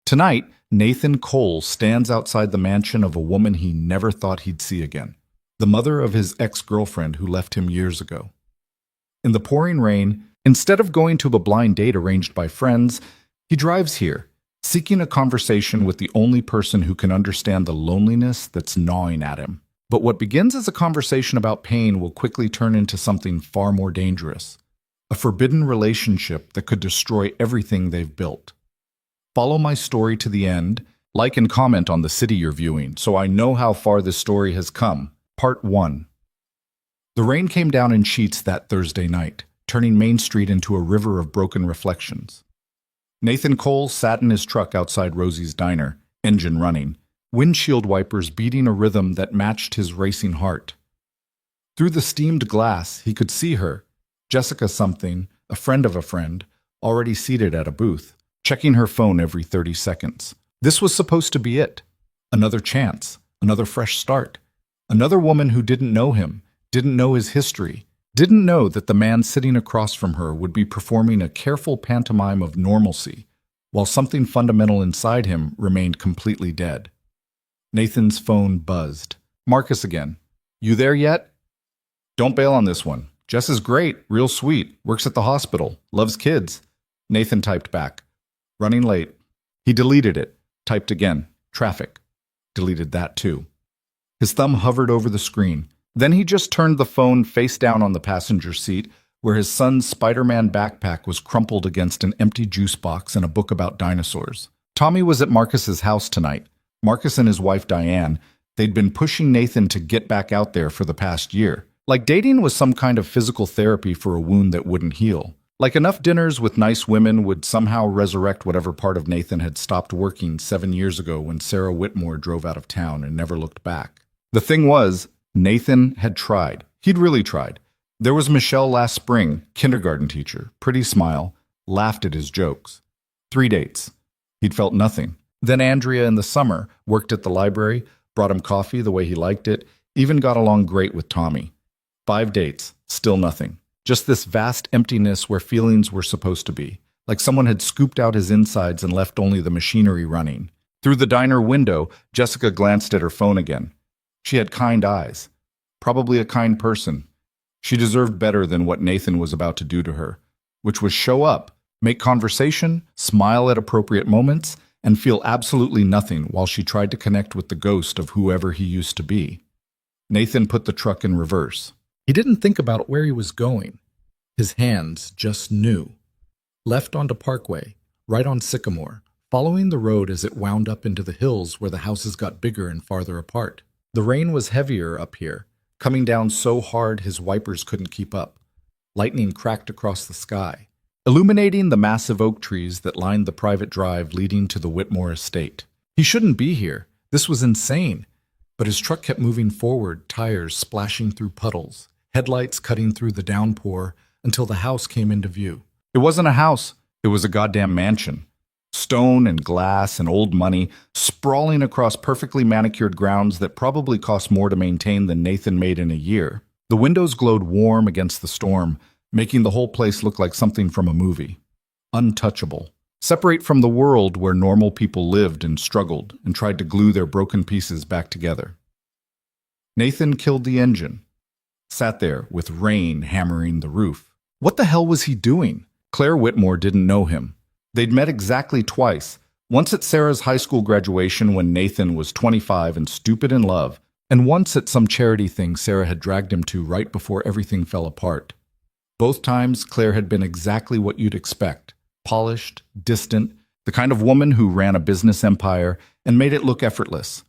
Tonight, Nathan Cole stands outside the mansion of a woman he never thought he'd see again, the mother of his ex-girlfriend who left him years ago. In the pouring rain, instead of going to a blind date arranged by friends, he drives here, seeking a conversation with the only person who can understand the loneliness that's gnawing at him. But what begins as a conversation about pain will quickly turn into something far more dangerous, a forbidden relationship that could destroy everything they've built. Follow my story to the end, like and comment on the city you're viewing so I know how far this story has come. Part 1. The rain came down in sheets that Thursday night, turning Main Street into a river of broken reflections. Nathan Cole sat in his truck outside Rosie's diner, engine running, windshield wipers beating a rhythm that matched his racing heart. Through the steamed glass, he could see her, Jessica something, a friend of a friend, already seated at a booth, checking her phone every 30 seconds. This was supposed to be it. Another chance, another fresh start. Another woman who didn't know him, didn't know his history, didn't know that the man sitting across from her would be performing a careful pantomime of normalcy, while something fundamental inside him remained completely dead. Nathan's phone buzzed. Marcus again. You there yet? Don't bail on this one. Jess is great, real sweet, works at the hospital, loves kids. Nathan typed back. Running late. He deleted it, typed again. Traffic. Deleted that too. His thumb hovered over the screen. Then he just turned the phone face down on the passenger seat, where his son's Spider-Man backpack was crumpled against an empty juice box and a book about dinosaurs. Tommy was at Marcus's house tonight. Marcus and his wife Diane, they'd been pushing Nathan to get back out there for the past year. Like dating was some kind of physical therapy for a wound that wouldn't heal. Like enough dinners with nice women would somehow resurrect whatever part of Nathan had stopped working 7 years ago when Sarah Whitmore drove out of town and never looked back. The thing was, Nathan had tried. He'd really tried. There was Michelle last spring, kindergarten teacher, pretty smile, laughed at his jokes. 3 dates. He'd felt nothing. Then Andrea in the summer, worked at the library, brought him coffee the way he liked it, even got along great with Tommy. 5 dates, still nothing. Just this vast emptiness where feelings were supposed to be, like someone had scooped out his insides and left only the machinery running. Through the diner window, Jessica glanced at her phone again. She had kind eyes. Probably a kind person. She deserved better than what Nathan was about to do to her, which was show up, make conversation, smile at appropriate moments, and feel absolutely nothing while she tried to connect with the ghost of whoever he used to be. Nathan put the truck in reverse. He didn't think about where he was going. His hands just knew. Left onto Parkway, right on Sycamore, following the road as it wound up into the hills where the houses got bigger and farther apart. The rain was heavier up here, coming down so hard his wipers couldn't keep up. Lightning cracked across the sky, illuminating the massive oak trees that lined the private drive leading to the Whitmore estate. He shouldn't be here. This was insane. But his truck kept moving forward, tires splashing through puddles, headlights cutting through the downpour until the house came into view. It wasn't a house. It was a goddamn mansion. Stone and glass and old money sprawling across perfectly manicured grounds that probably cost more to maintain than Nathan made in a year. The windows glowed warm against the storm, making the whole place look like something from a movie. Untouchable. Separate from the world where normal people lived and struggled and tried to glue their broken pieces back together. Nathan killed the engine. Sat there with rain hammering the roof. What the hell was he doing? Claire Whitmore didn't know him. They'd met exactly twice, once at Sarah's high school graduation when Nathan was 25 and stupid in love, and once at some charity thing Sarah had dragged him to right before everything fell apart. Both times, Claire had been exactly what you'd expect. Polished, distant, the kind of woman who ran a business empire and made it look effortless.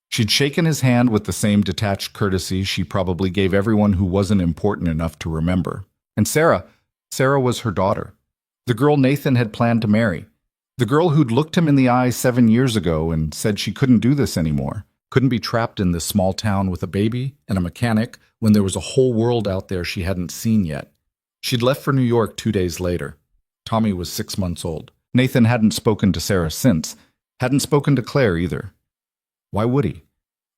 She'd shaken his hand with the same detached courtesy she probably gave everyone who wasn't important enough to remember. And Sarah was her daughter. The girl Nathan had planned to marry. The girl who'd looked him in the eye 7 years ago and said she couldn't do this anymore. Couldn't be trapped in this small town with a baby and a mechanic when there was a whole world out there she hadn't seen yet. She'd left for New York 2 days later. Tommy was 6 months old. Nathan hadn't spoken to Sarah since. Hadn't spoken to Claire either. Why would he?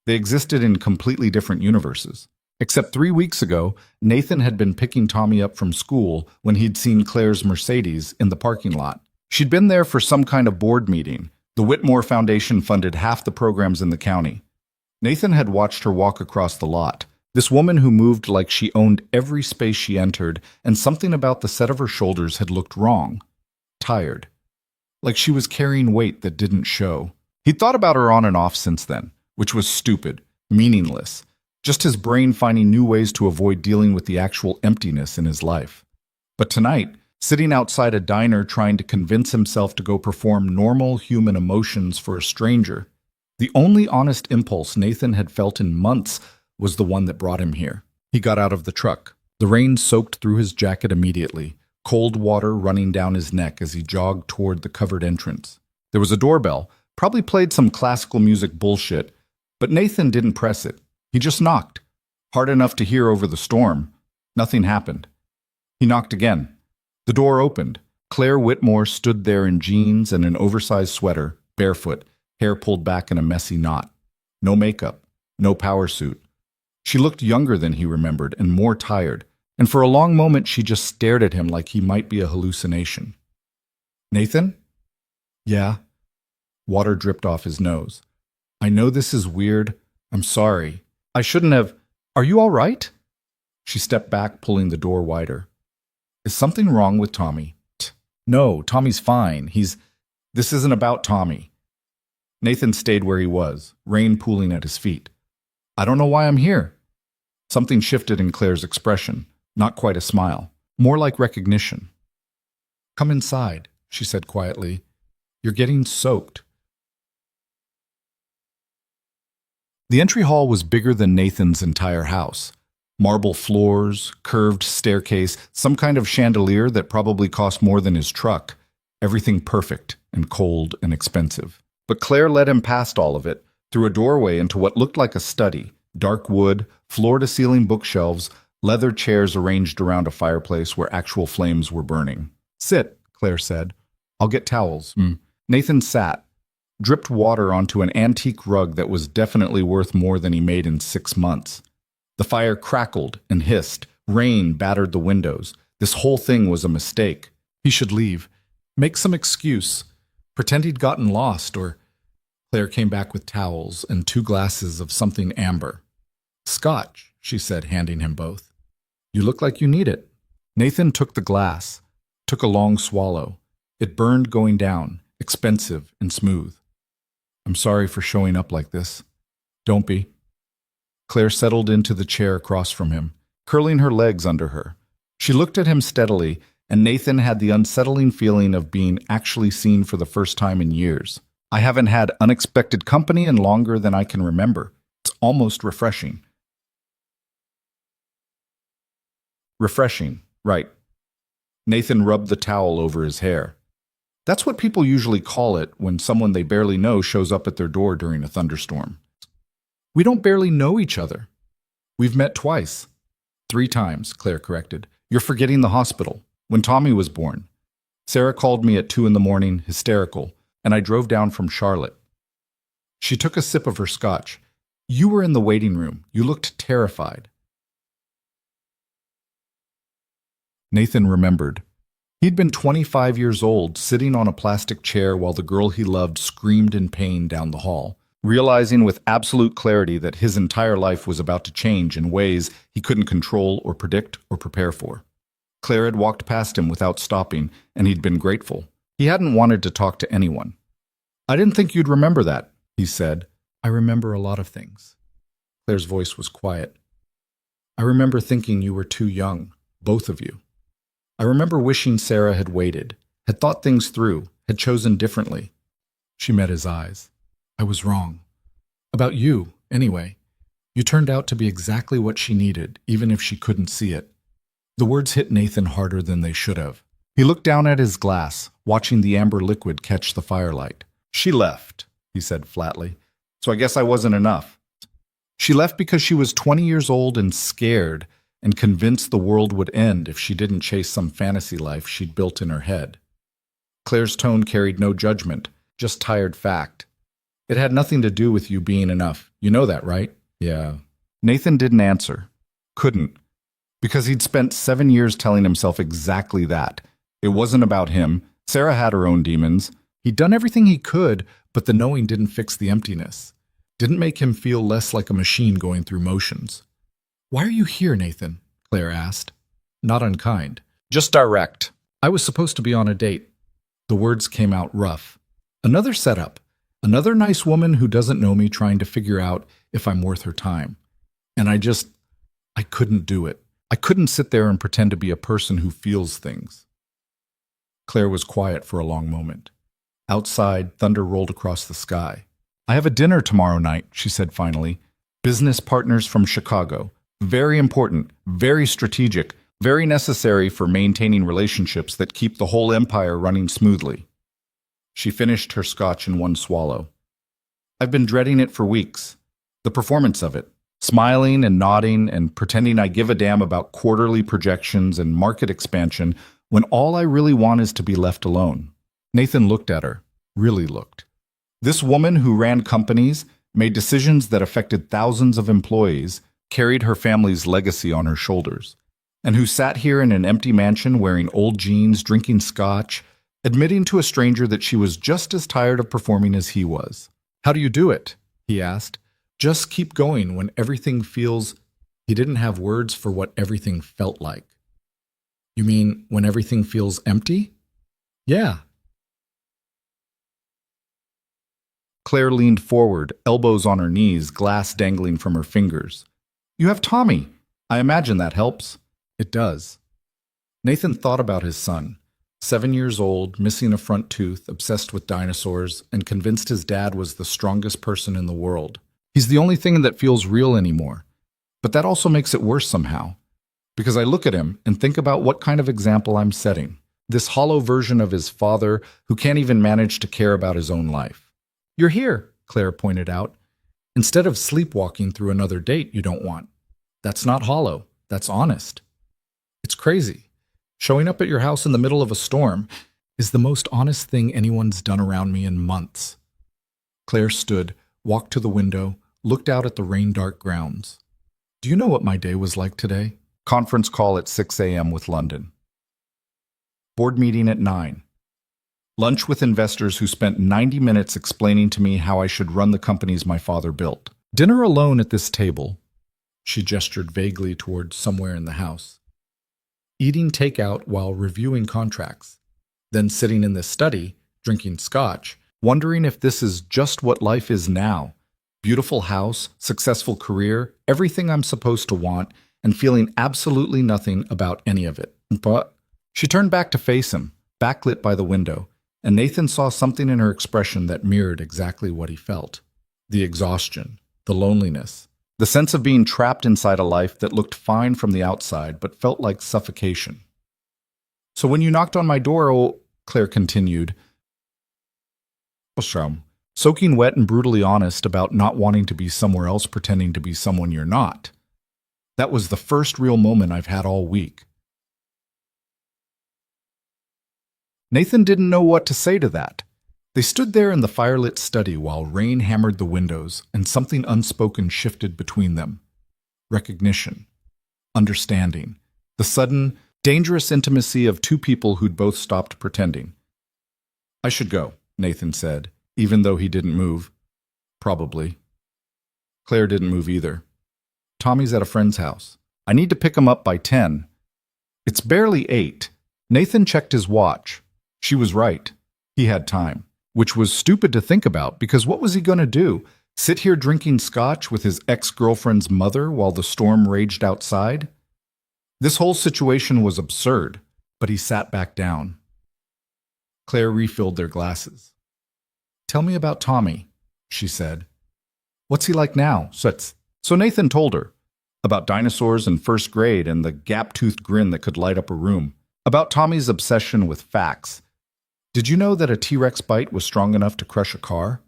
They existed in completely different universes. Except 3 weeks ago, Nathan had been picking Tommy up from school when he'd seen Claire's Mercedes in the parking lot. She'd been there for some kind of board meeting, The Whitmore Foundation funded half the programs in the county. Nathan had watched her walk across the lot. This woman who moved like she owned every space she entered, and something about the set of her shoulders had looked wrong. Tired. Like she was carrying weight that didn't show. He'd thought about her on and off since then, which was stupid, meaningless. Just his brain finding new ways to avoid dealing with the actual emptiness in his life. But tonight, sitting outside a diner trying to convince himself to go perform normal human emotions for a stranger, the only honest impulse Nathan had felt in months was the one that brought him here. He got out of the truck. The rain soaked through his jacket immediately, cold water running down his neck as he jogged toward the covered entrance. There was a doorbell, probably played some classical music bullshit, but Nathan didn't press it. He just knocked, hard enough to hear over the storm. Nothing happened. He knocked again. The door opened. Claire Whitmore stood there in jeans and an oversized sweater, barefoot, hair pulled back in a messy knot. No makeup, no power suit. She looked younger than he remembered and more tired, and for a long moment she just stared at him like he might be a hallucination. "Nathan?" "Yeah." Water dripped off his nose. "I know this is weird. I'm sorry. I shouldn't have. Are you all right?" She stepped back, pulling the door wider. "Is something wrong with Tommy?" "No, Tommy's fine. This isn't about Tommy." Nathan stayed where he was, rain pooling at his feet. "I don't know why I'm here." Something shifted in Claire's expression, not quite a smile, more like recognition. "Come inside," she said quietly. "You're getting soaked." The entry hall was bigger than Nathan's entire house. Marble floors, curved staircase, some kind of chandelier that probably cost more than his truck. Everything perfect and cold and expensive. But Claire led him past all of it, through a doorway into what looked like a study. Dark wood, floor-to-ceiling bookshelves, leather chairs arranged around a fireplace where actual flames were burning. "Sit," Claire said. "I'll get towels." Nathan sat, dripped water onto an antique rug that was definitely worth more than he made in 6 months. The fire crackled and hissed. Rain battered the windows. This whole thing was a mistake. He should leave. Make some excuse. Pretend he'd gotten lost, or... Claire came back with towels and 2 glasses of something amber. "Scotch," she said, handing him both. "You look like you need it." Nathan took the glass, took a long swallow. It burned going down, expensive and smooth. "I'm sorry for showing up like this." "Don't be." Claire settled into the chair across from him, curling her legs under her. She looked at him steadily, and Nathan had the unsettling feeling of being actually seen for the first time in years. "I haven't had unexpected company in longer than I can remember. It's almost refreshing." "Refreshing, right." Nathan rubbed the towel over his hair. "That's what people usually call it when someone they barely know shows up at their door during a thunderstorm." "We don't barely know each other." "We've met twice." 3 times, Claire corrected. "You're forgetting the hospital, when Tommy was born. Sarah called me at 2 in the morning, hysterical, and I drove down from Charlotte." She took a sip of her scotch. "You were in the waiting room. You looked terrified." Nathan remembered. He'd been 25 years old, sitting on a plastic chair while the girl he loved screamed in pain down the hall, realizing with absolute clarity that his entire life was about to change in ways he couldn't control or predict or prepare for. Claire had walked past him without stopping, and he'd been grateful. He hadn't wanted to talk to anyone. "I didn't think you'd remember that," he said. "I remember a lot of things." Claire's voice was quiet. "I remember thinking you were too young, both of you. I remember wishing Sarah had waited, had thought things through, had chosen differently." She met his eyes. "I was wrong. About you, anyway. You turned out to be exactly what she needed, even if she couldn't see it." The words hit Nathan harder than they should have. He looked down at his glass, watching the amber liquid catch the firelight. "She left," he said flatly. "So I guess I wasn't enough." She left because she was 20 years old and scared, and convinced the world would end if she didn't chase some fantasy life she'd built in her head. Claire's tone carried no judgment, just tired fact. "It had nothing to do with you being enough. You know that, right?" "Yeah." Nathan didn't answer. Couldn't. Because he'd spent 7 years telling himself exactly that. It wasn't about him. Sarah had her own demons. He'd done everything he could, but the knowing didn't fix the emptiness. Didn't make him feel less like a machine going through motions. "Why are you here, Nathan?" Claire asked. Not unkind. Just direct. "I was supposed to be on a date." The words came out rough. Another setup. Another nice woman who doesn't know me trying to figure out if I'm worth her time. And I couldn't do it. I couldn't sit there and pretend to be a person who feels things. Claire was quiet for a long moment. Outside, thunder rolled across the sky. "I have a dinner tomorrow night," she said finally. "Business partners from Chicago. Very important, very strategic, very necessary for maintaining relationships that keep the whole empire running smoothly." She finished her scotch in one swallow. "I've been dreading it for weeks. The performance of it. Smiling and nodding and pretending I give a damn about quarterly projections and market expansion when all I really want is to be left alone." Nathan looked at her, really looked. This woman who ran companies, made decisions that affected thousands of employees, carried her family's legacy on her shoulders, and who sat here in an empty mansion wearing old jeans, drinking scotch, admitting to a stranger that she was just as tired of performing as he was. "How do you do it?" he asked. "Just keep going when everything feels—" He didn't have words for what everything felt like. "You mean when everything feels empty?" "Yeah." Claire leaned forward, elbows on her knees, glass dangling from her fingers. "You have Tommy. I imagine that helps." "It does." Nathan thought about his son. 7 years old, missing a front tooth, obsessed with dinosaurs, and convinced his dad was the strongest person in the world. He's the only thing that feels real anymore. But that also makes it worse somehow. Because I look at him and think about what kind of example I'm setting. This hollow version of his father who can't even manage to care about his own life. "You're here," Claire pointed out. "Instead of sleepwalking through another date you don't want. That's not hollow. That's honest. It's crazy. Showing up at your house in the middle of a storm is the most honest thing anyone's done around me in months." Claire stood, walked to the window, looked out at the rain-dark grounds. "Do you know what my day was like today?" Conference call at 6 a.m. with London. Board meeting at 9. Lunch with investors who spent 90 minutes explaining to me how I should run the companies my father built. Dinner alone at this table. She gestured vaguely toward somewhere in the house. Eating takeout while reviewing contracts. Then sitting in this study, drinking scotch, wondering if this is just what life is now. Beautiful house, successful career, everything I'm supposed to want, and feeling absolutely nothing about any of it. But she turned back to face him, backlit by the window, and Nathan saw something in her expression that mirrored exactly what he felt. The exhaustion, the loneliness, the sense of being trapped inside a life that looked fine from the outside but felt like suffocation. "So when you knocked on my door," Claire continued, soaking wet and brutally honest about not wanting to be somewhere else pretending to be someone you're not. "That was the first real moment I've had all week." Nathan didn't know what to say to that. They stood there in the firelit study while rain hammered the windows and something unspoken shifted between them. Recognition. Understanding. The sudden, dangerous intimacy of two people who'd both stopped pretending. "I should go," Nathan said, even though he didn't move. "Probably." Claire didn't move either. "Tommy's at a friend's house. I need to pick him up by 10. It's barely 8. Nathan checked his watch. She was right. He had time. Which was stupid to think about, because what was he going to do? Sit here drinking scotch with his ex-girlfriend's mother while the storm raged outside? This whole situation was absurd, but he sat back down. Claire refilled their glasses. "Tell me about Tommy," she said. "What's he like now?" So Nathan told her. About dinosaurs in first grade and the gap-toothed grin that could light up a room. About Tommy's obsession with facts. Did you know that a T-Rex bite was strong enough to crush a car?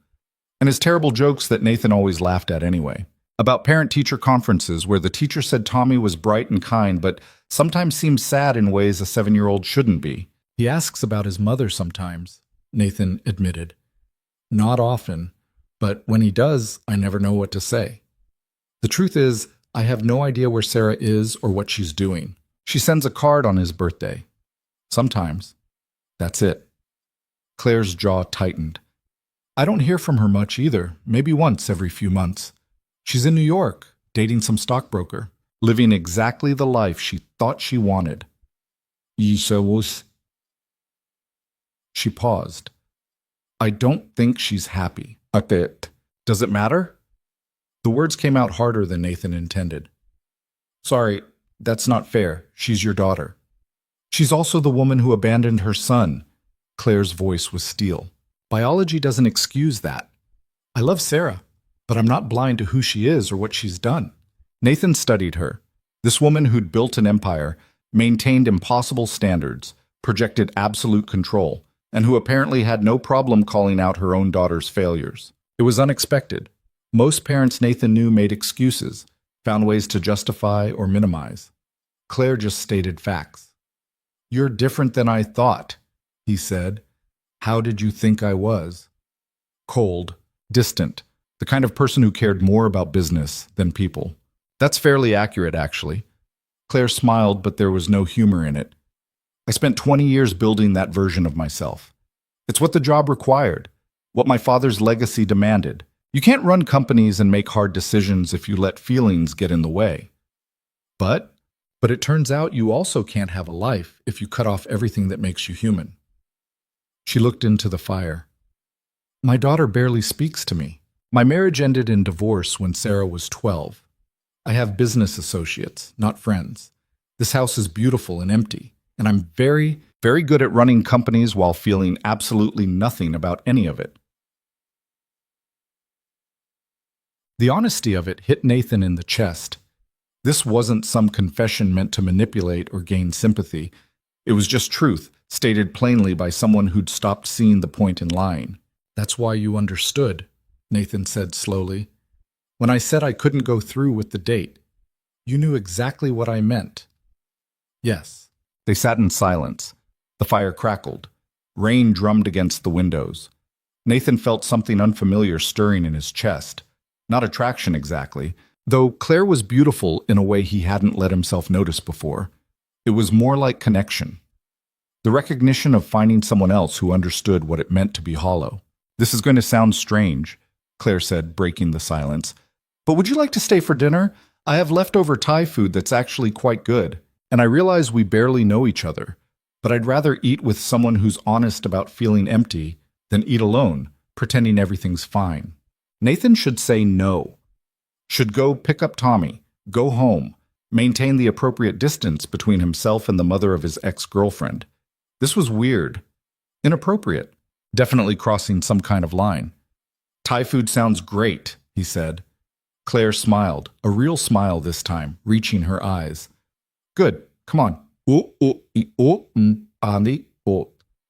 And his terrible jokes that Nathan always laughed at anyway. About parent-teacher conferences where the teacher said Tommy was bright and kind, but sometimes seemed sad in ways a 7-year-old shouldn't be. "He asks about his mother sometimes," Nathan admitted. "Not often, but when he does, I never know what to say. The truth is, I have no idea where Sarah is or what she's doing. She sends a card on his birthday. Sometimes. That's it." Claire's jaw tightened. I don't hear from her much either, maybe once every few months. She's in New York, dating some stockbroker, living exactly the life she thought she wanted. She paused. I don't think she's happy. A bit. Does it matter? The words came out harder than Nathan intended. Sorry, that's not fair. She's your daughter. She's also the woman who abandoned her son. Claire's voice was steel. Biology doesn't excuse that. I love Sarah, but I'm not blind to who she is or what she's done. Nathan studied her. This woman who'd built an empire, maintained impossible standards, projected absolute control, and who apparently had no problem calling out her own daughter's failures. It was unexpected. Most parents Nathan knew made excuses, found ways to justify or minimize. Claire just stated facts. You're different than I thought, he said. How did you think I was? Cold, distant, the kind of person who cared more about business than people. That's fairly accurate, actually. Claire smiled, but there was no humor in it. I spent 20 years building that version of myself. It's what the job required, what my father's legacy demanded. You can't run companies and make hard decisions if you let feelings get in the way. But it turns out you also can't have a life if you cut off everything that makes you human. She looked into the fire. My daughter barely speaks to me. My marriage ended in divorce when Sarah was 12. I have business associates, not friends. This house is beautiful and empty, and I'm very, very good at running companies while feeling absolutely nothing about any of it. The honesty of it hit Nathan in the chest. This wasn't some confession meant to manipulate or gain sympathy. It was just truth, stated plainly by someone who'd stopped seeing the point in lying. That's why you understood, Nathan said slowly. When I said I couldn't go through with the date, you knew exactly what I meant. Yes. They sat in silence. The fire crackled. Rain drummed against the windows. Nathan felt something unfamiliar stirring in his chest. Not attraction exactly, though Claire was beautiful in a way he hadn't let himself notice before. It was more like connection. The recognition of finding someone else who understood what it meant to be hollow. This is going to sound strange, Claire said, breaking the silence. But would you like to stay for dinner? I have leftover Thai food that's actually quite good, and I realize we barely know each other, but I'd rather eat with someone who's honest about feeling empty than eat alone, pretending everything's fine. Nathan should say no. Should go pick up Tommy, go home, maintain the appropriate distance between himself and the mother of his ex-girlfriend. This was weird. Inappropriate. Definitely crossing some kind of line. Thai food sounds great, he said. Claire smiled, a real smile this time, reaching her eyes. Good, come on.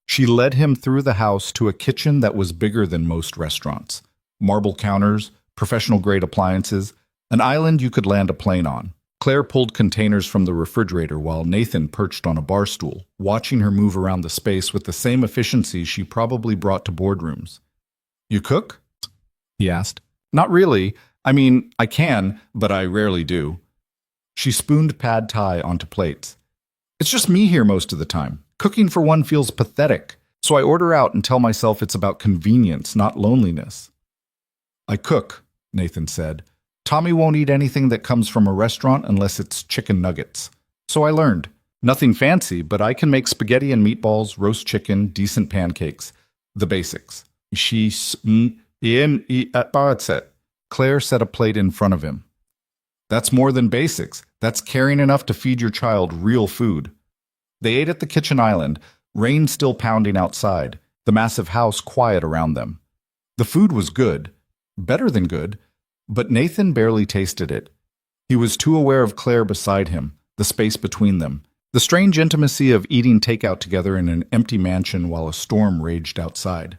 She led him through the house to a kitchen that was bigger than most restaurants. Marble counters, professional-grade appliances, an island you could land a plane on. Claire pulled containers from the refrigerator while Nathan perched on a bar stool, watching her move around the space with the same efficiency she probably brought to boardrooms. You cook? He asked. Not really. I mean, I can, but I rarely do. She spooned pad thai onto plates. It's just me here most of the time. Cooking for one feels pathetic, so I order out and tell myself it's about convenience, not loneliness. I cook, Nathan said. Tommy won't eat anything that comes from a restaurant unless it's chicken nuggets. So I learned. Nothing fancy, but I can make spaghetti and meatballs, roast chicken, decent pancakes. The basics. Claire set a plate in front of him. That's more than basics. That's caring enough to feed your child real food. They ate at the kitchen island, rain still pounding outside, the massive house quiet around them. The food was good. Better than good. But Nathan barely tasted it. He was too aware of Claire beside him, the space between them, the strange intimacy of eating takeout together in an empty mansion while a storm raged outside.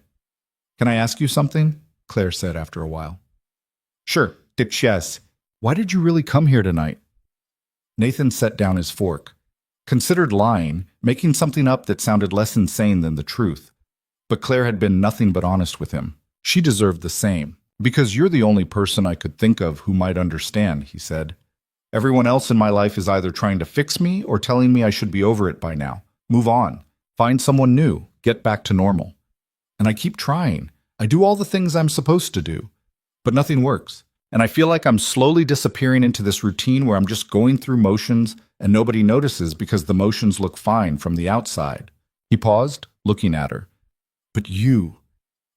Can I ask you something? Claire said after a while. Sure, yes. Why did you really come here tonight? Nathan set down his fork. Considered lying, making something up that sounded less insane than the truth. But Claire had been nothing but honest with him. She deserved the same. Because you're the only person I could think of who might understand, he said. Everyone else in my life is either trying to fix me or telling me I should be over it by now. Move on. Find someone new. Get back to normal. And I keep trying. I do all the things I'm supposed to do, but nothing works. And I feel like I'm slowly disappearing into this routine where I'm just going through motions and nobody notices because the motions look fine from the outside. He paused, looking at her. But you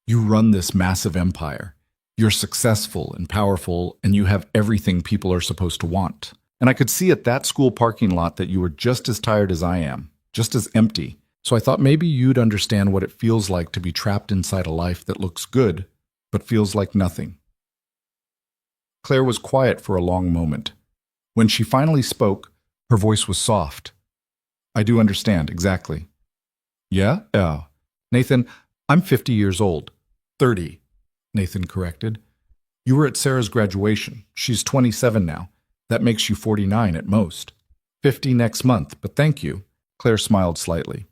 run this massive empire. You're successful and powerful, and you have everything people are supposed to want. And I could see at that school parking lot that you were just as tired as I am, just as empty. So I thought maybe you'd understand what it feels like to be trapped inside a life that looks good, but feels like nothing. Claire was quiet for a long moment. When she finally spoke, her voice was soft. I do understand, exactly. Yeah? Oh. Nathan, I'm 50 years old. 30, Nathan corrected. You were at Sarah's graduation. She's 27 now. That makes you 49 at most. 50 next month, but thank you. Claire smiled slightly.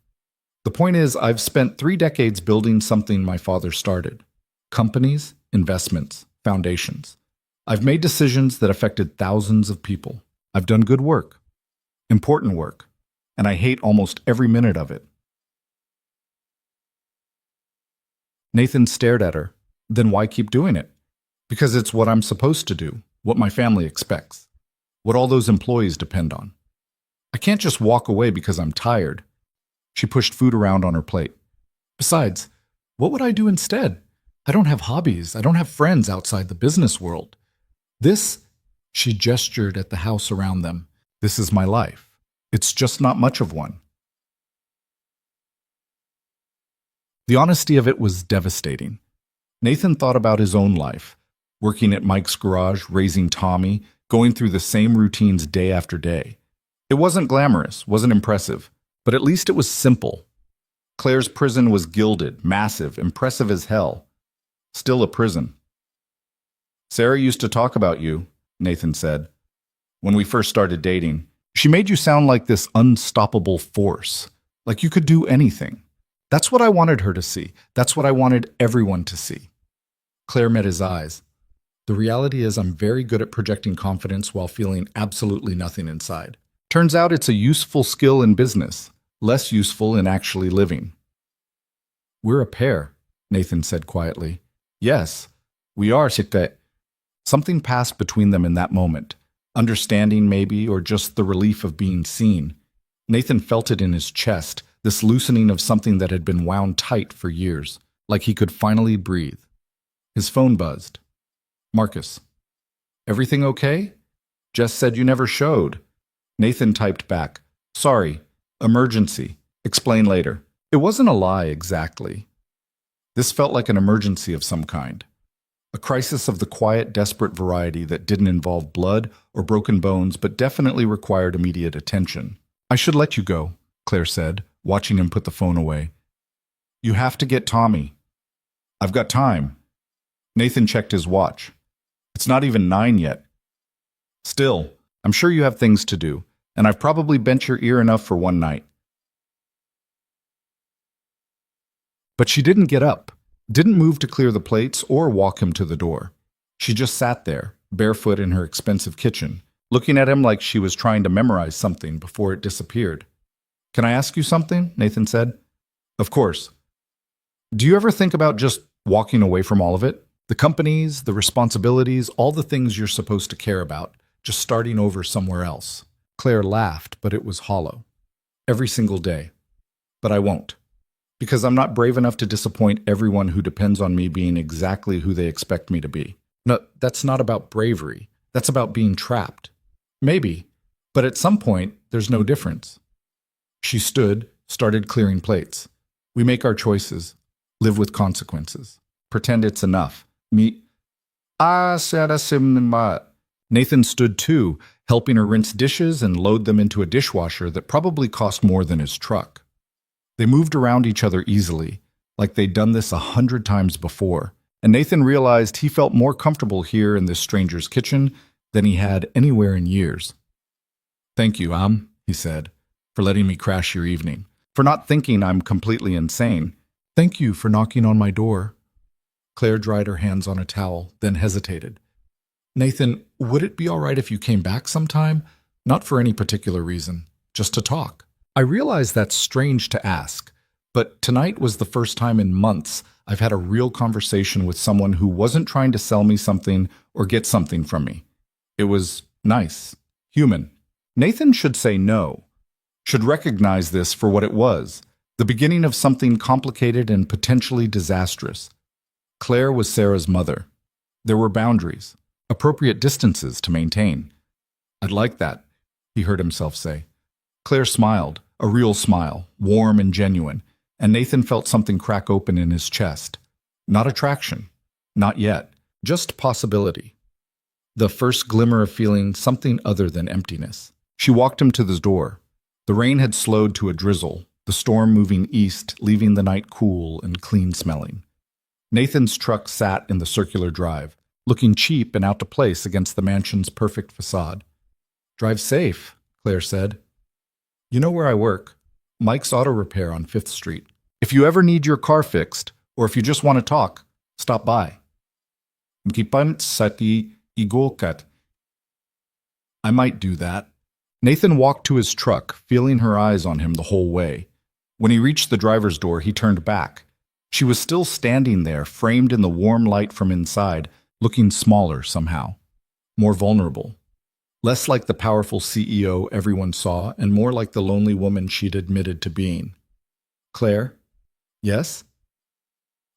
The point is, I've spent 3 decades building something my father started. Companies, investments, foundations. I've made decisions that affected thousands of people. I've done good work, important work, and I hate almost every minute of it. Nathan stared at her. Then why keep doing it? Because it's what I'm supposed to do, what my family expects, what all those employees depend on. I can't just walk away because I'm tired. She pushed food around on her plate. Besides, what would I do instead? I don't have hobbies. I don't have friends outside the business world. She gestured at the house around them. This is my life. It's just not much of one. The honesty of it was devastating. Nathan thought about his own life, working at Mike's garage, raising Tommy, going through the same routines day after day. It wasn't glamorous, wasn't impressive, but at least it was simple. Claire's prison was gilded, massive, impressive as hell. Still a prison. Sarah used to talk about you, Nathan said. When we first started dating, she made you sound like this unstoppable force, like you could do anything. That's what I wanted her to see. That's what I wanted everyone to see. Claire met his eyes. The reality is I'm very good at projecting confidence while feeling absolutely nothing inside. Turns out it's a useful skill in business, less useful in actually living. We're a pair, Nathan said quietly. Yes, we are, Shikte. Something passed between them in that moment. Understanding maybe, or just the relief of being seen. Nathan felt it in his chest, this loosening of something that had been wound tight for years, like he could finally breathe. His phone buzzed. Marcus. Everything okay? Jess said you never showed. Nathan typed back. Sorry. Emergency. Explain later. It wasn't a lie exactly. This felt like an emergency of some kind. A crisis of the quiet, desperate variety that didn't involve blood or broken bones but definitely required immediate attention. I should let you go, Claire said, watching him put the phone away. You have to get Tommy. I've got time. Nathan checked his watch. It's not even 9 yet. Still, I'm sure you have things to do, and I've probably bent your ear enough for one night. But she didn't get up, didn't move to clear the plates or walk him to the door. She just sat there, barefoot in her expensive kitchen, looking at him like she was trying to memorize something before it disappeared. Can I ask you something? Nathan said. Of course. Do you ever think about just walking away from all of it? The companies, the responsibilities, all the things you're supposed to care about, just starting over somewhere else. Claire laughed, but it was hollow. Every single day. But I won't. Because I'm not brave enough to disappoint everyone who depends on me being exactly who they expect me to be. No, that's not about bravery. That's about being trapped. Maybe, but at some point, there's no difference. She stood, started clearing plates. We make our choices, live with consequences. Pretend it's enough. Nathan stood too, helping her rinse dishes and load them into a dishwasher that probably cost more than his truck. They moved around each other easily, like they'd done this 100 times before, and Nathan realized he felt more comfortable here in this stranger's kitchen than he had anywhere in years. Thank you, he said, for letting me crash your evening, for not thinking I'm completely insane. Thank you for knocking on my door. Claire dried her hands on a towel, then hesitated. Nathan, would it be all right if you came back sometime? Not for any particular reason, just to talk. I realize that's strange to ask, but tonight was the first time in months I've had a real conversation with someone who wasn't trying to sell me something or get something from me. It was nice, human. Nathan should say no, should recognize this for what it was, the beginning of something complicated and potentially disastrous. Claire was Sarah's mother. There were boundaries, appropriate distances to maintain. I'd like that, he heard himself say. Claire smiled, a real smile, warm and genuine, and Nathan felt something crack open in his chest. Not attraction, not yet, just possibility. The first glimmer of feeling something other than emptiness. She walked him to the door. The rain had slowed to a drizzle, the storm moving east, leaving the night cool and clean-smelling. Nathan's truck sat in the circular drive, looking cheap and out of place against the mansion's perfect facade. "Drive safe," Claire said. "You know where I work. Mike's Auto Repair on 5th Street. If you ever need your car fixed, or if you just want to talk, stop by." I might do that. Nathan walked to his truck, feeling her eyes on him the whole way. When he reached the driver's door, he turned back. She was still standing there, framed in the warm light from inside, looking smaller somehow, more vulnerable. Less like the powerful CEO everyone saw, and more like the lonely woman she'd admitted to being. "Claire?" "Yes?"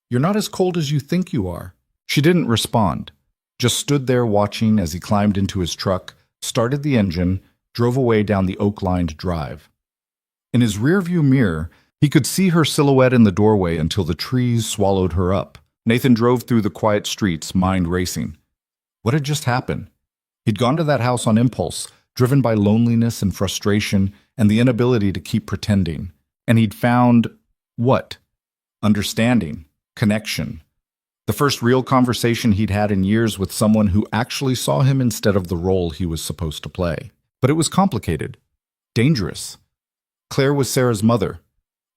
"You're not as cold as you think you are." She didn't respond, just stood there watching as he climbed into his truck, started the engine, drove away down the oak-lined drive. In his rearview mirror, he could see her silhouette in the doorway until the trees swallowed her up. Nathan drove through the quiet streets, mind racing. What had just happened? He'd gone to that house on impulse, driven by loneliness and frustration and the inability to keep pretending. And he'd found what? Understanding, connection. The first real conversation he'd had in years with someone who actually saw him instead of the role he was supposed to play. But it was complicated, dangerous. Claire was Sarah's mother.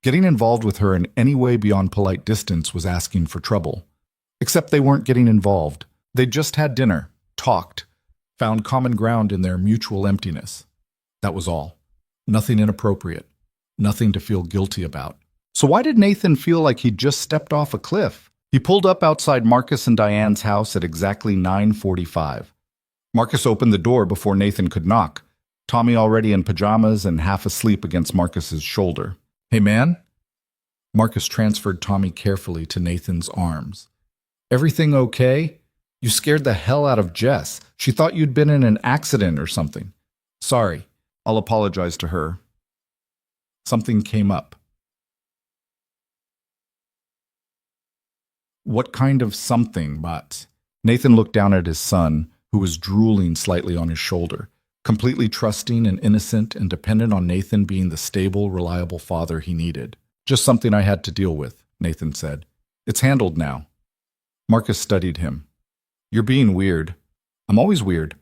Getting involved with her in any way beyond polite distance was asking for trouble. Except they weren't getting involved. They'd just had dinner, talked, found common ground in their mutual emptiness. That was all. Nothing inappropriate. Nothing to feel guilty about. So why did Nathan feel like he'd just stepped off a cliff? He pulled up outside Marcus and Diane's house at exactly 9:45. Marcus opened the door before Nathan could knock, Tommy already in pajamas and half asleep against Marcus's shoulder. "Hey, man?" Marcus transferred Tommy carefully to Nathan's arms. "Everything okay? You scared the hell out of Jess. She thought you'd been in an accident or something." "Sorry. I'll apologize to her." Something came up. What kind of something, but? Nathan looked down at his son, who was drooling slightly on his shoulder, completely trusting and innocent and dependent on Nathan being the stable, reliable father he needed. "Just something I had to deal with," Nathan said. "It's handled now." Marcus studied him. "You're being weird." "I'm always weird."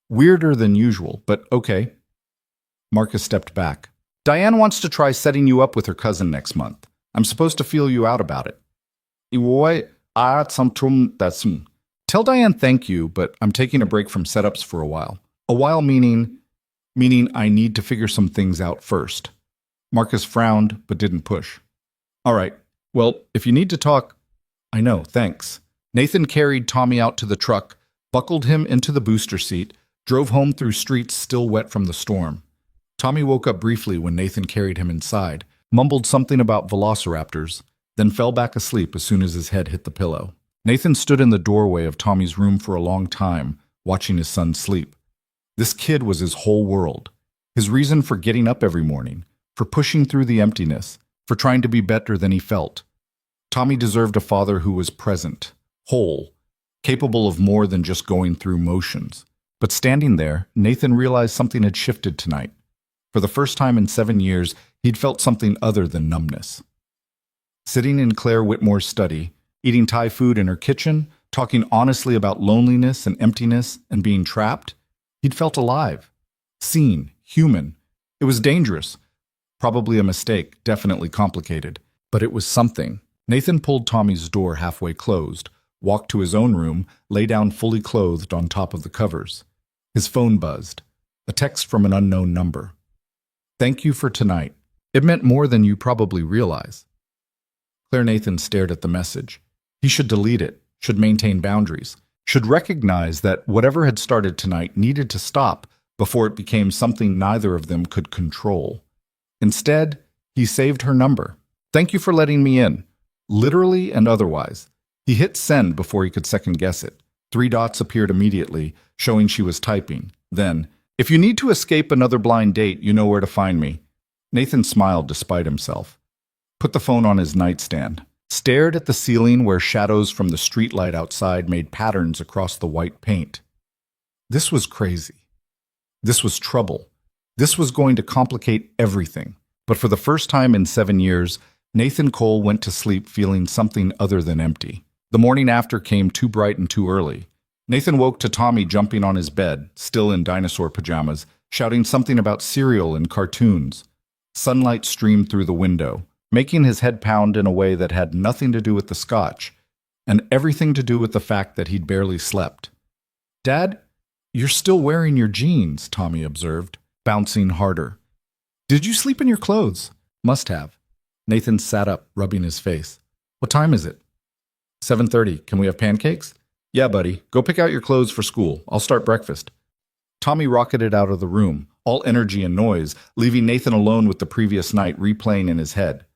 "Weirder than usual, but okay." Marcus stepped back. "Diane wants to try setting you up with her cousin next month. I'm supposed to feel you out about it." "Tell Diane thank you, but I'm taking a break from setups for a while." "A while meaning I need to figure some things out first." Marcus frowned, but didn't push. "All right. Well, if you need to talk..." "I know, thanks." Nathan carried Tommy out to the truck, buckled him into the booster seat, drove home through streets still wet from the storm. Tommy woke up briefly when Nathan carried him inside, mumbled something about velociraptors, then fell back asleep as soon as his head hit the pillow. Nathan stood in the doorway of Tommy's room for a long time, watching his son sleep. This kid was his whole world, his reason for getting up every morning, for pushing through the emptiness, for trying to be better than he felt. Tommy deserved a father who was present, whole, capable of more than just going through motions. But standing there, Nathan realized something had shifted tonight. For the first time in 7 years, he'd felt something other than numbness. Sitting in Claire Whitmore's study, eating Thai food in her kitchen, talking honestly about loneliness and emptiness and being trapped, he'd felt alive, seen, human. It was dangerous, probably a mistake, definitely complicated, but it was something. Nathan pulled Tommy's door halfway closed, walked to his own room, lay down fully clothed on top of the covers. His phone buzzed, a text from an unknown number. "Thank you for tonight. It meant more than you probably realize." Claire Nathan stared at the message. He should delete it, should maintain boundaries, should recognize that whatever had started tonight needed to stop before it became something neither of them could control. Instead, he saved her number. Thank you for letting me in. Literally and otherwise. He hit send before he could second guess it. 3 dots appeared immediately, showing she was typing. Then, if you need to escape another blind date, you know where to find me. Nathan smiled despite himself. Put the phone on his nightstand. Stared at the ceiling where shadows from the streetlight outside made patterns across the white paint. This was crazy. This was trouble. This was going to complicate everything. But for the first time in 7 years, Nathan Cole went to sleep feeling something other than empty. The morning after came too bright and too early. Nathan woke to Tommy jumping on his bed, still in dinosaur pajamas, shouting something about cereal and cartoons. Sunlight streamed through the window, making his head pound in a way that had nothing to do with the scotch, and everything to do with the fact that he'd barely slept. "Dad, you're still wearing your jeans," Tommy observed, bouncing harder. "Did you sleep in your clothes?" "Must have." Nathan sat up, rubbing his face. "What time is it?" 7:30. Can we have pancakes? "Yeah, buddy. Go pick out your clothes for school. I'll start breakfast." Tommy rocketed out of the room, all energy and noise, leaving Nathan alone with the previous night replaying in his head.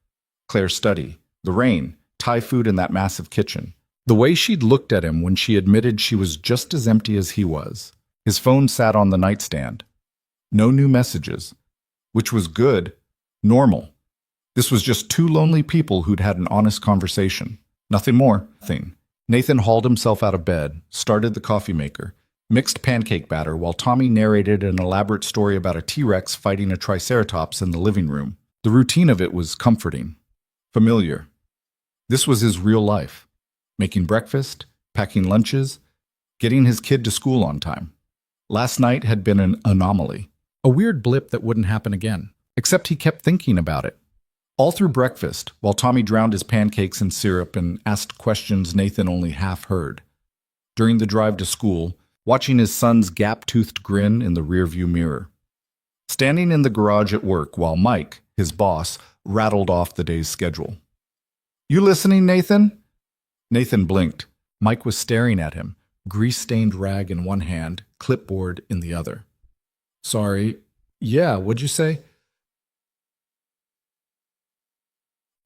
Claire's study, the rain, Thai food in that massive kitchen. The way she'd looked at him when she admitted she was just as empty as he was. His phone sat on the nightstand. No new messages. Which was good, normal. This was just 2 lonely people who'd had an honest conversation. Nothing more. Nothing. Nathan hauled himself out of bed, started the coffee maker, mixed pancake batter while Tommy narrated an elaborate story about a T-Rex fighting a Triceratops in the living room. The routine of it was comforting, familiar. This was his real life. Making breakfast, packing lunches, getting his kid to school on time. Last night had been an anomaly. A weird blip that wouldn't happen again. Except he kept thinking about it. All through breakfast, while Tommy drowned his pancakes in syrup and asked questions Nathan only half heard. During the drive to school, watching his son's gap-toothed grin in the rearview mirror. Standing in the garage at work while Mike, his boss, rattled off the day's schedule. "You listening, Nathan?" Nathan blinked. Mike was staring at him, grease-stained rag in one hand, clipboard in the other. "Sorry. Yeah, what'd you say?"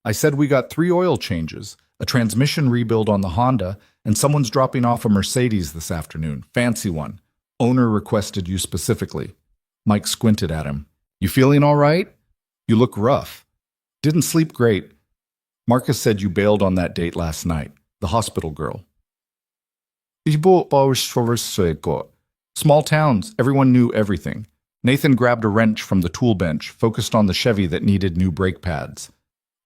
"I said we got 3 oil changes, a transmission rebuild on the Honda, and someone's dropping off a Mercedes this afternoon. Fancy one. Owner requested you specifically." Mike squinted at him. "You feeling all right? You look rough. Didn't sleep great. Marcus said you bailed on that date last night, the hospital girl." Small towns, everyone knew everything. Nathan grabbed a wrench from the tool bench, focused on the Chevy that needed new brake pads.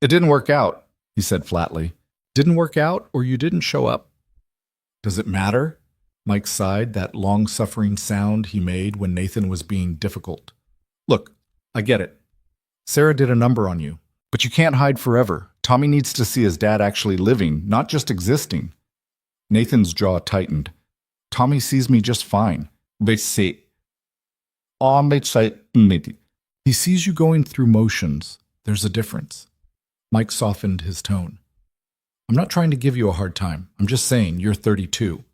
"It didn't work out," he said flatly. "Didn't work out, or you didn't show up?" "Does it matter?" Mike sighed, that long-suffering sound he made when Nathan was being difficult. "Look, I get it. Sarah did a number on you. But you can't hide forever. Tommy needs to see his dad actually living, not just existing." Nathan's jaw tightened. "Tommy sees me just fine." He sees you going through motions. There's a difference. Mike softened his tone. "I'm not trying to give you a hard time. I'm just saying you're 32.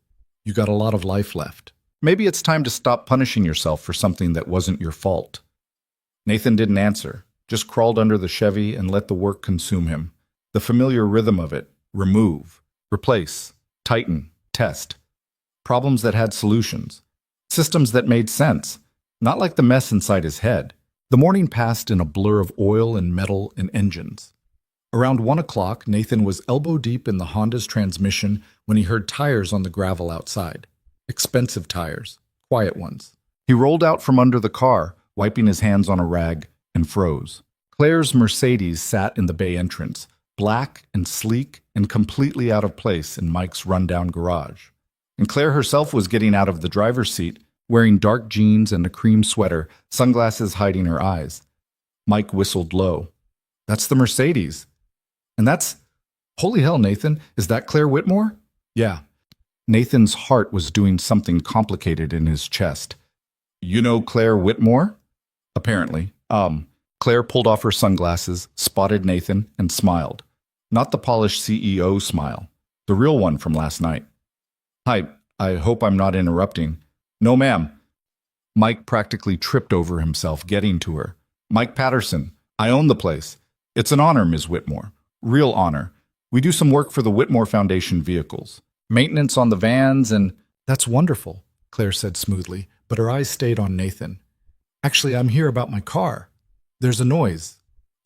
You got a lot of life left. Maybe it's time to stop punishing yourself for something that wasn't your fault." Nathan didn't answer, just crawled under the Chevy and let the work consume him. The familiar rhythm of it. Remove, replace, tighten, test. Problems that had solutions. Systems that made sense. Not like the mess inside his head. The morning passed in a blur of oil and metal and engines. Around 1 o'clock, Nathan was elbow-deep in the Honda's transmission when he heard tires on the gravel outside. Expensive tires. Quiet ones. He rolled out from under the car, wiping his hands on a rag, and froze. Claire's Mercedes sat in the bay entrance, black and sleek and completely out of place in Mike's rundown garage. And Claire herself was getting out of the driver's seat, wearing dark jeans and a cream sweater, sunglasses hiding her eyes. Mike whistled low. "That's the Mercedes. And that's... Holy hell, Nathan, is that Claire Whitmore?" "Yeah." Nathan's heart was doing something complicated in his chest. "You know Claire Whitmore?" "Apparently. Claire pulled off her sunglasses, spotted Nathan, and smiled. Not the polished CEO smile, the real one from last night. Hi, I hope I'm not interrupting. No, ma'am. Mike practically tripped over himself getting to her. Mike Patterson, I own the place. It's an honor, Ms. Whitmore. Real honor. We do some work for the Whitmore Foundation vehicles. Maintenance on the vans and... That's wonderful, Claire said smoothly, but her eyes stayed on Nathan. Actually, I'm here about my car. There's a noise.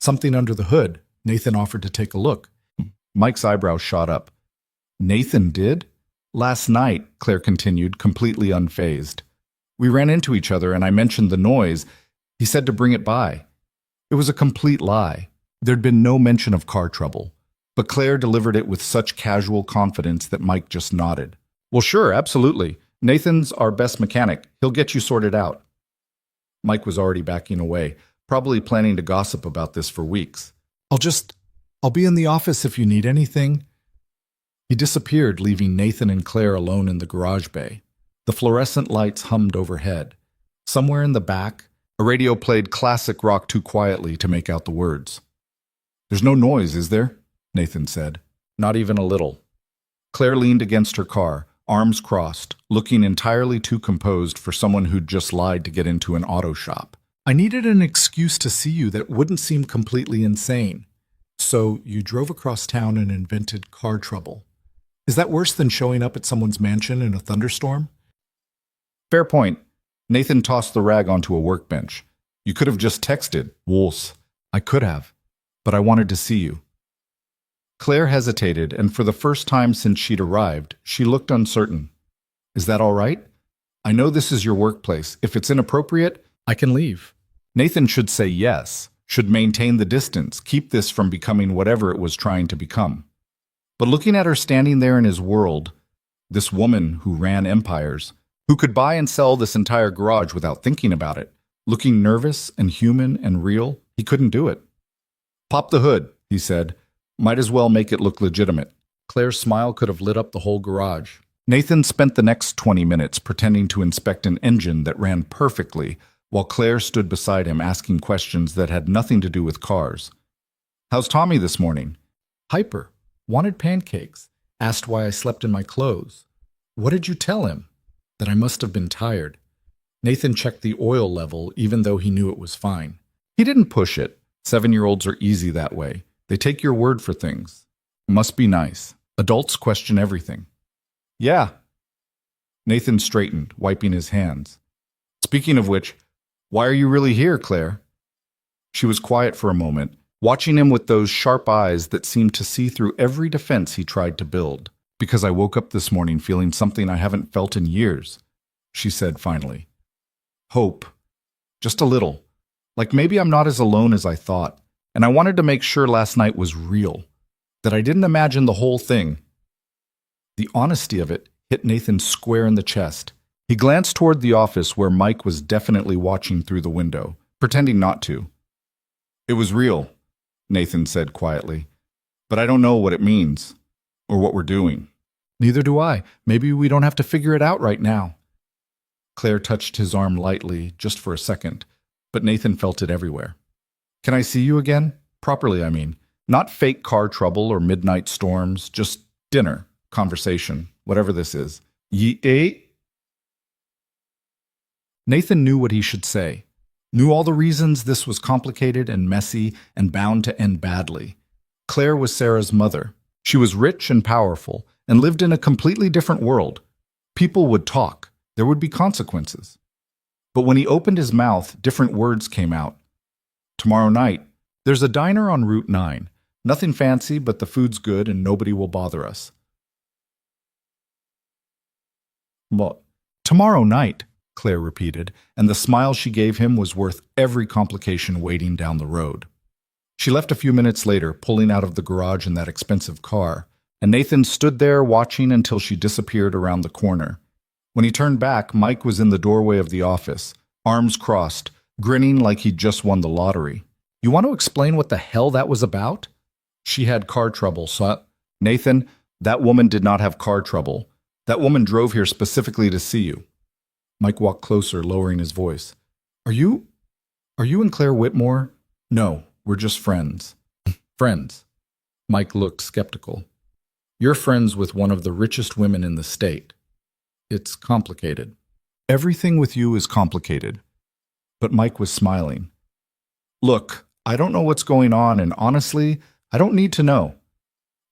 Something under the hood. Nathan offered to take a look. Mike's eyebrows shot up. Nathan did? Last night, Claire continued, completely unfazed. We ran into each other and I mentioned the noise. He said to bring it by. It was a complete lie. There'd been no mention of car trouble. But Claire delivered it with such casual confidence that Mike just nodded. Well, sure, absolutely. Nathan's our best mechanic. He'll get you sorted out. Mike was already backing away, probably planning to gossip about this for weeks. I'll be in the office if you need anything. He disappeared, leaving Nathan and Claire alone in the garage bay. The fluorescent lights hummed overhead. Somewhere in the back, a radio played classic rock too quietly to make out the words. There's no noise, is there? Nathan said. Not even a little. Claire leaned against her car, arms crossed, looking entirely too composed for someone who'd just lied to get into an auto shop. I needed an excuse to see you that wouldn't seem completely insane. So you drove across town and invented car trouble. Is that worse than showing up at someone's mansion in a thunderstorm? Fair point. Nathan tossed the rag onto a workbench. You could have just texted, Wolse. I could have, but I wanted to see you. Claire hesitated, and for the first time since she'd arrived, she looked uncertain. Is that all right? I know this is your workplace. If it's inappropriate, I can leave. Nathan should say yes, should maintain the distance, keep this from becoming whatever it was trying to become. But looking at her standing there in his world, this woman who ran empires, who could buy and sell this entire garage without thinking about it, looking nervous and human and real, he couldn't do it. Pop the hood, he said. Might as well make it look legitimate. Claire's smile could have lit up the whole garage. Nathan spent the next 20 minutes pretending to inspect an engine that ran perfectly, while Claire stood beside him asking questions that had nothing to do with cars. How's Tommy this morning? Hyper. Wanted pancakes. Asked why I slept in my clothes. What did you tell him? That I must have been tired. Nathan checked the oil level even though he knew it was fine. He didn't push it. 7-year-olds are easy that way. They take your word for things. Must be nice. Adults question everything. Yeah. Nathan straightened, wiping his hands. Speaking of which, why are you really here, Claire? She was quiet for a moment, watching him with those sharp eyes that seemed to see through every defense he tried to build. Because I woke up this morning feeling something I haven't felt in years, she said finally. Hope. Just a little. Like maybe I'm not as alone as I thought. And I wanted to make sure last night was real, that I didn't imagine the whole thing. The honesty of it hit Nathan square in the chest. He glanced toward the office where Mike was definitely watching through the window, pretending not to. It was real, Nathan said quietly, but I don't know what it means, or what we're doing. Neither do I. Maybe we don't have to figure it out right now. Claire touched his arm lightly, just for a second, but Nathan felt it everywhere. Can I see you again? Properly, I mean. Not fake car trouble or midnight storms, just dinner, conversation, whatever this is. Nathan knew what he should say, knew all the reasons this was complicated and messy and bound to end badly. Claire was Sarah's mother. She was rich and powerful and lived in a completely different world. People would talk. There would be consequences. But when he opened his mouth, different words came out. Tomorrow night, there's a diner on Route 9. Nothing fancy, but the food's good and nobody will bother us. Well, tomorrow night, Claire repeated, and the smile she gave him was worth every complication waiting down the road. She left a few minutes later, pulling out of the garage in that expensive car, and Nathan stood there watching until she disappeared around the corner. When he turned back, Mike was in the doorway of the office, arms crossed, grinning like he'd just won the lottery. You want to explain what the hell that was about? She had car trouble, so... Nathan, that woman did not have car trouble. That woman drove here specifically to see you. Mike walked closer, lowering his voice. Are you and Claire Whitmore? No, we're just friends. Friends. Mike looked skeptical. You're friends with one of the richest women in the state. It's complicated. Everything with you is complicated. But Mike was smiling. Look, I don't know what's going on, and honestly, I don't need to know.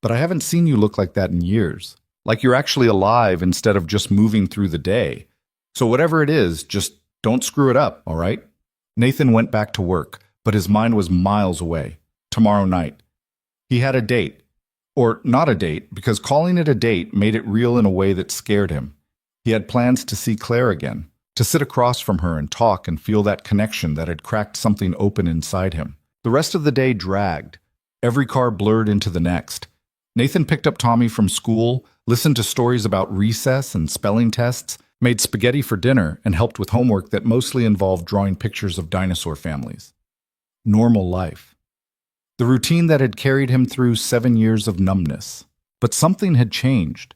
But I haven't seen you look like that in years. Like you're actually alive instead of just moving through the day. So whatever it is, just don't screw it up, all right? Nathan went back to work, but his mind was miles away. Tomorrow night. He had a date. Or not a date, because calling it a date made it real in a way that scared him. He had plans to see Claire again, to sit across from her and talk and feel that connection that had cracked something open inside him. The rest of the day dragged. Every car blurred into the next. Nathan picked up Tommy from school, listened to stories about recess and spelling tests, made spaghetti for dinner, and helped with homework that mostly involved drawing pictures of dinosaur families. Normal life. The routine that had carried him through 7 years of numbness. But something had changed.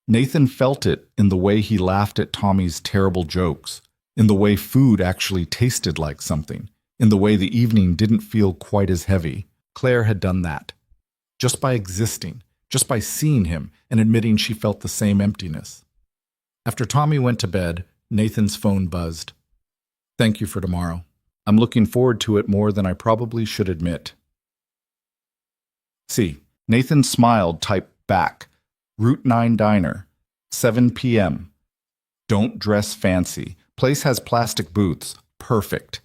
Nathan felt it in the way he laughed at Tommy's terrible jokes, in the way food actually tasted like something, in the way the evening didn't feel quite as heavy. Claire had done that. Just by existing, just by seeing him and admitting she felt the same emptiness. After Tommy went to bed, Nathan's phone buzzed. Thank you for tomorrow. I'm looking forward to it more than I probably should admit. See, Nathan smiled, typed back. Route 9 Diner, 7 p.m. Don't dress fancy. Place has plastic booths. Perfect.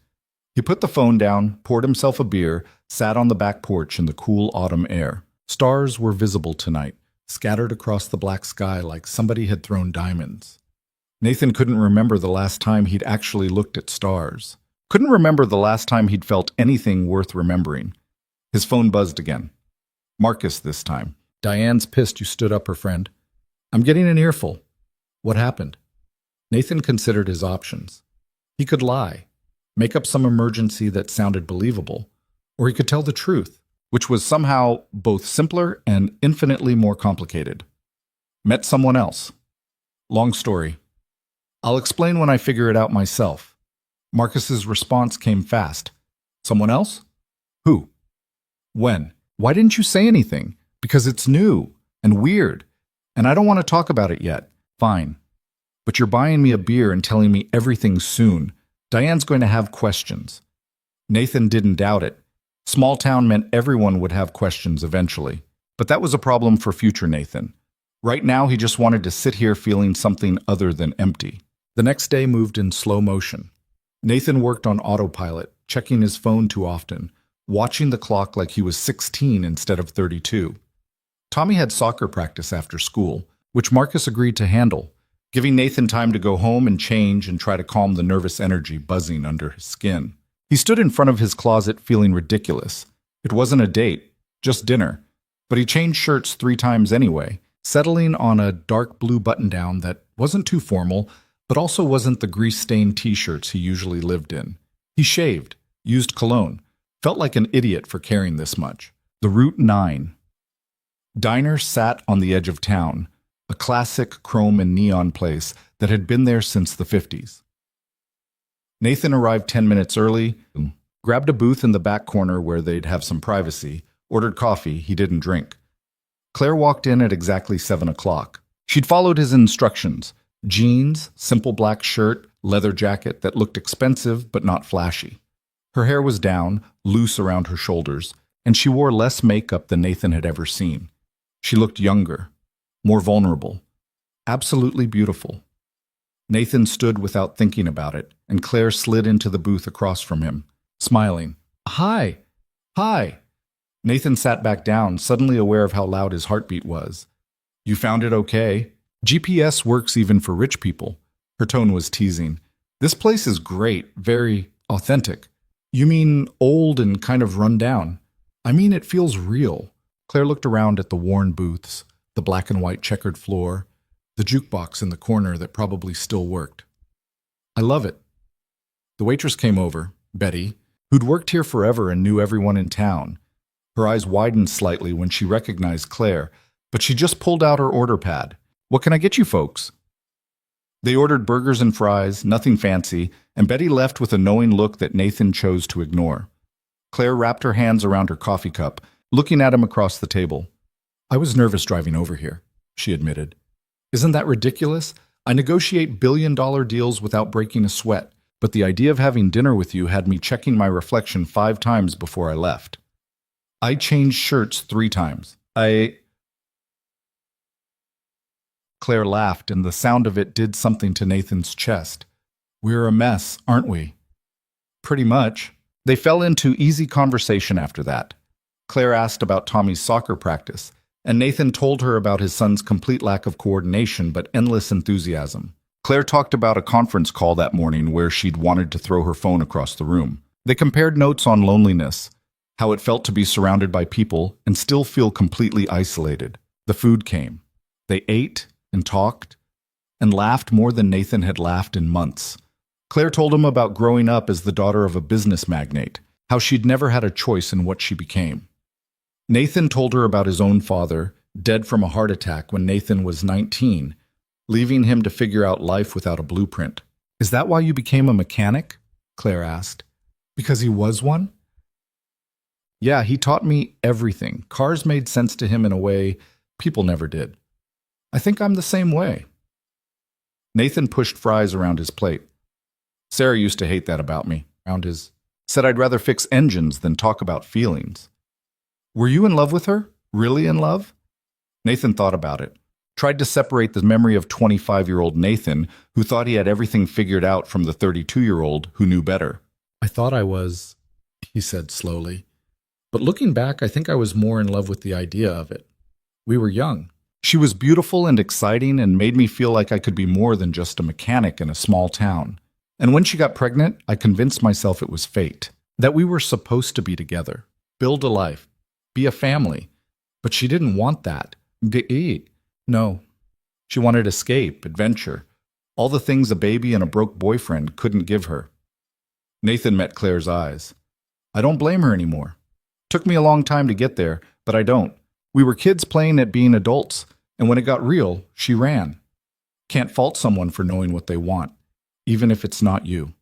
He put the phone down, poured himself a beer, sat on the back porch in the cool autumn air. Stars were visible tonight, scattered across the black sky like somebody had thrown diamonds. Nathan couldn't remember the last time he'd actually looked at stars. Couldn't remember the last time he'd felt anything worth remembering. His phone buzzed again. Marcus this time. Diane's pissed you stood up, her friend. I'm getting an earful. What happened? Nathan considered his options. He could lie, make up some emergency that sounded believable, or he could tell the truth, which was somehow both simpler and infinitely more complicated. Met someone else. Long story. I'll explain when I figure it out myself. Marcus's response came fast. Someone else? Who? When? Why didn't you say anything? Because it's new and weird, and I don't want to talk about it yet. Fine. But you're buying me a beer and telling me everything soon. Diane's going to have questions. Nathan didn't doubt it. Small town meant everyone would have questions eventually. But that was a problem for future Nathan. Right now, he just wanted to sit here feeling something other than empty. The next day moved in slow motion. Nathan worked on autopilot, checking his phone too often, watching the clock like he was 16 instead of 32. Tommy had soccer practice after school, which Marcus agreed to handle, giving Nathan time to go home and change and try to calm the nervous energy buzzing under his skin. He stood in front of his closet feeling ridiculous. It wasn't a date, just dinner, but he changed shirts 3 times anyway, settling on a dark blue button-down that wasn't too formal, but also wasn't the grease-stained t-shirts he usually lived in. He shaved, used cologne, felt like an idiot for caring this much. The Route 9 Diner sat on the edge of town, a classic chrome and neon place that had been there since the 50s. Nathan arrived 10 minutes early, grabbed a booth in the back corner where they'd have some privacy, ordered coffee he didn't drink. Claire walked in at exactly 7 o'clock. She'd followed his instructions: jeans, simple black shirt, leather jacket that looked expensive but not flashy. Her hair was down, loose around her shoulders, and she wore less makeup than Nathan had ever seen. She looked younger, more vulnerable, absolutely beautiful. Nathan stood without thinking about it, and Claire slid into the booth across from him, smiling. Hi! Hi! Nathan sat back down, suddenly aware of how loud his heartbeat was. You found it okay? GPS works even for rich people. Her tone was teasing. This place is great, very authentic. You mean old and kind of run down? I mean it feels real. Claire looked around at the worn booths, the black and white checkered floor, the jukebox in the corner that probably still worked. I love it. The waitress came over, Betty, who'd worked here forever and knew everyone in town. Her eyes widened slightly when she recognized Claire, but she just pulled out her order pad. What can I get you folks? They ordered burgers and fries, nothing fancy, and Betty left with a knowing look that Nathan chose to ignore. Claire wrapped her hands around her coffee cup, looking at him across the table. I was nervous driving over here, she admitted. Isn't that ridiculous? I negotiate billion-dollar deals without breaking a sweat, but the idea of having dinner with you had me checking my reflection 5 times before I left. I changed shirts 3 times. Claire laughed, and the sound of it did something to Nathan's chest. We're a mess, aren't we? Pretty much. They fell into easy conversation after that. Claire asked about Tommy's soccer practice, and Nathan told her about his son's complete lack of coordination but endless enthusiasm. Claire talked about a conference call that morning where she'd wanted to throw her phone across the room. They compared notes on loneliness, how it felt to be surrounded by people and still feel completely isolated. The food came. They ate and talked and laughed more than Nathan had laughed in months. Claire told him about growing up as the daughter of a business magnate, how she'd never had a choice in what she became. Nathan told her about his own father, dead from a heart attack when Nathan was 19, leaving him to figure out life without a blueprint. Is that why you became a mechanic? Claire asked. Because he was one? Yeah, he taught me everything. Cars made sense to him in a way people never did. I think I'm the same way. Nathan pushed fries around his plate. Sarah used to hate that about me. Said I'd rather fix engines than talk about feelings. Were you in love with her? Really in love? Nathan thought about it. Tried to separate the memory of 25-year-old Nathan, who thought he had everything figured out, from the 32-year-old who knew better. I thought I was, he said slowly. But looking back, I think I was more in love with the idea of it. We were young. She was beautiful and exciting and made me feel like I could be more than just a mechanic in a small town. And when she got pregnant, I convinced myself it was fate, that we were supposed to be together, build a life, be a family. But she didn't want that. No. She wanted escape, adventure, all the things a baby and a broke boyfriend couldn't give her. Nathan met Claire's eyes. I don't blame her anymore. Took me a long time to get there, but I don't. We were kids playing at being adults, and when it got real, she ran. Can't fault someone for knowing what they want, even if it's not you.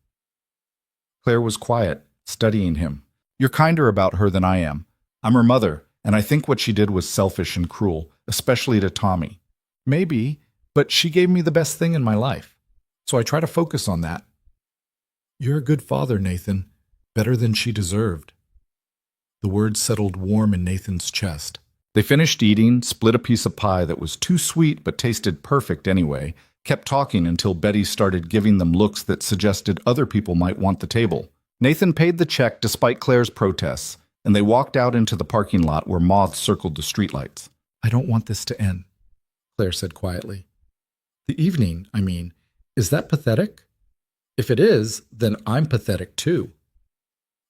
Claire was quiet, studying him. You're kinder about her than I am. I'm her mother, and I think what she did was selfish and cruel, especially to Tommy. Maybe, but she gave me the best thing in my life, so I try to focus on that. You're a good father, Nathan. Better than she deserved. The words settled warm in Nathan's chest. They finished eating, split a piece of pie that was too sweet but tasted perfect anyway, kept talking until Betty started giving them looks that suggested other people might want the table. Nathan paid the check despite Claire's protests, and they walked out into the parking lot where moths circled the streetlights. I don't want this to end, Claire said quietly. The evening, I mean, is that pathetic? If it is, then I'm pathetic too.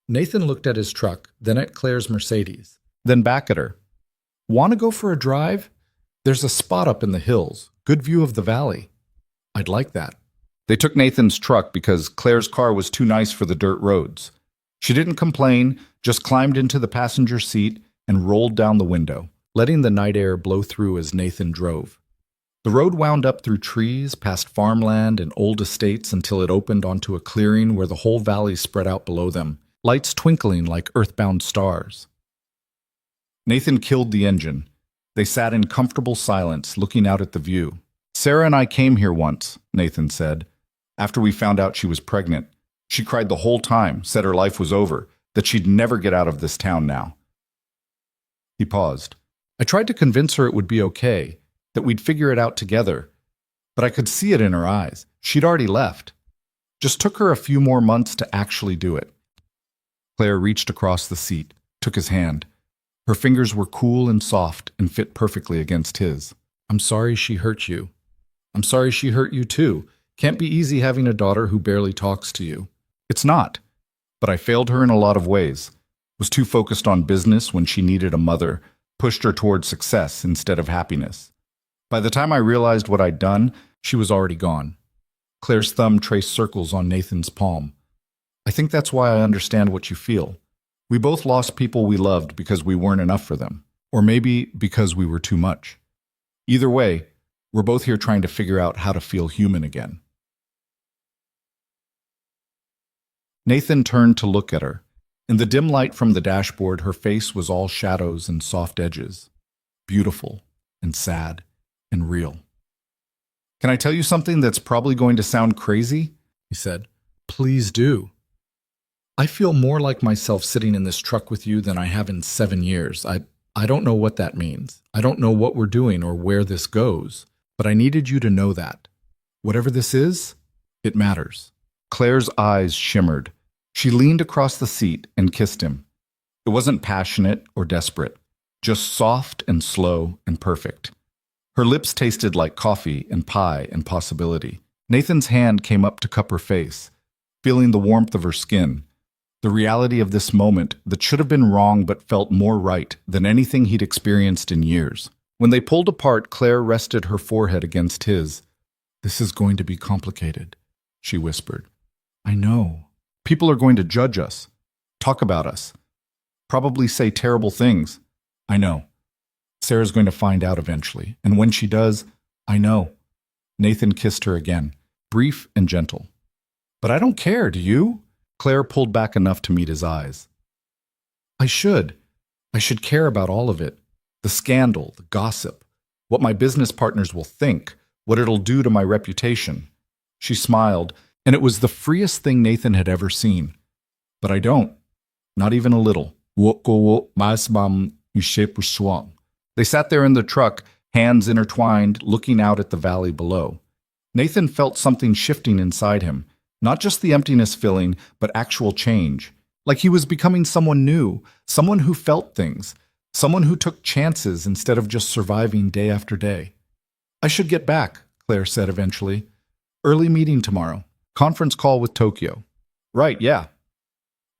Nathan looked at his truck, then at Claire's Mercedes, then back at her. Want to go for a drive? There's a spot up in the hills, good view of the valley. I'd like that. They took Nathan's truck because Claire's car was too nice for the dirt roads. She didn't complain, just climbed into the passenger seat and rolled down the window, letting the night air blow through as Nathan drove. The road wound up through trees, past farmland and old estates until it opened onto a clearing where the whole valley spread out below them, lights twinkling like earthbound stars. Nathan killed the engine. They sat in comfortable silence, looking out at the view. Sarah and I came here once, Nathan said, after we found out she was pregnant. She cried the whole time, said her life was over, that she'd never get out of this town now. He paused. I tried to convince her it would be okay, that we'd figure it out together, but I could see it in her eyes. She'd already left. Just took her a few more months to actually do it. Claire reached across the seat, took his hand. Her fingers were cool and soft and fit perfectly against his. I'm sorry she hurt you. I'm sorry she hurt you too. Can't be easy having a daughter who barely talks to you. It's not. But I failed her in a lot of ways. Was too focused on business when she needed a mother, pushed her toward success instead of happiness. By the time I realized what I'd done, she was already gone. Claire's thumb traced circles on Nathan's palm. I think that's why I understand what you feel. We both lost people we loved because we weren't enough for them. Or maybe because we were too much. Either way, we're both here trying to figure out how to feel human again. Nathan turned to look at her, In the dim light from the dashboard, her face was all shadows and soft edges. Beautiful and sad and real. "Can I tell you something that's probably going to sound crazy?" he said. "Please do." "I feel more like myself sitting in this truck with you than I have in 7 years. I don't know what that means. I don't know what we're doing or where this goes, but I needed you to know that. Whatever this is, it matters." Claire's eyes shimmered. She leaned across the seat and kissed him. It wasn't passionate or desperate, just soft and slow and perfect. Her lips tasted like coffee and pie and possibility. Nathan's hand came up to cup her face, feeling the warmth of her skin. The reality of this moment that should have been wrong but felt more right than anything he'd experienced in years. When they pulled apart, Claire rested her forehead against his. "This is going to be complicated," she whispered. "I know. People are going to judge us, talk about us, probably say terrible things. I know. Sarah's going to find out eventually, and when she does, I know." Nathan kissed her again, brief and gentle. "But I don't care, do you?" Claire pulled back enough to meet his eyes. I should care about all of it. The scandal, the gossip, what my business partners will think, what it'll do to my reputation." She smiled, and it was the freest thing Nathan had ever seen. "But I don't. Not even a little." They sat there in the truck, hands intertwined, looking out at the valley below. Nathan felt something shifting inside him, not just the emptiness filling, but actual change. Like he was becoming someone new, someone who felt things, someone who took chances instead of just surviving day after day. "I should get back," Claire said eventually. "Early meeting tomorrow. Conference call with Tokyo." "Right, yeah."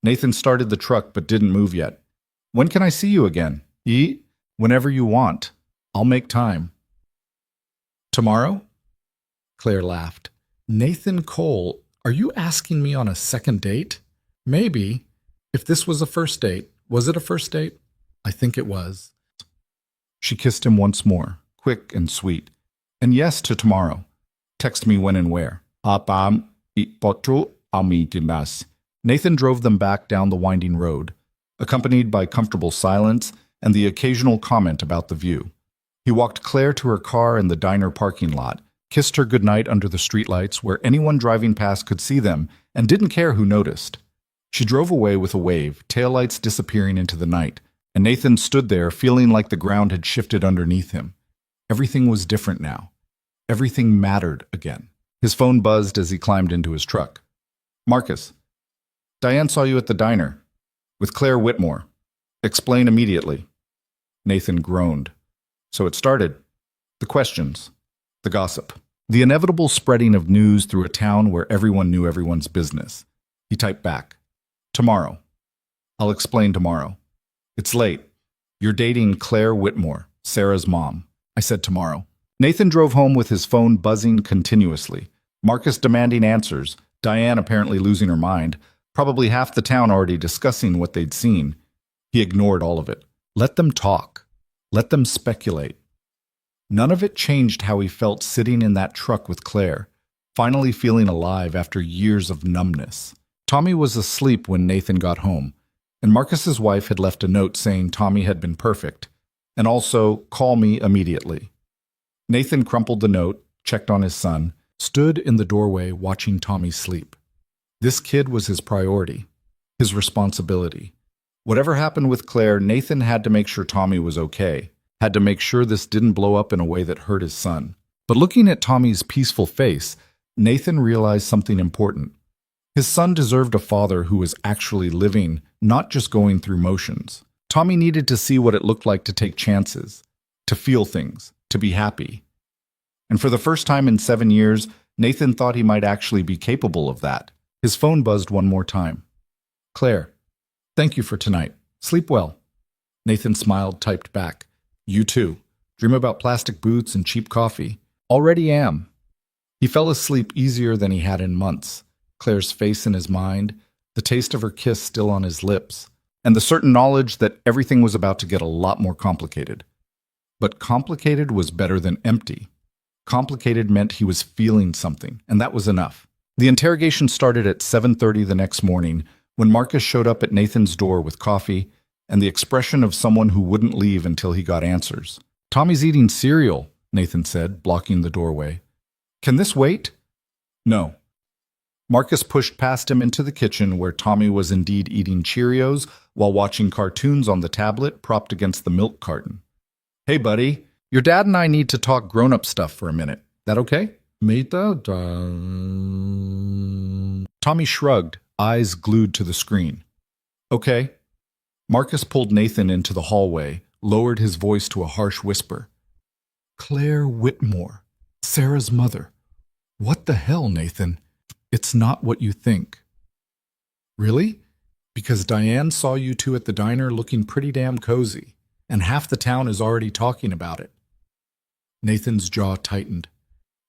Nathan started the truck but didn't move yet. "When can I see you again?" "Whenever you want. I'll make time." "Tomorrow?" Claire laughed. "Nathan Cole, are you asking me on a second date?" "Maybe. If this was a first date, was it a first date?" "I think it was." She kissed him once more, quick and sweet. "And yes to tomorrow. Text me when and where." Nathan drove them back down the winding road, accompanied by comfortable silence and the occasional comment about the view. He walked Claire to her car in the diner parking lot, kissed her goodnight under the streetlights where anyone driving past could see them, and didn't care who noticed. She drove away with a wave, taillights disappearing into the night, and Nathan stood there feeling like the ground had shifted underneath him. Everything was different now. Everything mattered again. His phone buzzed as he climbed into his truck. "Marcus, Diane saw you at the diner. With Claire Whitmore. Explain immediately." Nathan groaned. So it started. The questions. The gossip. The inevitable spreading of news through a town where everyone knew everyone's business. He typed back. "Tomorrow. I'll explain tomorrow. It's late. You're dating Claire Whitmore, Sarah's mom." I said tomorrow. Nathan drove home with his phone buzzing continuously. Marcus demanding answers, Diane apparently losing her mind, probably half the town already discussing what they'd seen. He ignored all of it. Let them talk. Let them speculate. None of it changed how he felt sitting in that truck with Claire, finally feeling alive after years of numbness. Tommy was asleep when Nathan got home, and Marcus's wife had left a note saying Tommy had been perfect, and also, "Call me immediately." Nathan crumpled the note, checked on his son, stood in the doorway watching Tommy sleep. This kid was his priority, his responsibility. Whatever happened with Claire, Nathan had to make sure Tommy was okay, had to make sure this didn't blow up in a way that hurt his son. But looking at Tommy's peaceful face, Nathan realized something important. His son deserved a father who was actually living, not just going through motions. Tommy needed to see what it looked like to take chances, to feel things, to be happy. And for the first time in 7 years, Nathan thought he might actually be capable of that. His phone buzzed one more time. "Claire, thank you for tonight. Sleep well." Nathan smiled, typed back. "You too. Dream about plastic boots and cheap coffee." "Already am." He fell asleep easier than he had in months. Claire's face in his mind, the taste of her kiss still on his lips, and the certain knowledge that everything was about to get a lot more complicated. But complicated was better than empty. Complicated meant he was feeling something, and that was enough. The interrogation started at 7:30 the next morning when Marcus showed up at Nathan's door with coffee and the expression of someone who wouldn't leave until he got answers. "Tommy's eating cereal," Nathan said, blocking the doorway. "Can this wait?" "No." Marcus pushed past him into the kitchen where Tommy was indeed eating Cheerios while watching cartoons on the tablet propped against the milk carton. "Hey, buddy, your dad and I need to talk grown-up stuff for a minute. That okay?" Tommy shrugged, eyes glued to the screen. "Okay." Marcus pulled Nathan into the hallway, lowered his voice to a harsh whisper. "Claire Whitmore, Sarah's mother. What the hell, Nathan? It's not what you think." "Really? Because Diane saw you two at the diner looking pretty damn cozy, and half the town is already talking about it." Nathan's jaw tightened.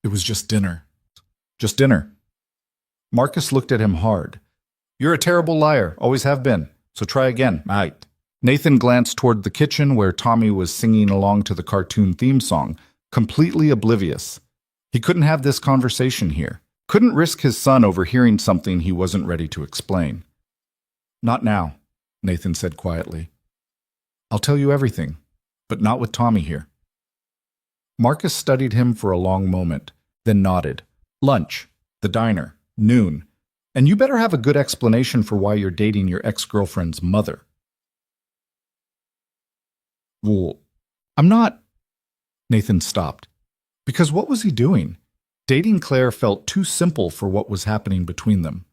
"It was just dinner." "Just dinner." Marcus looked at him hard. "You're a terrible liar, always have been, so try again, mate." Nathan glanced toward the kitchen where Tommy was singing along to the cartoon theme song, completely oblivious. He couldn't have this conversation here. Couldn't risk his son overhearing something he wasn't ready to explain. "Not now," Nathan said quietly. "I'll tell you everything, but not with Tommy here." Marcus studied him for a long moment, then nodded. "Lunch, the diner, noon, and you better have a good explanation for why you're dating your ex-girlfriend's mother." "Well, I'm not—" Nathan stopped. Because what was he doing? Dating Claire felt too simple for what was happening between them.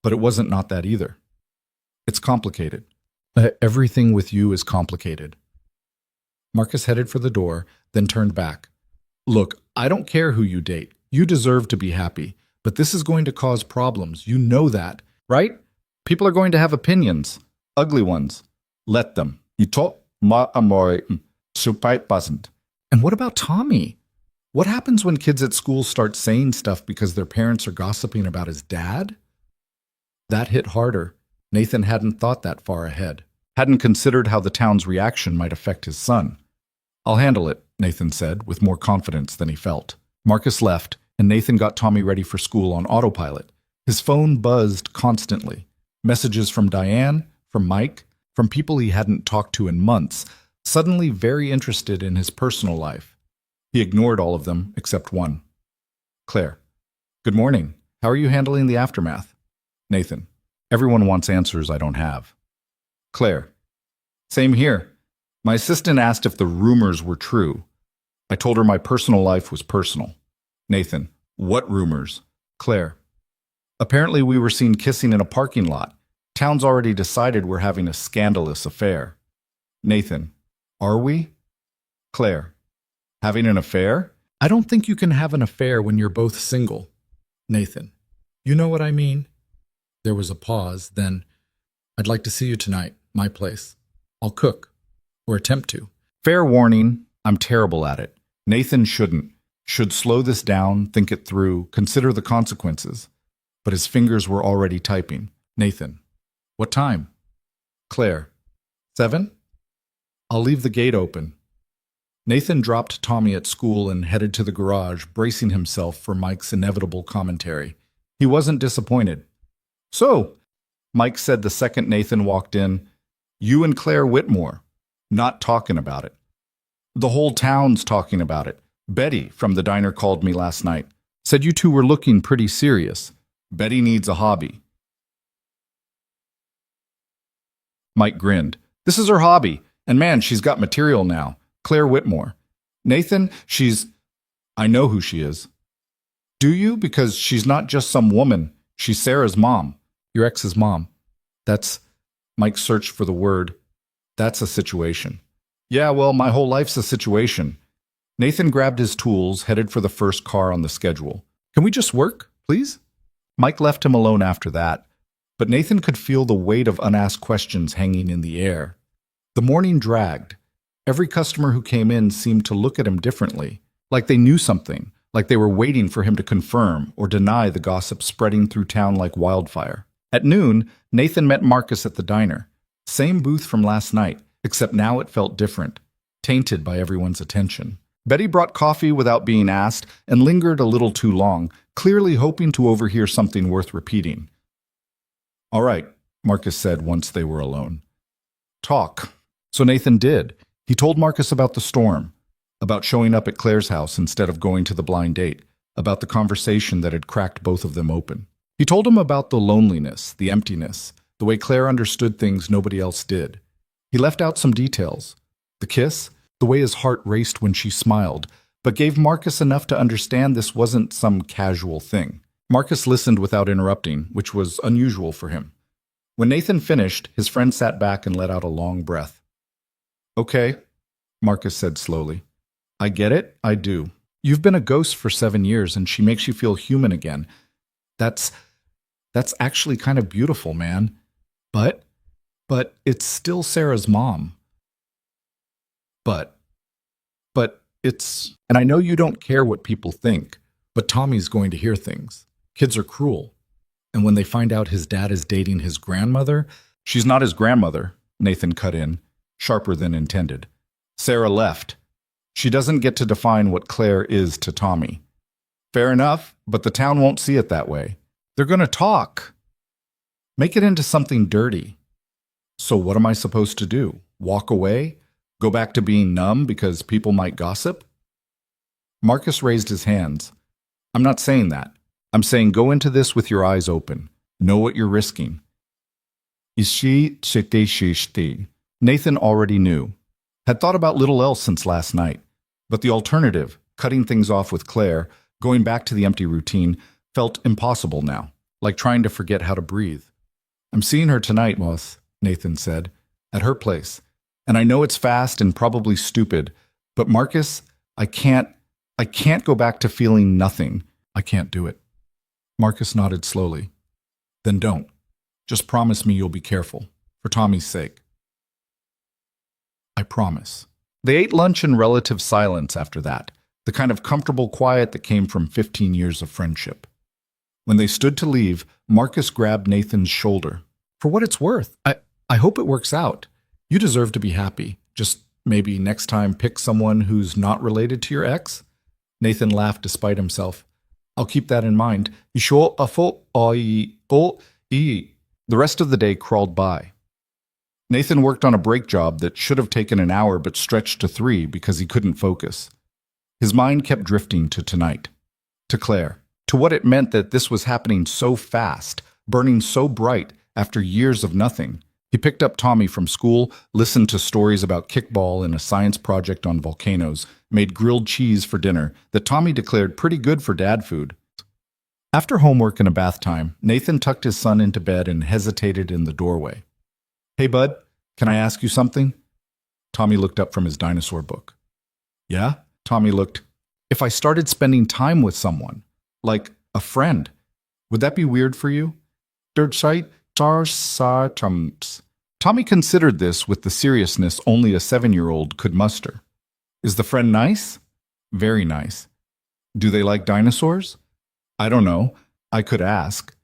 But it wasn't not that either. "It's complicated. Everything with you is complicated." Marcus headed for the door, then turned back. "Look, I don't care who you date. You deserve to be happy. But this is going to cause problems. You know that, right? People are going to have opinions. Ugly ones. Let them. Ito ma amore supait pasant." And what about Tommy? What happens when kids at school start saying stuff because their parents are gossiping about his dad? That hit harder. Nathan hadn't thought that far ahead. Hadn't considered how the town's reaction might affect his son. "I'll handle it," Nathan said, with more confidence than he felt. Marcus left, and Nathan got Tommy ready for school on autopilot. His phone buzzed constantly. Messages from Diane, from Mike, from people he hadn't talked to in months, suddenly very interested in his personal life. He ignored all of them except one. "Claire. Good morning. How are you handling the aftermath?" Nathan. "Everyone wants answers I don't have." Claire. "Same here. My assistant asked if the rumors were true. I told her my personal life was personal." Nathan. "What rumors?" Claire. "Apparently we were seen kissing in a parking lot. Town's already decided we're having a scandalous affair." Nathan. "Are we?" Claire. "Having an affair?" "I don't think you can have an affair when you're both single." Nathan. "You know what I mean?" There was a pause, then, "I'd like to see you tonight, my place. I'll cook, or attempt to." Fair warning, I'm terrible at it. Nathan shouldn't. Should slow this down, think it through, consider the consequences. But his fingers were already typing. Nathan. "What time?" Claire. 7? "I'll leave the gate open." Nathan dropped Tommy at school and headed to the garage, bracing himself for Mike's inevitable commentary. He wasn't disappointed. "So," Mike said the second Nathan walked in, "you and Claire Whitmore, not talking about it. The whole town's talking about it. Betty from the diner called me last night. Said you two were looking pretty serious. Betty needs a hobby." Mike grinned. "This is her hobby, and man, she's got material now. Claire Whitmore. Nathan, I know who she is." "Do you? Because she's not just some woman. She's Sarah's mom. Your ex's mom." Mike searched for the word. "That's a situation." "Yeah, well, my whole life's a situation." Nathan grabbed his tools, headed for the first car on the schedule. "Can we just work, please?" Mike left him alone after that, but Nathan could feel the weight of unasked questions hanging in the air. The morning dragged. Every customer who came in seemed to look at him differently, like they knew something, like they were waiting for him to confirm or deny the gossip spreading through town like wildfire. At noon, Nathan met Marcus at the diner. Same booth from last night, except now it felt different, tainted by everyone's attention. Betty brought coffee without being asked and lingered a little too long, clearly hoping to overhear something worth repeating. "All right, Marcus said once they were alone. Talk. So Nathan did. He told Marcus about the storm, about showing up at Claire's house instead of going to the blind date, about the conversation that had cracked both of them open. He told him about the loneliness, the emptiness, the way Claire understood things nobody else did. He left out some details. The kiss, the way his heart raced when she smiled, but gave Marcus enough to understand this wasn't some casual thing. Marcus listened without interrupting, which was unusual for him. When Nathan finished, his friend sat back and let out a long breath. Okay, Marcus said slowly. I get it, I do. You've been a ghost for 7 years and she makes you feel human again. That's actually kind of beautiful, man. But it's still Sarah's mom. But it's, and I know you don't care what people think, but Tommy's going to hear things. Kids are cruel. And when they find out his dad is dating his grandmother, she's not his grandmother, Nathan cut in, sharper than intended. Sarah left. She doesn't get to define what Claire is to Tommy. Fair enough, but the town won't see it that way. They're going to talk. Make it into something dirty. So what am I supposed to do? Walk away? Go back to being numb because people might gossip? Marcus raised his hands. I'm not saying that. I'm saying go into this with your eyes open. Know what you're risking. Nathan already knew. Had thought about little else since last night. But the alternative, cutting things off with Claire, going back to the empty routine, felt impossible now, like trying to forget how to breathe. I'm seeing her tonight, Moss, Nathan said, at her place. And I know it's fast and probably stupid, but Marcus, I can't go back to feeling nothing. I can't do it. Marcus nodded slowly. Then don't. Just promise me you'll be careful, for Tommy's sake. I promise. They ate lunch in relative silence after that, the kind of comfortable quiet that came from 15 years of friendship. When they stood to leave, Marcus grabbed Nathan's shoulder. For what it's worth, I hope it works out. You deserve to be happy. Just maybe next time pick someone who's not related to your ex? Nathan laughed despite himself. I'll keep that in mind. The rest of the day crawled by. Nathan worked on a brake job that should have taken an hour but stretched to 3 because he couldn't focus. His mind kept drifting to tonight, to Claire, to what it meant that this was happening so fast, burning so bright after years of nothing. He picked up Tommy from school, listened to stories about kickball and a science project on volcanoes, made grilled cheese for dinner that Tommy declared pretty good for dad food. After homework and a bath time, Nathan tucked his son into bed and hesitated in the doorway. Hey, bud, can I ask you something? Tommy looked up from his dinosaur book. Yeah? Tommy looked. If I started spending time with someone, like a friend, would that be weird for you? Tommy considered this with the seriousness only a 7-year-old could muster. Is the friend nice? Very nice. Do they like dinosaurs? I don't know. I could ask.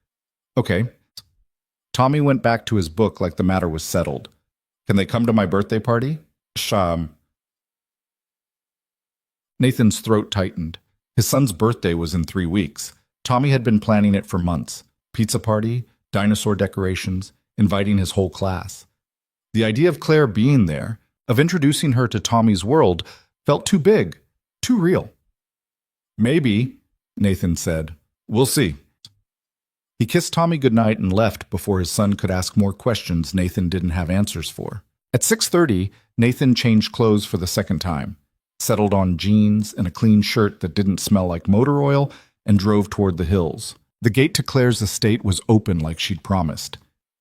Okay. Tommy went back to his book like the matter was settled. Can they come to my birthday party? Nathan's throat tightened. His son's birthday was in 3 weeks. Tommy had been planning it for months. Pizza party, dinosaur decorations, inviting his whole class. The idea of Claire being there, of introducing her to Tommy's world, felt too big, too real. Maybe, Nathan said. We'll see. He kissed Tommy goodnight and left before his son could ask more questions Nathan didn't have answers for. At 6:30, Nathan changed clothes for the second time, settled on jeans and a clean shirt that didn't smell like motor oil, and drove toward the hills. The gate to Claire's estate was open like she'd promised.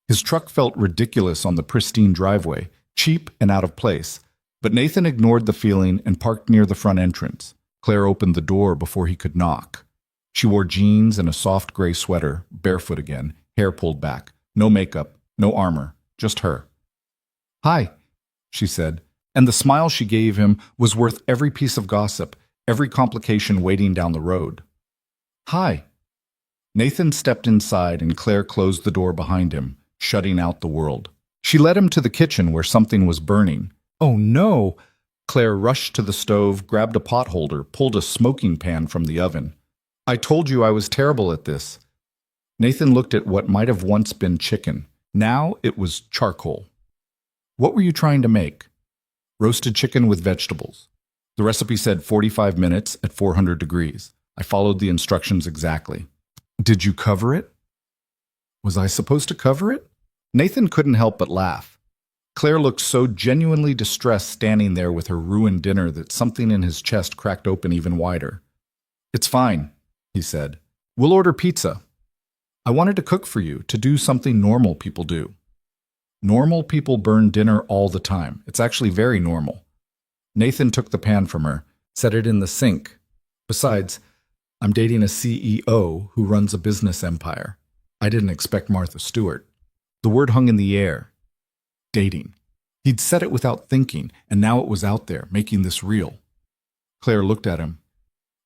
His truck felt ridiculous on the pristine driveway, cheap and out of place, but Nathan ignored the feeling and parked near the front entrance. Claire opened the door before he could knock. She wore jeans and a soft gray sweater, barefoot again, hair pulled back, no makeup, no armor, just her. Hi, she said, and the smile she gave him was worth every piece of gossip, every complication waiting down the road. Hi. Nathan stepped inside and Claire closed the door behind him, shutting out the world. She led him to the kitchen where something was burning. Oh no! Claire rushed to the stove, grabbed a pot holder, pulled a smoking pan from the oven. I told you I was terrible at this. Nathan looked at what might have once been chicken, Now it was charcoal. What were you trying to make? Roasted chicken with vegetables. The recipe said 45 minutes at 400 degrees. I followed the instructions exactly. Did you cover it? Was I supposed to cover it? Nathan couldn't help but laugh. Claire looked so genuinely distressed standing there with her ruined dinner that something in his chest cracked open even wider. It's fine, he said. We'll order pizza. I wanted to cook for you, to do something normal people do. Normal people burn dinner all the time. It's actually very normal. Nathan took the pan from her, set it in the sink. Besides, I'm dating a CEO who runs a business empire. I didn't expect Martha Stewart. The word hung in the air. Dating. He'd said it without thinking, and now it was out there, making this real. Claire looked at him.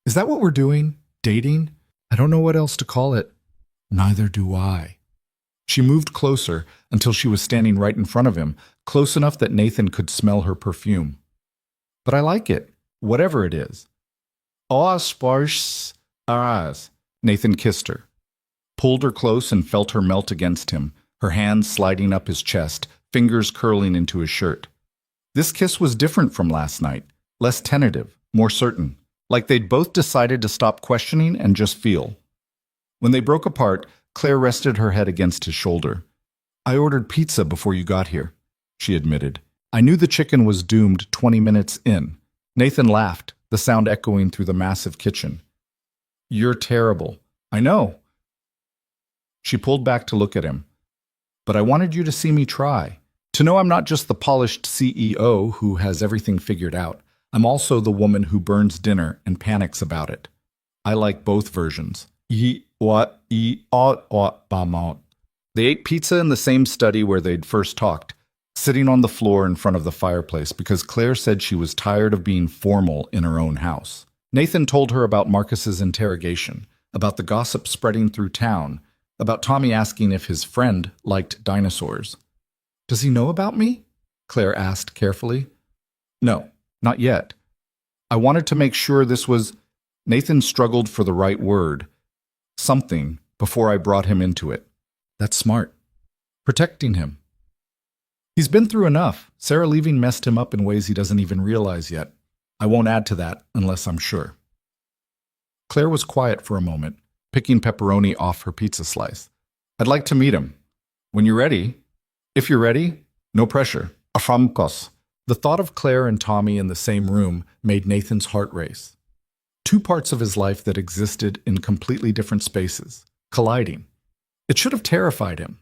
Is that what we're doing? Dating? I don't know what else to call it. Neither do I. She moved closer until she was standing right in front of him, close enough that Nathan could smell her perfume. But I like it, whatever it is. Oh, sparse aras. Nathan kissed her, pulled her close and felt her melt against him, her hands sliding up his chest, fingers curling into his shirt. This kiss was different from last night, less tentative, more certain, like they'd both decided to stop questioning and just feel. When they broke apart, Claire rested her head against his shoulder. I ordered pizza before you got here, she admitted. I knew the chicken was doomed 20 minutes in. Nathan laughed, the sound echoing through the massive kitchen. You're terrible. I know. She pulled back to look at him. But I wanted you to see me try. To know I'm not just the polished CEO who has everything figured out. I'm also the woman who burns dinner and panics about it. I like both versions. They ate pizza in the same study where they'd first talked, sitting on the floor in front of the fireplace because Claire said she was tired of being formal in her own house. Nathan told her about Marcus's interrogation, about the gossip spreading through town, about Tommy asking if his friend liked dinosaurs. Does he know about me? Claire asked carefully. No, not yet. I wanted to make sure this was... Nathan struggled for the right word. Something before I brought him into it. That's smart. Protecting him. He's been through enough. Sarah leaving messed him up in ways he doesn't even realize yet. I won't add to that unless I'm sure. Claire was quiet for a moment, picking pepperoni off her pizza slice. I'd like to meet him. When you're ready. If you're ready, no pressure. Afamkos. The thought of Claire and Tommy in the same room made Nathan's heart race. Two parts of his life that existed in completely different spaces, colliding. It should have terrified him.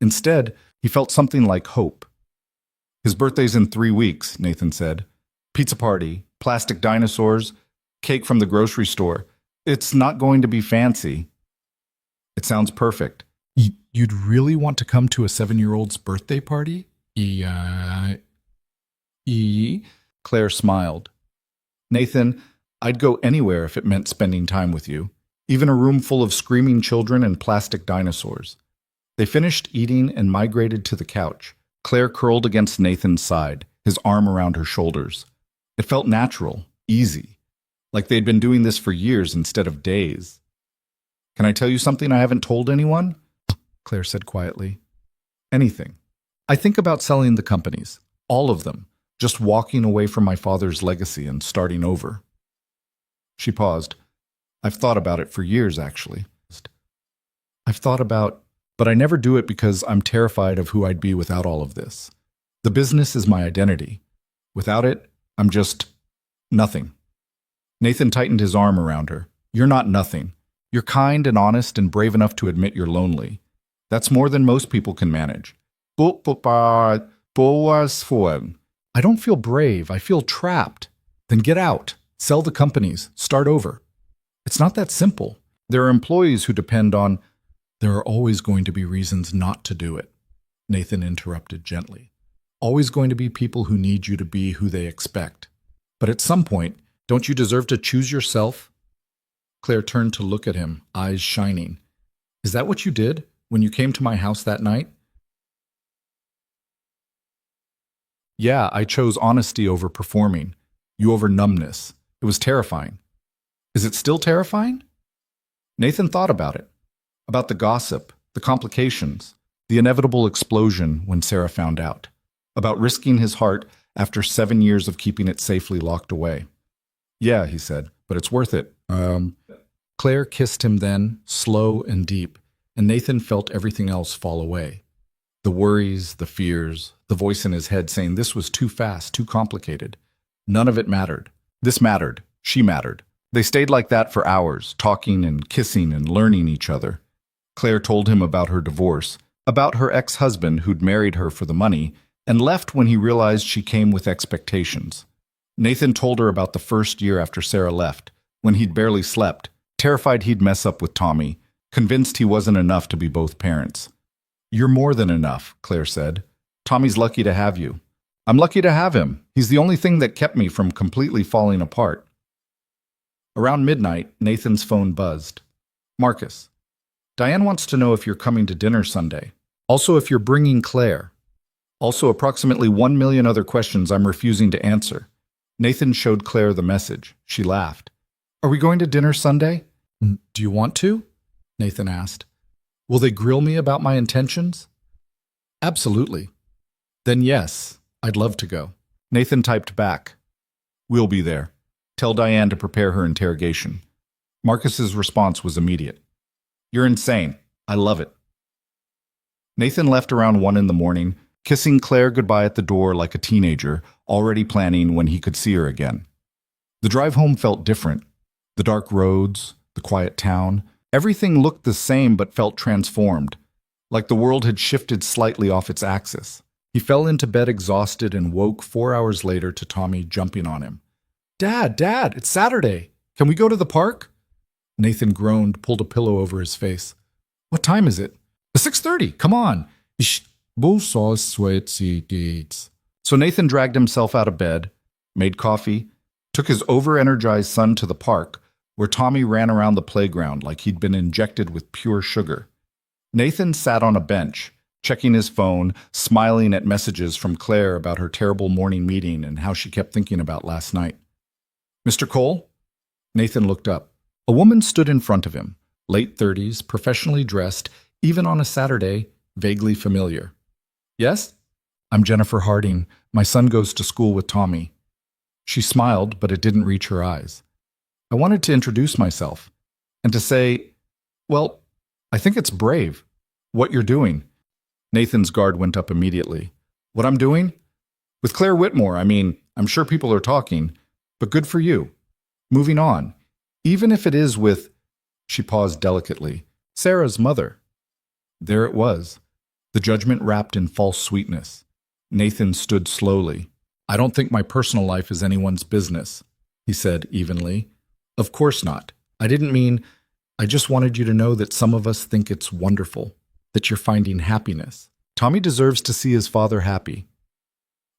Instead, he felt something like hope. His birthday's in 3 weeks, Nathan said. Pizza party, plastic dinosaurs, cake from the grocery store. It's not going to be fancy. It sounds perfect. You'd really want to come to a 7-year-old's birthday party? Yeah. Claire smiled. Nathan, I'd go anywhere if it meant spending time with you. Even a room full of screaming children and plastic dinosaurs. They finished eating and migrated to the couch. Claire curled against Nathan's side, his arm around her shoulders. It felt natural, easy, like they'd been doing this for years instead of days. Can I tell you something I haven't told anyone? Claire said quietly. Anything. I think about selling the companies, all of them, just walking away from my father's legacy and starting over. She paused. I've thought about it for years, actually. But I never do it because I'm terrified of who I'd be without all of this. The business is my identity. Without it, I'm just nothing. Nathan tightened his arm around her. You're not nothing. You're kind and honest and brave enough to admit you're lonely. That's more than most people can manage. I don't feel brave. I feel trapped. Then get out. Sell the companies. Start over. It's not that simple. There are employees who depend on... There are always going to be reasons not to do it, Nathan interrupted gently. Always going to be people who need you to be who they expect. But at some point, don't you deserve to choose yourself? Claire turned to look at him, eyes shining. Is that what you did when you came to my house that night? Yeah, I chose honesty over performing. You over numbness. It was terrifying. Is it still terrifying? Nathan thought about it. About the gossip, the complications. The inevitable explosion when Sarah found out. About risking his heart after 7 years of keeping it safely locked away. Yeah, he said, but it's worth it. Claire kissed him then, slow and deep, and Nathan felt everything else fall away. The worries, the fears, the voice in his head saying this was too fast, too complicated. None of it mattered. This mattered. She mattered. They stayed like that for hours, talking and kissing and learning each other. Claire told him about her divorce, about her ex-husband who'd married her for the money and left when he realized she came with expectations. Nathan told her about the first year after Sarah left, when he'd barely slept, terrified he'd mess up with Tommy, convinced he wasn't enough to be both parents. You're more than enough, Claire said. Tommy's lucky to have you. I'm lucky to have him. He's the only thing that kept me from completely falling apart. Around midnight, Nathan's phone buzzed. Marcus, Diane wants to know if you're coming to dinner Sunday. Also, if you're bringing Claire. Also, approximately 1 million other questions I'm refusing to answer. Nathan showed Claire the message. She laughed. Are we going to dinner Sunday? Do you want to? Nathan asked. Will they grill me about my intentions? Absolutely. Then yes, I'd love to go. Nathan typed back. We'll be there. Tell Diane to prepare her interrogation. Marcus's response was immediate. You're insane. I love it. Nathan left around 1 in the morning, kissing Claire goodbye at the door like a teenager, already planning when he could see her again. The drive home felt different. The dark roads, the quiet town, everything looked the same but felt transformed, like the world had shifted slightly off its axis. He fell into bed exhausted and woke 4 hours later to Tommy jumping on him. Dad, it's Saturday. Can we go to the park? Nathan groaned, pulled a pillow over his face. What time is it? 6:30. Come on. So Nathan dragged himself out of bed, made coffee, took his over-energized son to the park, where Tommy ran around the playground like he'd been injected with pure sugar. Nathan sat on a bench, checking his phone, smiling at messages from Claire about her terrible morning meeting and how she kept thinking about last night. Mr. Cole? Nathan looked up. A woman stood in front of him, late 30s, professionally dressed, even on a Saturday, vaguely familiar. Yes? I'm Jennifer Harding. My son goes to school with Tommy. She smiled, but it didn't reach her eyes. I wanted to introduce myself and to say, well, I think it's brave, what you're doing. Nathan's guard went up immediately. What I'm doing? With Claire Whitmore, I'm sure people are talking, but good for you. Moving on. Even if it is with, she paused delicately, Sarah's mother. There it was, the judgment wrapped in false sweetness. Nathan stood slowly. I don't think my personal life is anyone's business, he said evenly. Of course not. I didn't mean, I just wanted you to know that some of us think it's wonderful, that you're finding happiness. Tommy deserves to see his father happy.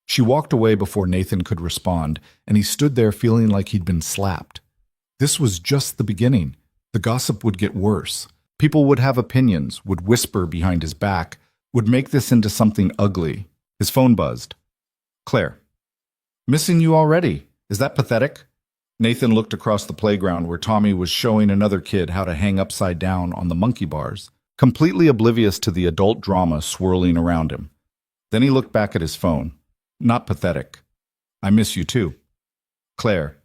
She walked away before Nathan could respond, and he stood there feeling like he'd been slapped. This was just the beginning. The gossip would get worse. People would have opinions, would whisper behind his back, would make this into something ugly. His phone buzzed. Claire. Missing you already. Is that pathetic? Nathan looked across the playground where Tommy was showing another kid how to hang upside down on the monkey bars, completely oblivious to the adult drama swirling around him. Then he looked back at his phone. Not pathetic. I miss you too. Claire.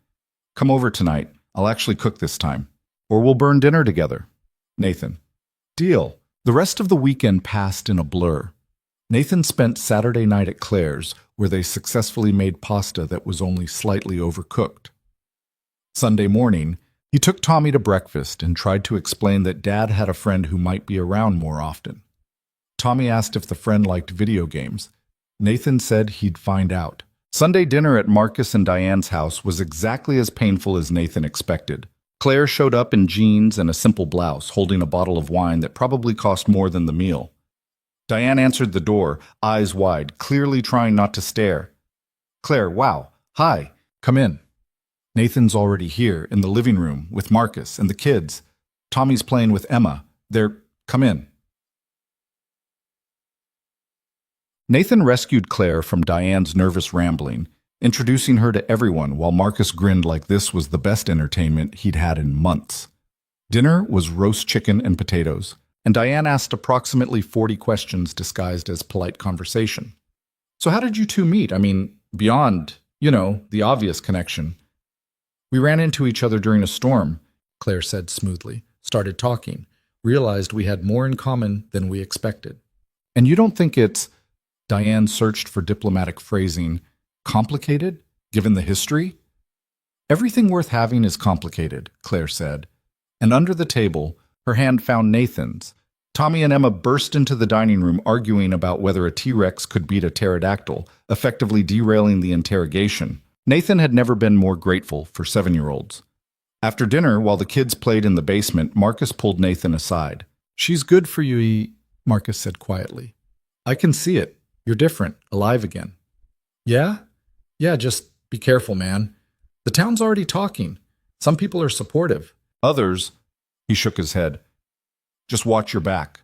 Come over tonight. I'll actually cook this time. Or we'll burn dinner together. Nathan. Deal. The rest of the weekend passed in a blur. Nathan spent Saturday night at Claire's, where they successfully made pasta that was only slightly overcooked. Sunday morning, he took Tommy to breakfast and tried to explain that Dad had a friend who might be around more often. Tommy asked if the friend liked video games. Nathan said he'd find out. Sunday dinner at Marcus and Diane's house was exactly as painful as Nathan expected. Claire showed up in jeans and a simple blouse, holding a bottle of wine that probably cost more than the meal. Diane answered the door, eyes wide, clearly trying not to stare. Claire, wow, hi, come in. Nathan's already here, in the living room, with Marcus and the kids. Tommy's playing with Emma. Come in. Nathan rescued Claire from Diane's nervous rambling, introducing her to everyone while Marcus grinned like this was the best entertainment he'd had in months. Dinner was roast chicken and potatoes, and Diane asked approximately 40 questions disguised as polite conversation. So how did you two meet? I mean, beyond, the obvious connection. We ran into each other during a storm, Claire said smoothly, started talking, realized we had more in common than we expected. And you don't think it's, Diane searched for diplomatic phrasing, complicated, given the history? Everything worth having is complicated, Claire said. And under the table, her hand found Nathan's. Tommy and Emma burst into the dining room arguing about whether a T-Rex could beat a pterodactyl, effectively derailing the interrogation. Nathan had never been more grateful for 7-year-olds. After dinner, while the kids played in the basement, Marcus pulled Nathan aside. "She's good for you," Marcus said quietly. "I can see it. You're different, alive again." "Yeah? Yeah, just be careful, man. The town's already talking. Some people are supportive. Others," he shook his head, "just watch your back."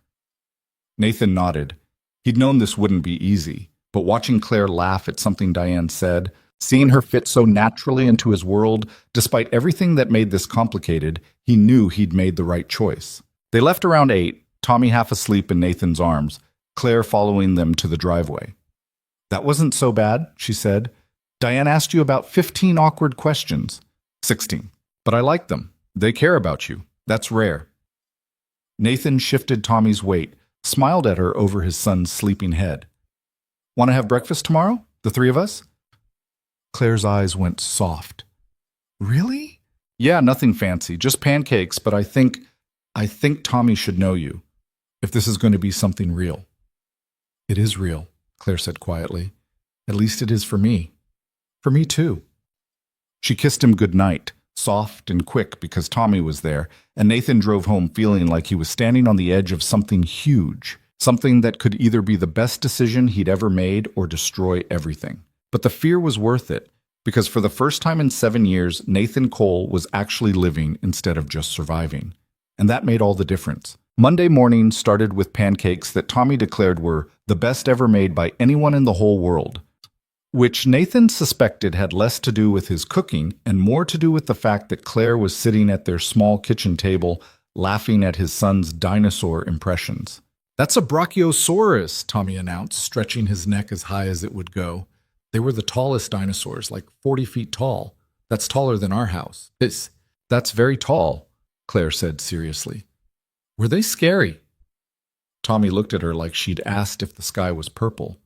Nathan nodded. He'd known this wouldn't be easy, but watching Claire laugh at something Diane said, seeing her fit so naturally into his world, despite everything that made this complicated, he knew he'd made the right choice. They left around 8, Tommy half asleep in Nathan's arms, Claire following them to the driveway. "That wasn't so bad," she said. "Diane asked you about 15 awkward questions." 16. "But I like them. They care about you. That's rare." Nathan shifted Tommy's weight, smiled at her over his son's sleeping head. "Want to have breakfast tomorrow? The 3 of us?" Claire's eyes went soft. "Really?" "Yeah, nothing fancy, just pancakes, but I think Tommy should know you, if this is going to be something real." "It is real," Claire said quietly. "At least it is for me. For me too." She kissed him goodnight, soft and quick because Tommy was there, and Nathan drove home feeling like he was standing on the edge of something huge, something that could either be the best decision he'd ever made or destroy everything. But the fear was worth it, because for the first time in 7 years, Nathan Cole was actually living instead of just surviving. And that made all the difference. Monday morning started with pancakes that Tommy declared were the best ever made by anyone in the whole world, which Nathan suspected had less to do with his cooking and more to do with the fact that Claire was sitting at their small kitchen table laughing at his son's dinosaur impressions. "That's a Brachiosaurus," Tommy announced, stretching his neck as high as it would go. They were the tallest dinosaurs, like 40 feet tall. That's taller than our house. That's very tall, Claire said seriously. "Were they scary?" Tommy looked at her like she'd asked if the sky was purple.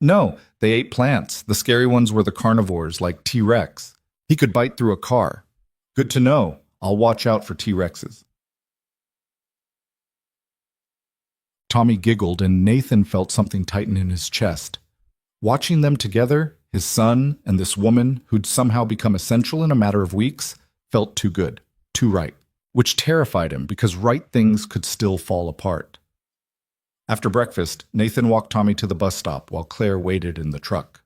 "No, they ate plants. The scary ones were the carnivores, like T-Rex. He could bite through a car." "Good to know. I'll watch out for T-Rexes." Tommy giggled, and Nathan felt something tighten in his chest. Watching them together, his son and this woman who'd somehow become essential in a matter of weeks, felt too good, too right, which terrified him because right things could still fall apart. After breakfast, Nathan walked Tommy to the bus stop while Claire waited in the truck.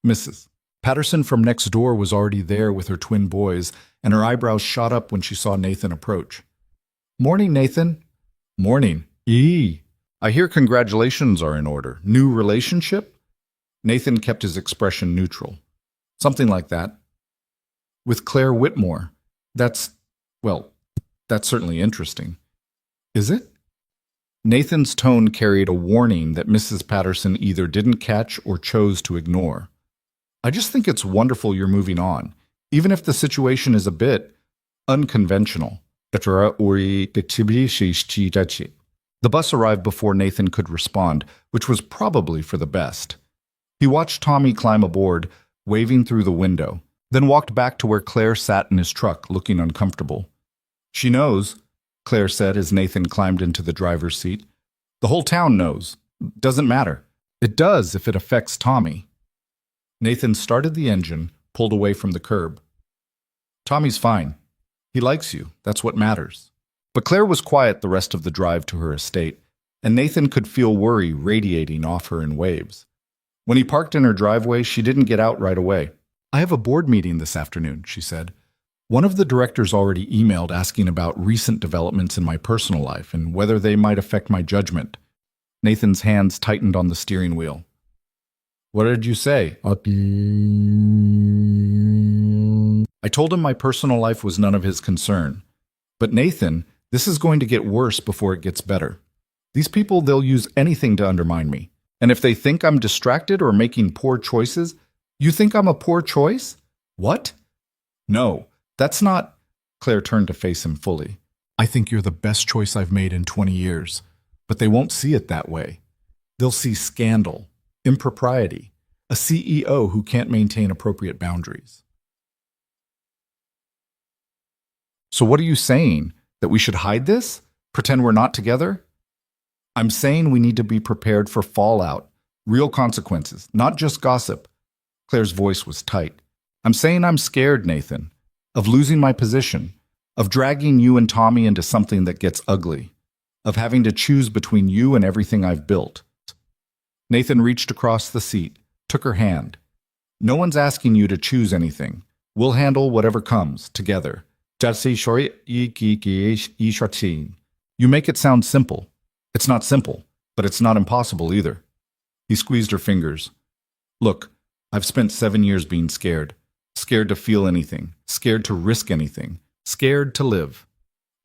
Mrs. Patterson from next door was already there with her twin boys, and her eyebrows shot up when she saw Nathan approach. "Morning, Nathan." "Morning. I hear congratulations are in order. New relationship?" Nathan kept his expression neutral. "Something like that." "With Claire Whitmore. That's certainly interesting." "Is it?" Nathan's tone carried a warning that Mrs. Patterson either didn't catch or chose to ignore. "I just think it's wonderful you're moving on, even if the situation is a bit unconventional." The bus arrived before Nathan could respond, which was probably for the best. He watched Tommy climb aboard, waving through the window, then walked back to where Claire sat in his truck, looking uncomfortable. "She knows," Claire said as Nathan climbed into the driver's seat. "The whole town knows. Doesn't matter." "It does if it affects Tommy." Nathan started the engine, pulled away from the curb. "Tommy's fine. He likes you. That's what matters." But Claire was quiet the rest of the drive to her estate, and Nathan could feel worry radiating off her in waves. When he parked in her driveway, she didn't get out right away. "I have a board meeting this afternoon," she said. "One of the directors already emailed asking about recent developments in my personal life and whether they might affect my judgment." Nathan's hands tightened on the steering wheel. "What did you say?" "I told him my personal life was none of his concern. But Nathan, This is going to get worse before it gets better. These people, they'll use anything to undermine me. And if they think I'm distracted or making poor choices, you think I'm a poor choice? What? No, that's not. Claire turned to face him fully. I think you're the best choice I've made in 20 years. But they won't see it that way. They'll see scandal, impropriety, a CEO who can't maintain appropriate boundaries. So what are you saying? That we should hide this? Pretend we're not together? I'm saying we need to be prepared for fallout, real consequences, not just gossip. Claire's voice was tight. I'm saying I'm scared, Nathan, of losing my position, of dragging you and Tommy into something that gets ugly, of having to choose between you and everything I've built. Nathan reached across the seat, took her hand. No one's asking you to choose anything. We'll handle whatever comes, together. You make it sound simple. It's not simple, but it's not impossible either. He squeezed her fingers. Look, I've spent 7 years being scared. Scared to feel anything. Scared to risk anything. Scared to live.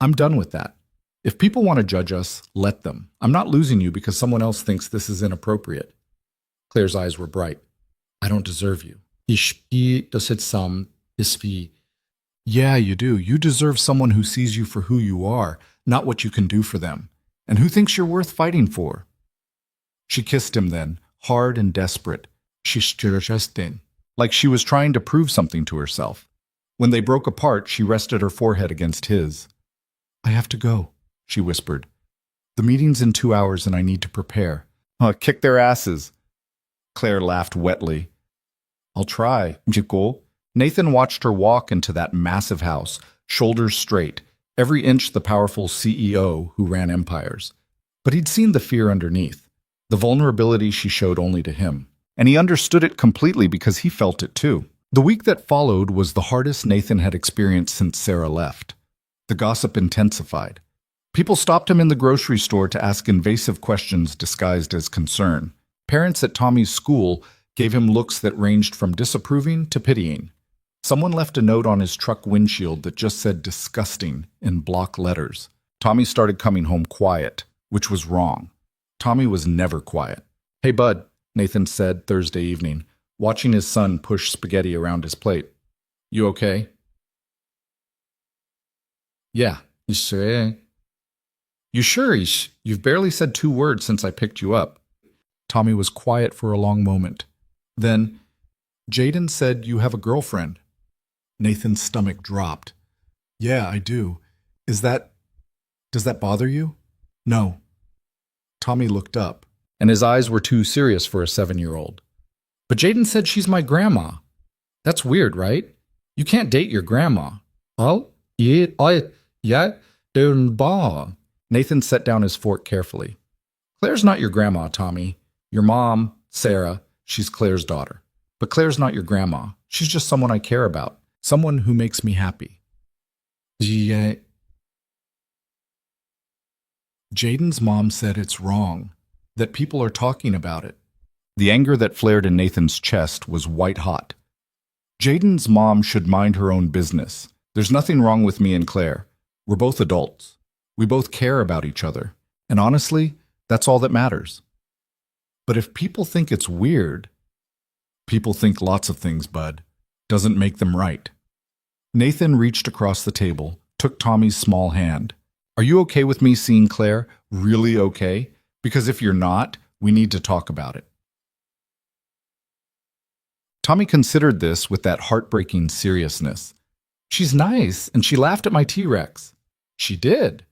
I'm done with that. If people want to judge us, let them. I'm not losing you because someone else thinks this is inappropriate. Claire's eyes were bright. I don't deserve you. Yeah, you do. You deserve someone who sees you for who you are, not what you can do for them, and who thinks you're worth fighting for. She kissed him then, hard and desperate. Like she was trying to prove something to herself. When they broke apart, she rested her forehead against his. I have to go, she whispered. The meeting's in 2 hours and I need to prepare. Kick their asses. Claire laughed wetly. I'll try. Nathan watched her walk into that massive house, shoulders straight, every inch the powerful CEO who ran empires. But he'd seen the fear underneath, the vulnerability she showed only to him. And he understood it completely because he felt it too. The week that followed was the hardest Nathan had experienced since Sarah left. The gossip intensified. People stopped him in the grocery store to ask invasive questions disguised as concern. Parents at Tommy's school gave him looks that ranged from disapproving to pitying. Someone left a note on his truck windshield that just said disgusting in block letters. Tommy started coming home quiet, which was wrong. Tommy was never quiet. Hey, bud, Nathan said Thursday evening, watching his son push spaghetti around his plate. You okay? Yeah. You sure? You sure, Ish? You've barely said 2 words since I picked you up. Tommy was quiet for a long moment. Then, Jaden said you have a girlfriend. Nathan's stomach dropped. Yeah, I do. Does that bother you? No. Tommy looked up, and his eyes were too serious for a 7-year-old. But Jaden said she's my grandma. That's weird, right? You can't date your grandma. Oh, yeah, Nathan set down his fork carefully. Claire's not your grandma, Tommy. Your mom, Sarah, she's Claire's daughter. But Claire's not your grandma. She's just someone I care about. Someone who makes me happy. Jaden's mom said it's wrong, that people are talking about it. The anger that flared in Nathan's chest was white hot. Jaden's mom should mind her own business. There's nothing wrong with me and Claire. We're both adults. We both care about each other. And honestly, that's all that matters. But if people think it's weird, people think lots of things, bud. Doesn't make them right. Nathan reached across the table, took Tommy's small hand. Are you okay with me seeing Claire? Really okay? Because if you're not, we need to talk about it. Tommy considered this with that heartbreaking seriousness. She's nice, and she laughed at my T-Rex. She did.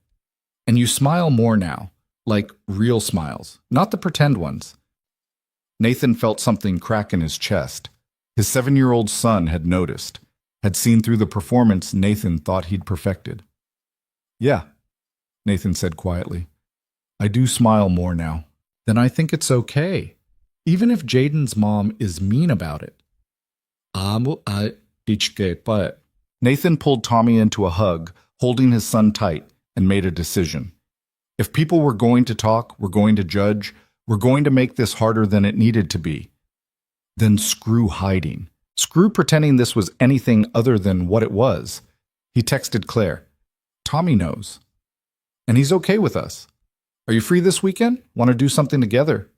And you smile more now, like real smiles, not the pretend ones. Nathan felt something crack in his chest. His 7-year-old son had noticed, had seen through the performance Nathan thought he'd perfected. Yeah, Nathan said quietly. I do smile more now. Then I think it's okay, even if Jaden's mom is mean about it. Nathan pulled Tommy into a hug, holding his son tight, and made a decision. If people were going to talk, were going to judge, were going to make this harder than it needed to be, then screw hiding. Screw pretending this was anything other than what it was. He texted Claire. Tommy knows. and he's okay with us. Are you free this weekend? Want to do something together?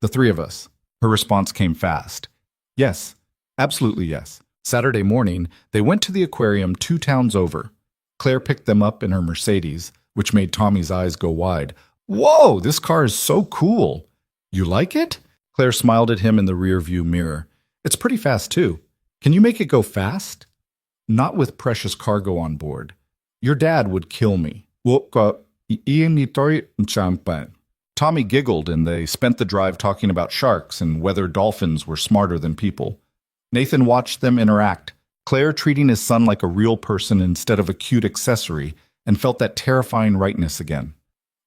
The three of us. Her response came fast. Yes, absolutely yes. Saturday morning, they went to the aquarium 2 towns over. Claire picked them up in her Mercedes, which made Tommy's eyes go wide. Whoa, this car is so cool. You like it? Claire smiled at him in the rearview mirror. It's pretty fast, too. Can you make it go fast? Not with precious cargo on board. Your dad would kill me. Tommy giggled, and they spent the drive talking about sharks and whether dolphins were smarter than people. Nathan watched them interact, Claire treating his son like a real person instead of a cute accessory, and felt that terrifying rightness again.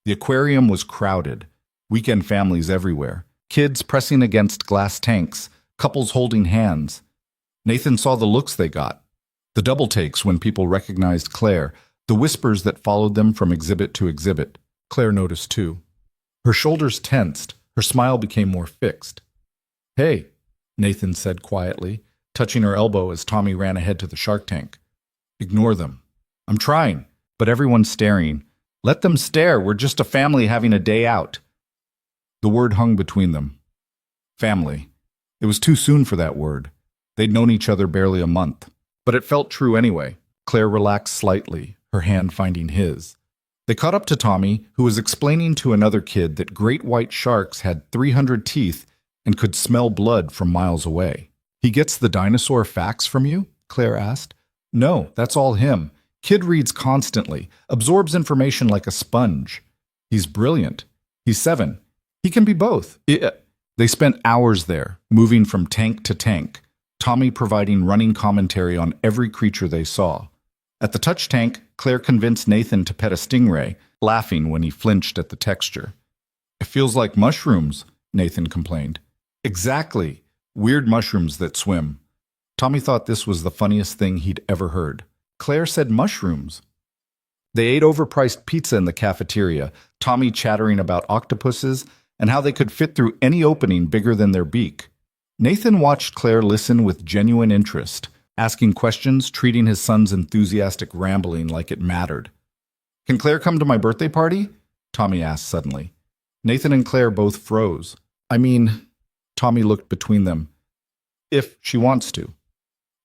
The aquarium was crowded, weekend families everywhere, kids pressing against glass tanks, couples holding hands. Nathan saw the looks they got, the double takes when people recognized Claire, the whispers that followed them from exhibit to exhibit. Claire noticed too. Her shoulders tensed, her smile became more fixed. Hey, Nathan said quietly, touching her elbow as Tommy ran ahead to the shark tank. Ignore them. I'm trying, but everyone's staring. Let them stare, we're just a family having a day out. The word hung between them. Family. It was too soon for that word. They'd known each other barely a month. But it felt true anyway. Claire relaxed slightly, her hand finding his. They caught up to Tommy, who was explaining to another kid that great white sharks had 300 teeth and could smell blood from miles away. He gets the dinosaur facts from you? Claire asked. No, that's all him. Kid reads constantly, absorbs information like a sponge. He's brilliant. He's 7. He can be both. They spent hours there, moving from tank to tank, Tommy providing running commentary on every creature they saw. At the touch tank, Claire convinced Nathan to pet a stingray, laughing when he flinched at the texture. It feels like mushrooms, Nathan complained. Exactly. Weird mushrooms that swim. Tommy thought this was the funniest thing he'd ever heard. Claire said mushrooms. They ate overpriced pizza in the cafeteria, Tommy chattering about octopuses and how they could fit through any opening bigger than their beak. Nathan watched Claire listen with genuine interest, asking questions, treating his son's enthusiastic rambling like it mattered. Can Claire come to my birthday party? Tommy asked suddenly. Nathan and Claire both froze. Tommy looked between them. If she wants to.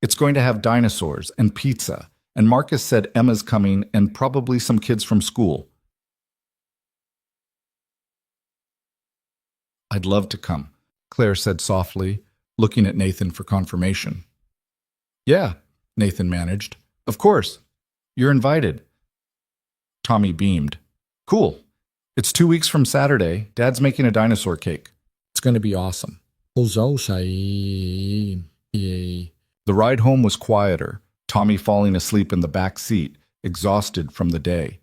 It's going to have dinosaurs and pizza, and Marcus said Emma's coming and probably some kids from school. I'd love to come, Claire said softly, looking at Nathan for confirmation. Yeah, Nathan managed. Of course. You're invited. Tommy beamed. Cool. It's 2 weeks from Saturday. Dad's making a dinosaur cake. It's going to be awesome. The ride home was quieter, Tommy falling asleep in the back seat, exhausted from the day.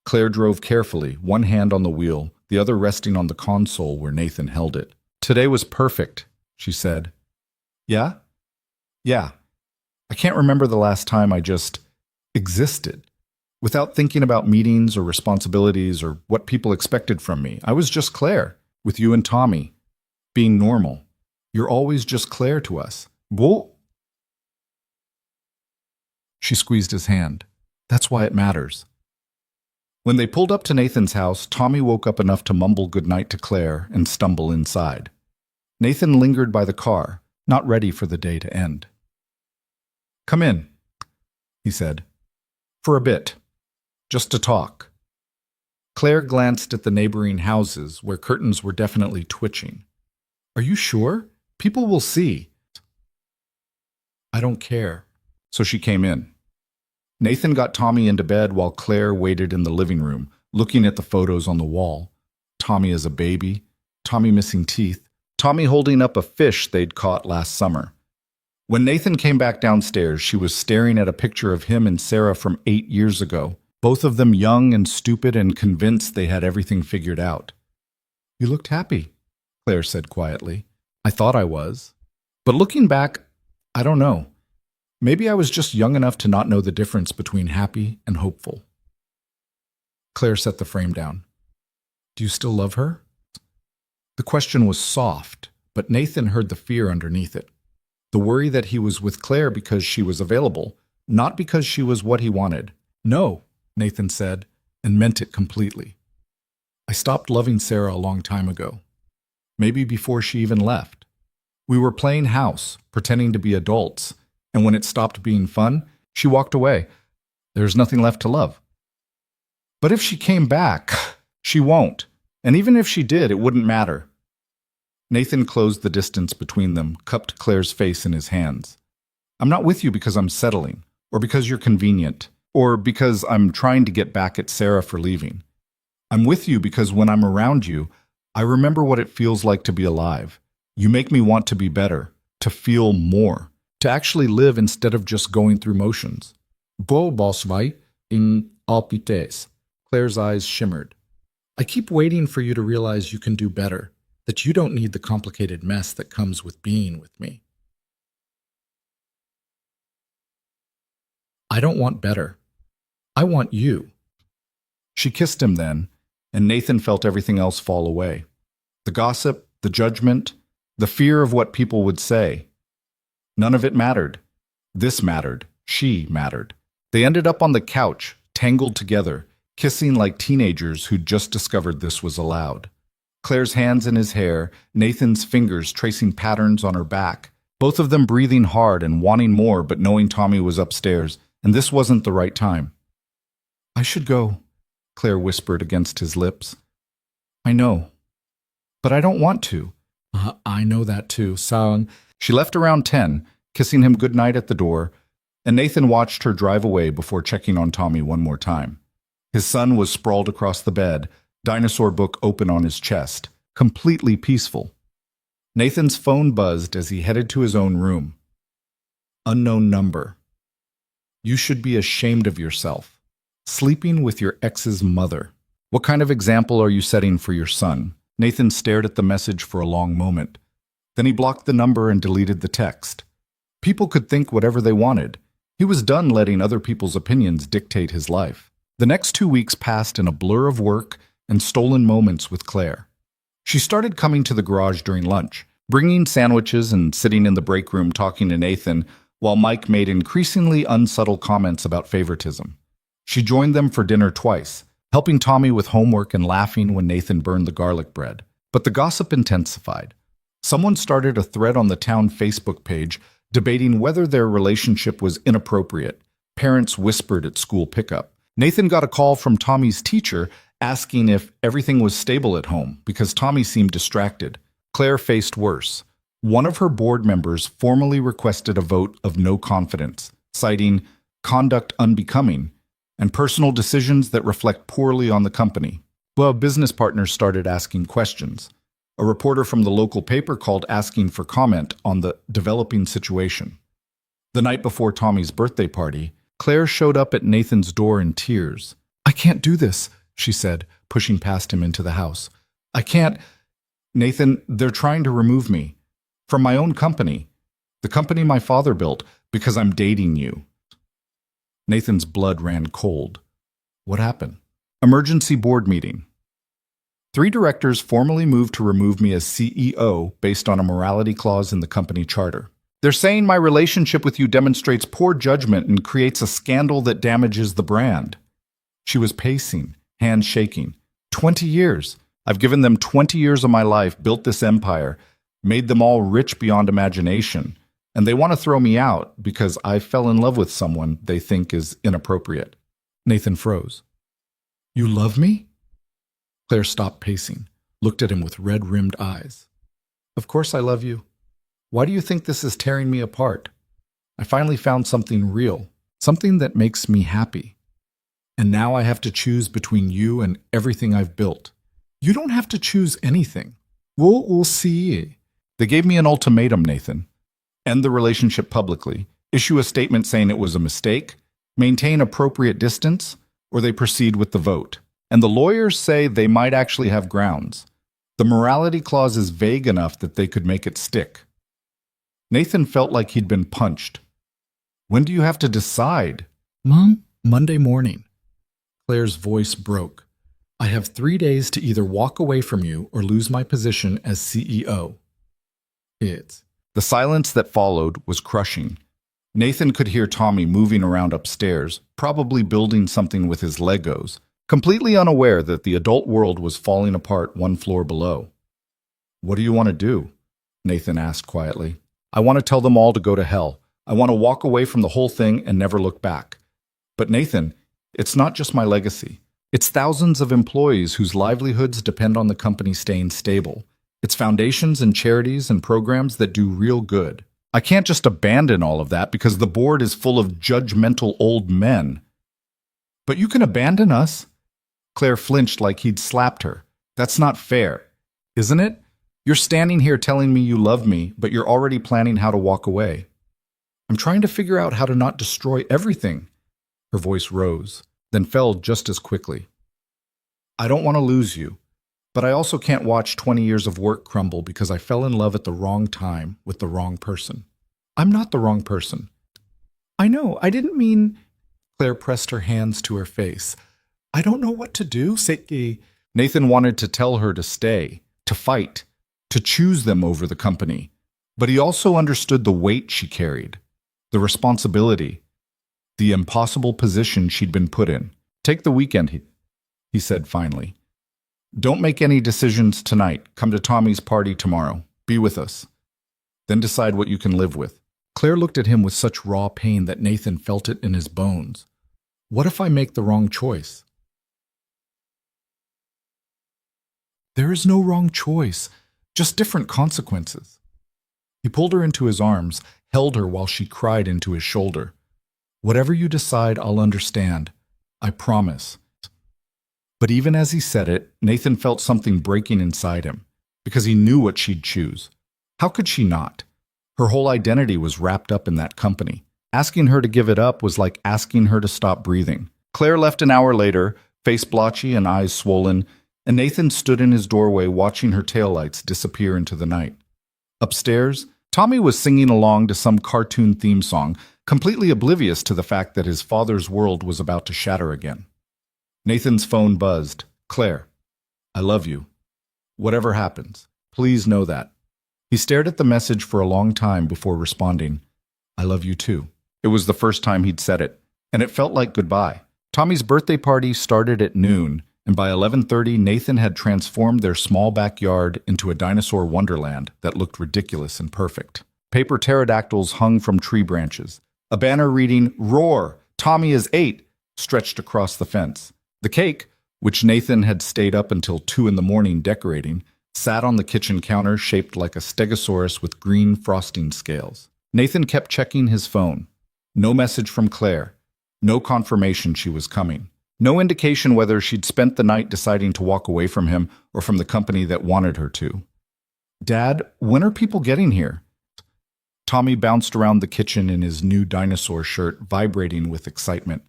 Claire drove carefully, one hand on the wheel, the other resting on the console where Nathan held it. Today was perfect, she said. Yeah? Yeah. I can't remember the last time I just existed, without thinking about meetings or responsibilities or what people expected from me. I was just Claire, with you and Tommy, being normal. You're always just Claire to us. Whoa! She squeezed his hand. That's why it matters. When they pulled up to Nathan's house, Tommy woke up enough to mumble goodnight to Claire and stumble inside. Nathan lingered by the car, not ready for the day to end. Come in, he said. For a bit. Just to talk. Claire glanced at the neighboring houses where curtains were definitely twitching. Are you sure? People will see. I don't care. So she came in. Nathan got Tommy into bed while Claire waited in the living room, looking at the photos on the wall. Tommy as a baby, Tommy missing teeth, Tommy holding up a fish they'd caught last summer. When Nathan came back downstairs, she was staring at a picture of him and Sarah from 8 years ago, both of them young and stupid and convinced they had everything figured out. You looked happy, Claire said quietly. I thought I was. But looking back, I don't know. Maybe I was just young enough to not know the difference between happy and hopeful. Claire set the frame down. Do you still love her? The question was soft, but Nathan heard the fear underneath it. The worry that he was with Claire because she was available, not because she was what he wanted. No, Nathan said, and meant it completely. I stopped loving Sarah a long time ago. Maybe before she even left. We were playing house, pretending to be adults, and when it stopped being fun, she walked away. There's nothing left to love. But if she came back, she won't. And even if she did, it wouldn't matter. Nathan closed the distance between them, cupped Claire's face in his hands. I'm not with you because I'm settling, or because you're convenient, or because I'm trying to get back at Sarah for leaving. I'm with you because when I'm around you, I remember what it feels like to be alive. You make me want to be better, to feel more, to actually live instead of just going through motions. Beau boss vai in alpites. Claire's eyes shimmered. I keep waiting for you to realize you can do better, that you don't need the complicated mess that comes with being with me. I don't want better. I want you. She kissed him then, and Nathan felt everything else fall away. The gossip, the judgment, the fear of what people would say. None of it mattered. This mattered. She mattered. They ended up on the couch, tangled together, kissing like teenagers who'd just discovered this was allowed. Claire's hands in his hair, Nathan's fingers tracing patterns on her back, both of them breathing hard and wanting more but knowing Tommy was upstairs, and this wasn't the right time. I should go, Claire whispered against his lips. I know, but I don't want to. I know that too, Sang. She left around 10, kissing him goodnight at the door, and Nathan watched her drive away before checking on Tommy one more time. His son was sprawled across the bed, dinosaur book open on his chest, completely peaceful. Nathan's phone buzzed as he headed to his own room. Unknown number. You should be ashamed of yourself. Sleeping with your ex's mother. What kind of example are you setting for your son? Nathan stared at the message for a long moment. Then he blocked the number and deleted the text. People could think whatever they wanted. He was done letting other people's opinions dictate his life. The next 2 weeks passed in a blur of work and stolen moments with Claire. She started coming to the garage during lunch, bringing sandwiches and sitting in the break room talking to Nathan, while Mike made increasingly unsubtle comments about favoritism. She joined them for dinner twice, helping Tommy with homework and laughing when Nathan burned the garlic bread. But the gossip intensified. Someone started a thread on the town Facebook page debating whether their relationship was inappropriate. Parents whispered at school pickup. Nathan got a call from Tommy's teacher asking if everything was stable at home because Tommy seemed distracted. Claire faced worse. One of her board members formally requested a vote of no confidence, citing conduct unbecoming and personal decisions that reflect poorly on the company. Well, business partners started asking questions. A reporter from the local paper called asking for comment on the developing situation. The night before Tommy's birthday party, Claire showed up at Nathan's door in tears. I can't do this, she said, pushing past him into the house. I can't. Nathan, they're trying to remove me. From my own company. The company my father built, because I'm dating you. Nathan's blood ran cold. What happened? Emergency board meeting. 3 directors formally moved to remove me as CEO based on a morality clause in the company charter. They're saying my relationship with you demonstrates poor judgment and creates a scandal that damages the brand. She was pacing, hands shaking. 20 years. I've given them 20 years of my life, built this empire, made them all rich beyond imagination, and they want to throw me out because I fell in love with someone they think is inappropriate. Nathan froze. You love me? Claire stopped pacing, looked at him with red-rimmed eyes. Of course I love you. Why do you think this is tearing me apart? I finally found something real, something that makes me happy. And now I have to choose between you and everything I've built. You don't have to choose anything. We'll see. They gave me an ultimatum, Nathan. End the relationship publicly, issue a statement saying it was a mistake, maintain appropriate distance, or they proceed with the vote. And the lawyers say they might actually have grounds. The morality clause is vague enough that they could make it stick. Nathan felt like he'd been punched. When do you have to decide? Mom, Monday morning. Claire's voice broke. I have 3 days to either walk away from you or lose my position as CEO. The silence that followed was crushing. Nathan could hear Tommy moving around upstairs, probably building something with his Legos, completely unaware that the adult world was falling apart one floor below. "What do you want to do?" Nathan asked quietly. "I want to tell them all to go to hell. I want to walk away from the whole thing and never look back." "But Nathan, it's not just my legacy. It's thousands of employees whose livelihoods depend on the company staying stable. It's foundations and charities and programs that do real good. I can't just abandon all of that because the board is full of judgmental old men." "But you can abandon us." Claire flinched like he'd slapped her. "That's not fair, isn't it? You're standing here telling me you love me, but you're already planning how to walk away." "I'm trying to figure out how to not destroy everything." Her voice rose, then fell just as quickly. "I don't want to lose you, but I also can't watch 20 years of work crumble because I fell in love at the wrong time with the wrong person." "I'm not the wrong person." "I know, I didn't mean—" Claire pressed her hands to her face. "I don't know what to do, Seki." Nathan wanted to tell her to stay, to fight, to choose them over the company. But he also understood the weight she carried, the responsibility, the impossible position she'd been put in. "Take the weekend," he said finally. "Don't make any decisions tonight. Come to Tommy's party tomorrow. Be with us. Then decide what you can live with." Claire looked at him with such raw pain that Nathan felt it in his bones. "What if I make the wrong choice?" "There is no wrong choice, just different consequences." He pulled her into his arms, held her while she cried into his shoulder. "Whatever you decide, I'll understand. I promise." But even as he said it, Nathan felt something breaking inside him, because he knew what she'd choose. How could she not? Her whole identity was wrapped up in that company. Asking her to give it up was like asking her to stop breathing. Claire left an hour later, face blotchy and eyes swollen, and Nathan stood in his doorway watching her taillights disappear into the night. Upstairs, Tommy was singing along to some cartoon theme song, completely oblivious to the fact that his father's world was about to shatter again. Nathan's phone buzzed. "Claire, I love you. Whatever happens, please know that." He stared at the message for a long time before responding, "I love you too." It was the first time he'd said it, and it felt like goodbye. Tommy's birthday party started at noon, and by 11:30, Nathan had transformed their small backyard into a dinosaur wonderland that looked ridiculous and perfect. Paper pterodactyls hung from tree branches. A banner reading, "Roar! Tommy is 8!" stretched across the fence. The cake, which Nathan had stayed up until 2 in the morning decorating, sat on the kitchen counter shaped like a stegosaurus with green frosting scales. Nathan kept checking his phone. No message from Claire. No confirmation she was coming. No indication whether she'd spent the night deciding to walk away from him or from the company that wanted her to. "Dad, when are people getting here?" Tommy bounced around the kitchen in his new dinosaur shirt, vibrating with excitement.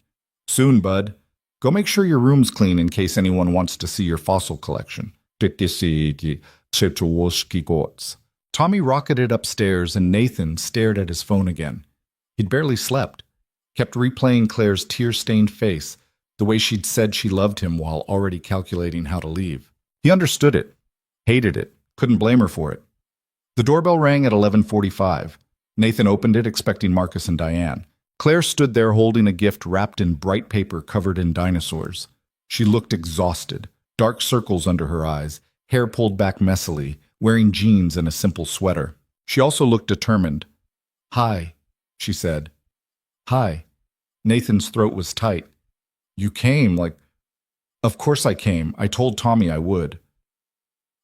"Soon, bud. Go make sure your room's clean in case anyone wants to see your fossil collection." Tommy rocketed upstairs and Nathan stared at his phone again. He'd barely slept, kept replaying Claire's tear-stained face, the way she'd said she loved him while already calculating how to leave. He understood it, hated it, couldn't blame her for it. The doorbell rang at 11:45. Nathan opened it, expecting Marcus and Diane. Claire stood there holding a gift wrapped in bright paper covered in dinosaurs. She looked exhausted, dark circles under her eyes, hair pulled back messily, wearing jeans and a simple sweater. She also looked determined. "Hi," she said. "Hi." Nathan's throat was tight. "You came, like—" "Of course I came. I told Tommy I would."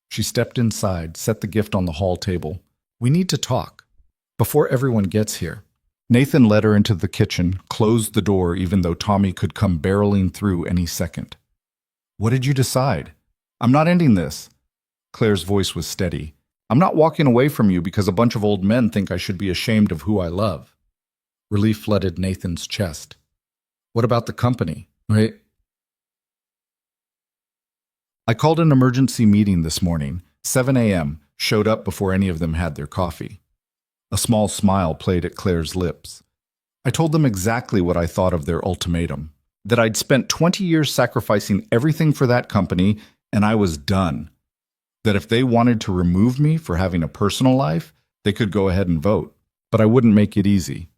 She stepped inside, set the gift on the hall table. "We need to talk. Before everyone gets here." Nathan led her into the kitchen, closed the door even though Tommy could come barreling through any second. "What did you decide?" "I'm not ending this." Claire's voice was steady. "I'm not walking away from you because a bunch of old men think I should be ashamed of who I love." Relief flooded Nathan's chest. "What about the company?" "Right." "I called an emergency meeting this morning, 7 a.m., showed up before any of them had their coffee." A small smile played at Claire's lips. "I told them exactly what I thought of their ultimatum, that I'd spent 20 years sacrificing everything for that company, and I was done. That if they wanted to remove me for having a personal life, they could go ahead and vote, but I wouldn't make it easy."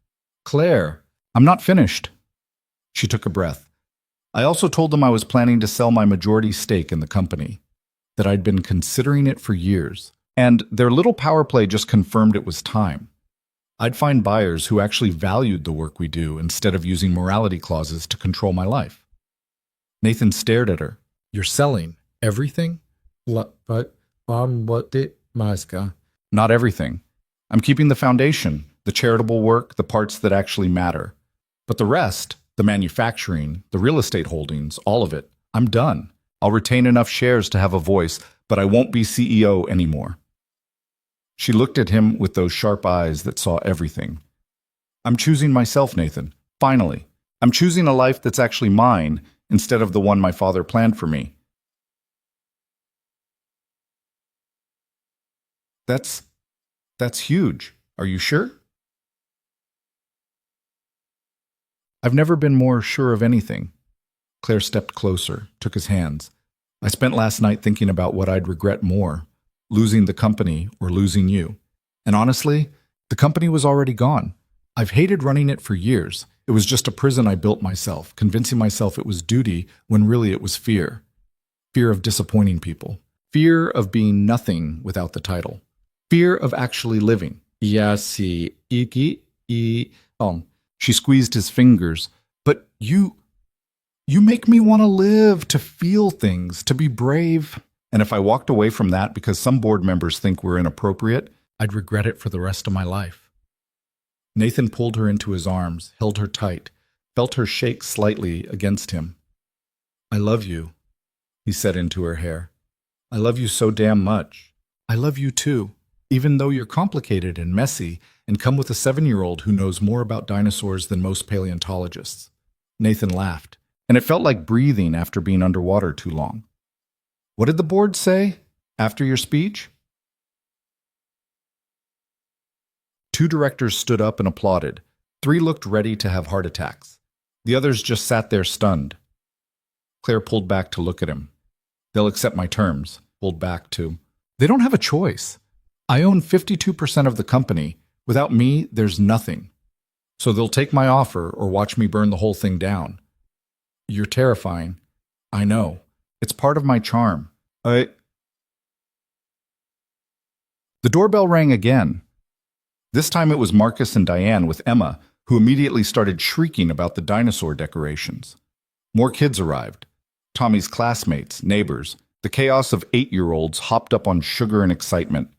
"Claire, I'm not finished." She took a breath. I also told them I was planning to sell my majority stake in the company, that I'd been considering it for years, and their little power play just confirmed it was time. I'd find buyers who actually valued the work we do instead of using morality clauses to control my life. Nathan stared at her. You're selling everything? But what did Maska? Not everything. I'm keeping the foundation, the charitable work, the parts that actually matter. But the rest, the manufacturing, the real estate holdings, all of it, I'm done. I'll retain enough shares to have a voice, but I won't be CEO anymore. She looked at him with those sharp eyes that saw everything. I'm choosing myself, Nathan. Finally. I'm choosing a life that's actually mine instead of the one my father planned for me. That's huge. Are you sure? I've never been more sure of anything. Claire stepped closer, took his hands. I spent last night thinking about what I'd regret more, losing the company or losing you. And honestly, the company was already gone. I've hated running it for years. It was just a prison I built myself, convincing myself it was duty when really it was fear. Fear of disappointing people. Fear of being nothing without the title. Fear of actually living. She squeezed his fingers. But you make me want to live, to feel things, to be brave. And if I walked away from that because some board members think we're inappropriate, I'd regret it for the rest of my life. Nathan pulled her into his arms, held her tight, felt her shake slightly against him. I love you, he said into her hair. I love you so damn much. I love you too, even though you're complicated and messy and come with a 7-year-old who knows more about dinosaurs than most paleontologists. Nathan laughed, and it felt like breathing after being underwater too long. What did the board say after your speech? 2 directors stood up and applauded. 3 looked ready to have heart attacks. The others just sat there stunned. Claire pulled back to look at him. They'll accept my terms. Pulled back to. They don't have a choice. I own 52% of the company. Without me, there's nothing. So they'll take my offer or watch me burn the whole thing down. You're terrifying. I know. It's part of my charm. The doorbell rang again. This time it was Marcus and Diane with Emma, who immediately started shrieking about the dinosaur decorations. More kids arrived. Tommy's classmates, neighbors. The chaos of 8-year-olds hopped up on sugar and excitement.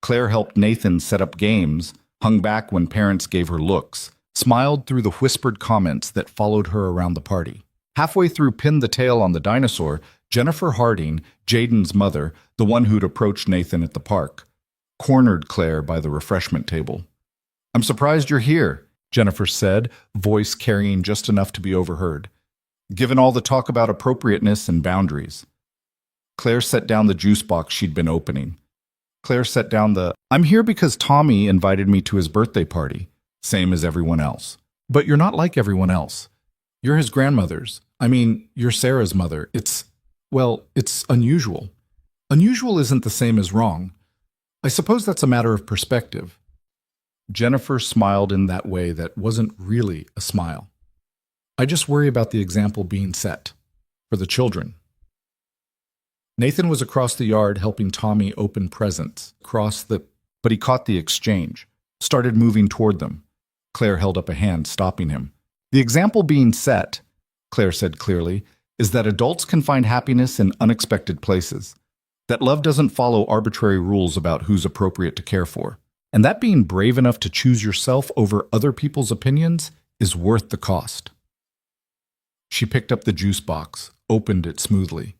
Claire helped Nathan set up games, hung back when parents gave her looks, smiled through the whispered comments that followed her around the party. Halfway through Pin the Tail on the Dinosaur, Jennifer Harding, Jaden's mother, the one who'd approached Nathan at the park, cornered Claire by the refreshment table. I'm surprised you're here, Jennifer said, voice carrying just enough to be overheard. Given all the talk about appropriateness and boundaries. Claire set down the juice box she'd been opening. Claire set down the, I'm here because Tommy invited me to his birthday party, same as everyone else. But you're not like everyone else. You're his grandmother's. You're Sarah's mother. It's unusual. Unusual isn't the same as wrong. I suppose that's a matter of perspective. Jennifer smiled in that way that wasn't really a smile. I just worry about the example being set. For the children. Nathan was across the yard helping Tommy open presents. But he caught the exchange. Started moving toward them. Claire held up a hand, stopping him. The example being set, Claire said clearly, is that adults can find happiness in unexpected places. That love doesn't follow arbitrary rules about who's appropriate to care for. And that being brave enough to choose yourself over other people's opinions is worth the cost. She picked up the juice box, opened it smoothly.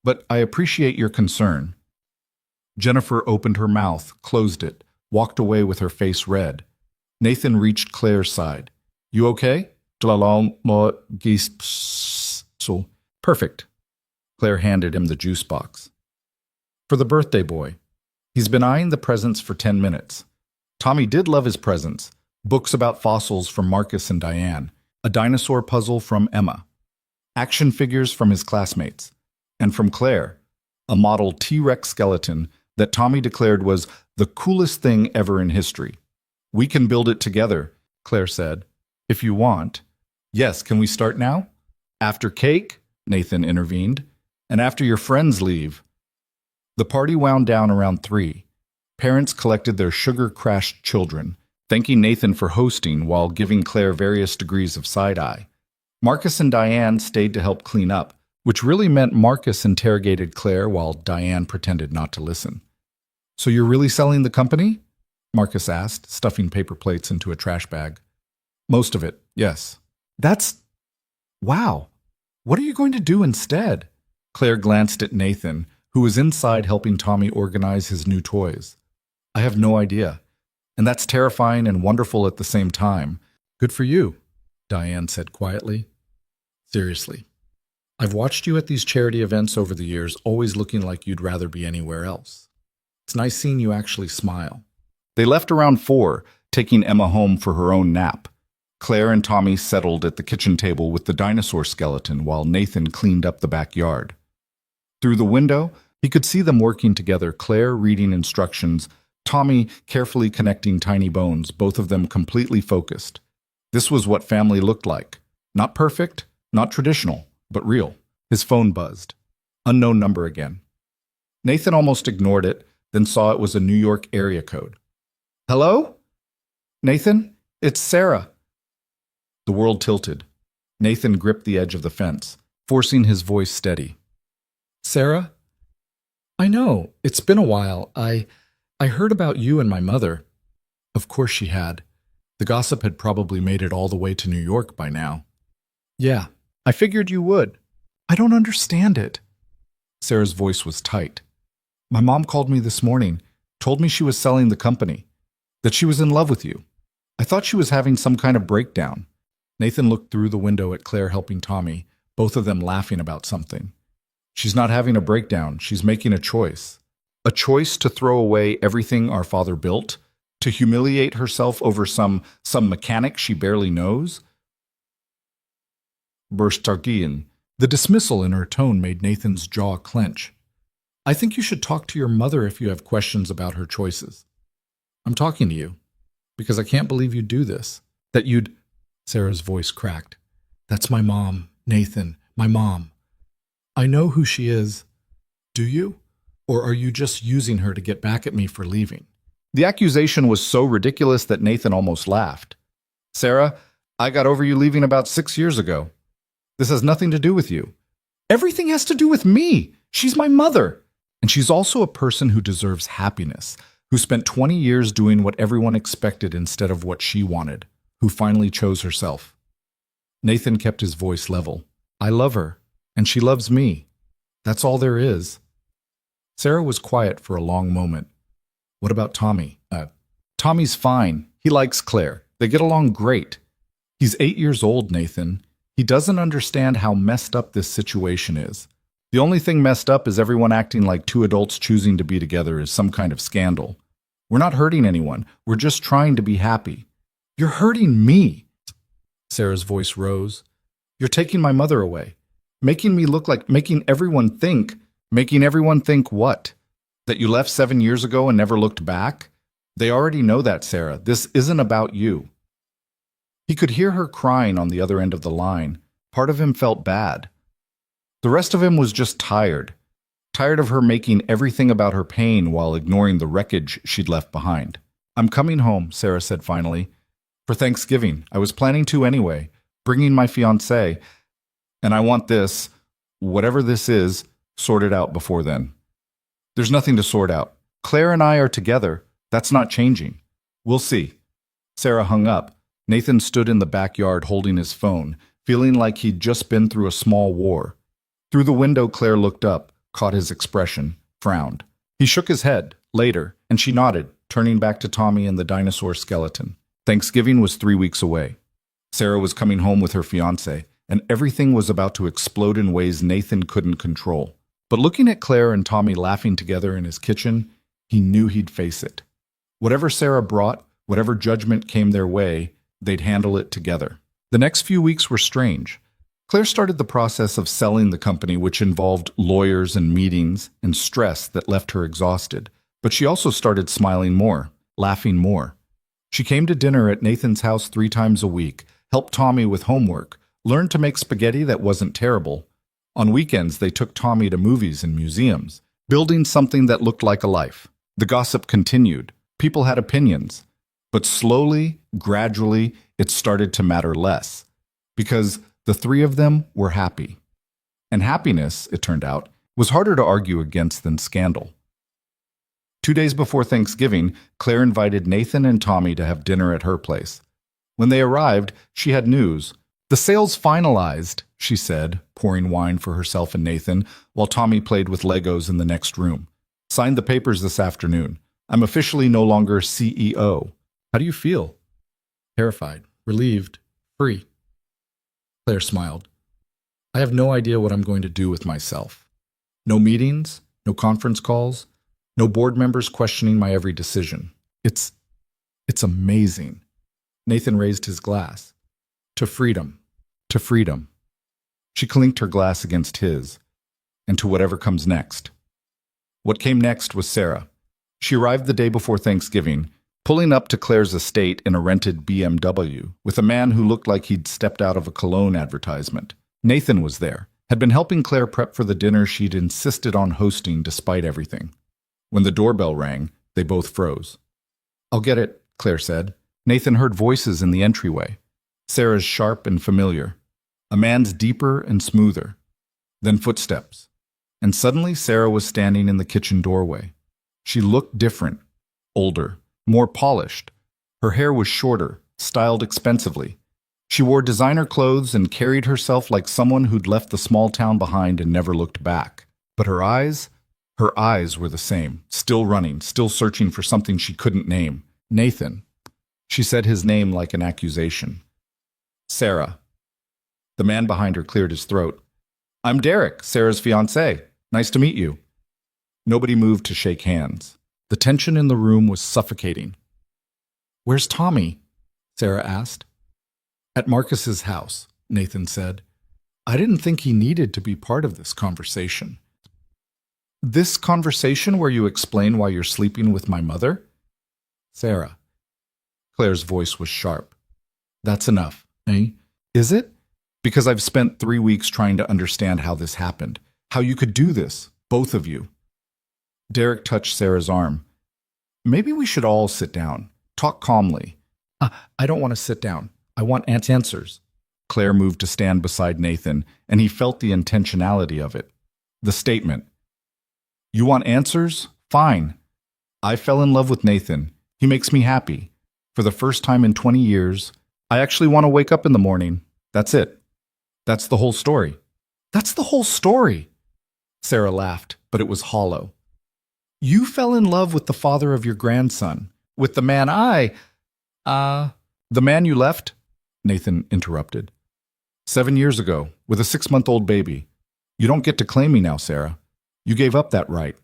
But I appreciate your concern. Jennifer opened her mouth, closed it, walked away with her face red. Nathan reached Claire's side. You okay? Perfect. Claire handed him the juice box. For the birthday boy. He's been eyeing the presents for 10 minutes. Tommy did love his presents. Books about fossils from Marcus and Diane. A dinosaur puzzle from Emma. Action figures from his classmates. And from Claire, a model T-Rex skeleton that Tommy declared was the coolest thing ever in history. We can build it together, Claire said. If you want. Yes, can we start now? After cake, Nathan intervened, and after your friends leave. The party wound down around 3. Parents collected their sugar-crashed children, thanking Nathan for hosting while giving Claire various degrees of side-eye. Marcus and Diane stayed to help clean up, which really meant Marcus interrogated Claire while Diane pretended not to listen. "So you're really selling the company?" Marcus asked, stuffing paper plates into a trash bag. "Most of it, yes." "That's... wow. What are you going to do instead?" Claire glanced at Nathan, who was inside helping Tommy organize his new toys. "I have no idea. And that's terrifying and wonderful at the same time." "Good for you," Diane said quietly. "Seriously. I've watched you at these charity events over the years, always looking like you'd rather be anywhere else. It's nice seeing you actually smile." They left around 4, taking Emma home for her own nap. Claire and Tommy settled at the kitchen table with the dinosaur skeleton while Nathan cleaned up the backyard. Through the window, he could see them working together, Claire reading instructions, Tommy carefully connecting tiny bones, both of them completely focused. This was what family looked like. Not perfect, not traditional, but real. His phone buzzed. Unknown number again. Nathan almost ignored it, then saw it was a New York area code. "Hello? Nathan? It's Sarah." The world tilted. Nathan gripped the edge of the fence, forcing his voice steady. "Sarah? I know, it's been a while. I heard about you and my mother." Of course she had. The gossip had probably made it all the way to New York by now. "Yeah, I figured you would." "I don't understand it." Sarah's voice was tight. "My mom called me this morning, told me she was selling the company, that she was in love with you. I thought she was having some kind of breakdown." Nathan looked through the window at Claire helping Tommy, both of them laughing about something. "She's not having a breakdown, she's making a choice. A choice to throw away everything our father built, to humiliate herself over some mechanic she barely knows." Burstargian. The dismissal in her tone made Nathan's jaw clench. "I think you should talk to your mother if you have questions about her choices." "I'm talking to you, because I can't believe you'd do this. That you'd..." Sarah's voice cracked. "That's my mom, Nathan, my mom. I know who she is. Do you? Or are you just using her to get back at me for leaving?" The accusation was so ridiculous that Nathan almost laughed. "Sarah, I got over you leaving about 6 years ago. This has nothing to do with you." "Everything has to do with me. She's my mother. And she's also a person who deserves happiness, who spent 20 years doing what everyone expected instead of what she wanted, who finally chose herself." Nathan kept his voice level. "I love her, and she loves me. That's all there is." Sarah was quiet for a long moment. "What about Tommy?" Tommy's fine. He likes Claire. They get along great. He's 8 years old, Nathan. He doesn't understand how messed up this situation is. The only thing messed up is everyone acting like 2 adults choosing to be together is some kind of scandal. We're not hurting anyone. We're just trying to be happy." "You're hurting me." Sarah's voice rose. "You're taking my mother away. Making me look like... Making everyone think what? That you left 7 years ago and never looked back? They already know that, Sarah. This isn't about you." He could hear her crying on the other end of the line. Part of him felt bad. The rest of him was just tired. Tired of her making everything about her pain while ignoring the wreckage she'd left behind. "I'm coming home," Sarah said finally. "For Thanksgiving. I was planning to anyway. Bringing my fiancé. And I want this, whatever this is, sorted out before then." "There's nothing to sort out. Claire and I are together. That's not changing. We'll see." Sarah hung up. Nathan stood in the backyard holding his phone, feeling like he'd just been through a small war. Through the window, Claire looked up, caught his expression, frowned. He shook his head, later, and she nodded, turning back to Tommy and the dinosaur skeleton. Thanksgiving was 3 weeks away. Sarah was coming home with her fiancé, and everything was about to explode in ways Nathan couldn't control. But looking at Claire and Tommy laughing together in his kitchen, he knew he'd face it. Whatever Sarah brought, whatever judgment came their way, they'd handle it together. The next few weeks were strange. Claire started the process of selling the company, which involved lawyers and meetings and stress that left her exhausted. But she also started smiling more, laughing more. She came to dinner at Nathan's house 3 times a week, helped Tommy with homework, learned to make spaghetti that wasn't terrible. On weekends, they took Tommy to movies and museums, building something that looked like a life. The gossip continued. People had opinions. But slowly, gradually, it started to matter less. Because the three of them were happy. And happiness, it turned out, was harder to argue against than scandal. 2 days before Thanksgiving, Claire invited Nathan and Tommy to have dinner at her place. When they arrived, she had news. "The sale's finalized," she said, pouring wine for herself and Nathan, while Tommy played with Legos in the next room. "Signed the papers this afternoon. I'm officially no longer CEO. How do you feel?" "Terrified, relieved, free." Claire smiled. "I have no idea what I'm going to do with myself. No meetings, no conference calls, no board members questioning my every decision. It's amazing." Nathan raised his glass. "To freedom, to freedom." She clinked her glass against his, and to whatever comes next. What came next was Sarah. She arrived the day before Thanksgiving, pulling up to Claire's estate in a rented BMW, with a man who looked like he'd stepped out of a cologne advertisement. Nathan was there, had been helping Claire prep for the dinner she'd insisted on hosting despite everything. When the doorbell rang, they both froze. "I'll get it," Claire said. Nathan heard voices in the entryway. Sarah's sharp and familiar. A man's deeper and smoother. Then footsteps. And suddenly Sarah was standing in the kitchen doorway. She looked different, older, more polished. Her hair was shorter, styled expensively. She wore designer clothes and carried herself like someone who'd left the small town behind and never looked back. But her eyes were the same, still running, still searching for something she couldn't name. "Nathan." She said his name like an accusation. "Sarah." The man behind her cleared his throat. "I'm Derek, Sarah's fiancé. Nice to meet you." Nobody moved to shake hands. The tension in the room was suffocating. "Where's Tommy?" Sarah asked. "At Marcus's house," Nathan said. "I didn't think he needed to be part of this conversation." "This conversation where you explain why you're sleeping with my mother?" "Sarah." Claire's voice was sharp. "That's enough, eh? Is it? Because I've spent 3 weeks trying to understand how this happened. How you could do this, both of you." Derek touched Sarah's arm. "Maybe we should all sit down. Talk calmly." I don't want to sit down. I want answers." Claire moved to stand beside Nathan, and he felt the intentionality of it. The statement. "You want answers? Fine. I fell in love with Nathan. He makes me happy. For the first time in 20 years, I actually want to wake up in the morning. That's it. That's the whole story." "That's the whole story." Sarah laughed, but it was hollow. "You fell in love with the father of your grandson, with the man The man you left?" Nathan interrupted. 7 years ago, with a 6-month-old baby. You don't get to claim me now, Sarah. You gave up that right.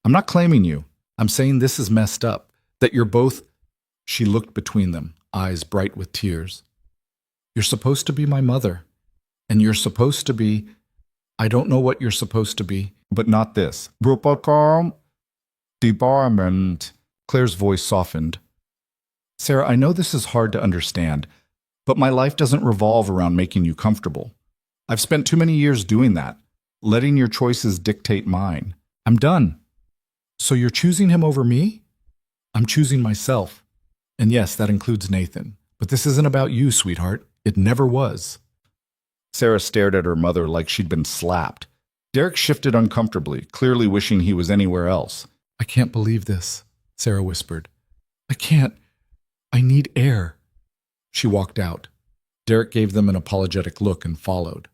I'm not claiming you. I'm saying this is messed up, that you're both..." She looked between them, eyes bright with tears. "You're supposed to be my mother. And you're supposed to be... I don't know what you're supposed to be, but not this." Debarment. Claire's voice softened. "Sarah, I know this is hard to understand, but my life doesn't revolve around making you comfortable. I've spent too many years doing that, letting your choices dictate mine. I'm done." "So you're choosing him over me?" "I'm choosing myself. And yes, that includes Nathan. But this isn't about you, sweetheart. It never was." Sarah stared at her mother like she'd been slapped. Derek shifted uncomfortably, clearly wishing he was anywhere else. "I can't believe this," Sarah whispered. "I can't. I need air." She walked out. Derek gave them an apologetic look and followed.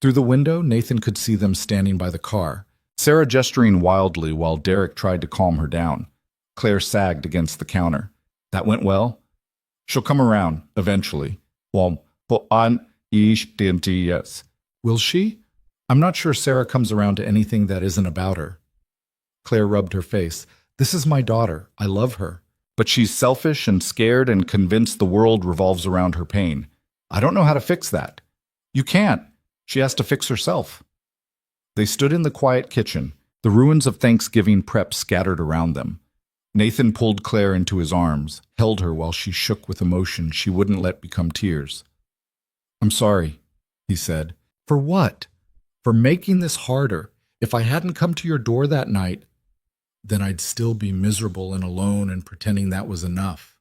Through the window, Nathan could see them standing by the car, Sarah gesturing wildly while Derek tried to calm her down. Claire sagged against the counter. "That went well?" "She'll come around, eventually." "Well, yes." "Will she?" "I'm not sure Sarah comes around to anything that isn't about her." Claire rubbed her face. "This is my daughter. I love her. But she's selfish and scared and convinced the world revolves around her pain. I don't know how to fix that." "You can't. She has to fix herself." They stood in the quiet kitchen, the ruins of Thanksgiving prep scattered around them. Nathan pulled Claire into his arms, held her while she shook with emotion she wouldn't let become tears. "I'm sorry. he said. For what? For making this harder. If I hadn't come to your door that night, then I'd still be miserable and alone and pretending that was enough.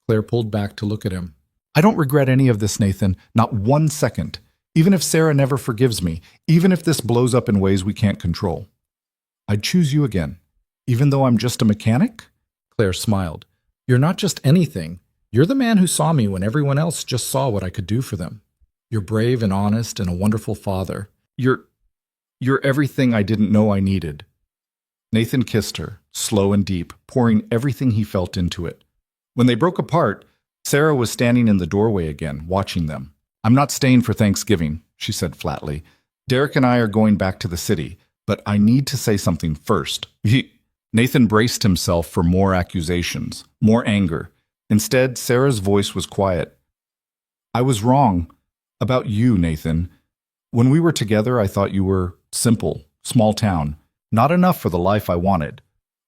Claire pulled back to look at him. I don't regret any of this, Nathan, not 1 second. Even if Sarah never forgives me, even if this blows up in ways we can't control. I'd choose you again, even though I'm just a mechanic? Claire smiled. You're not just anything. You're the man who saw me when everyone else just saw what I could do for them. You're brave and honest and a wonderful father. You're everything I didn't know I needed. Nathan kissed her, slow and deep, pouring everything he felt into it. When they broke apart, Sarah was standing in the doorway again, watching them. I'm not staying for Thanksgiving, she said flatly. Derek and I are going back to the city, but I need to say something first. Nathan braced himself for more accusations, more anger. Instead, Sarah's voice was quiet. I was wrong about you, Nathan. When we were together, I thought you were simple, small town, not enough for the life I wanted.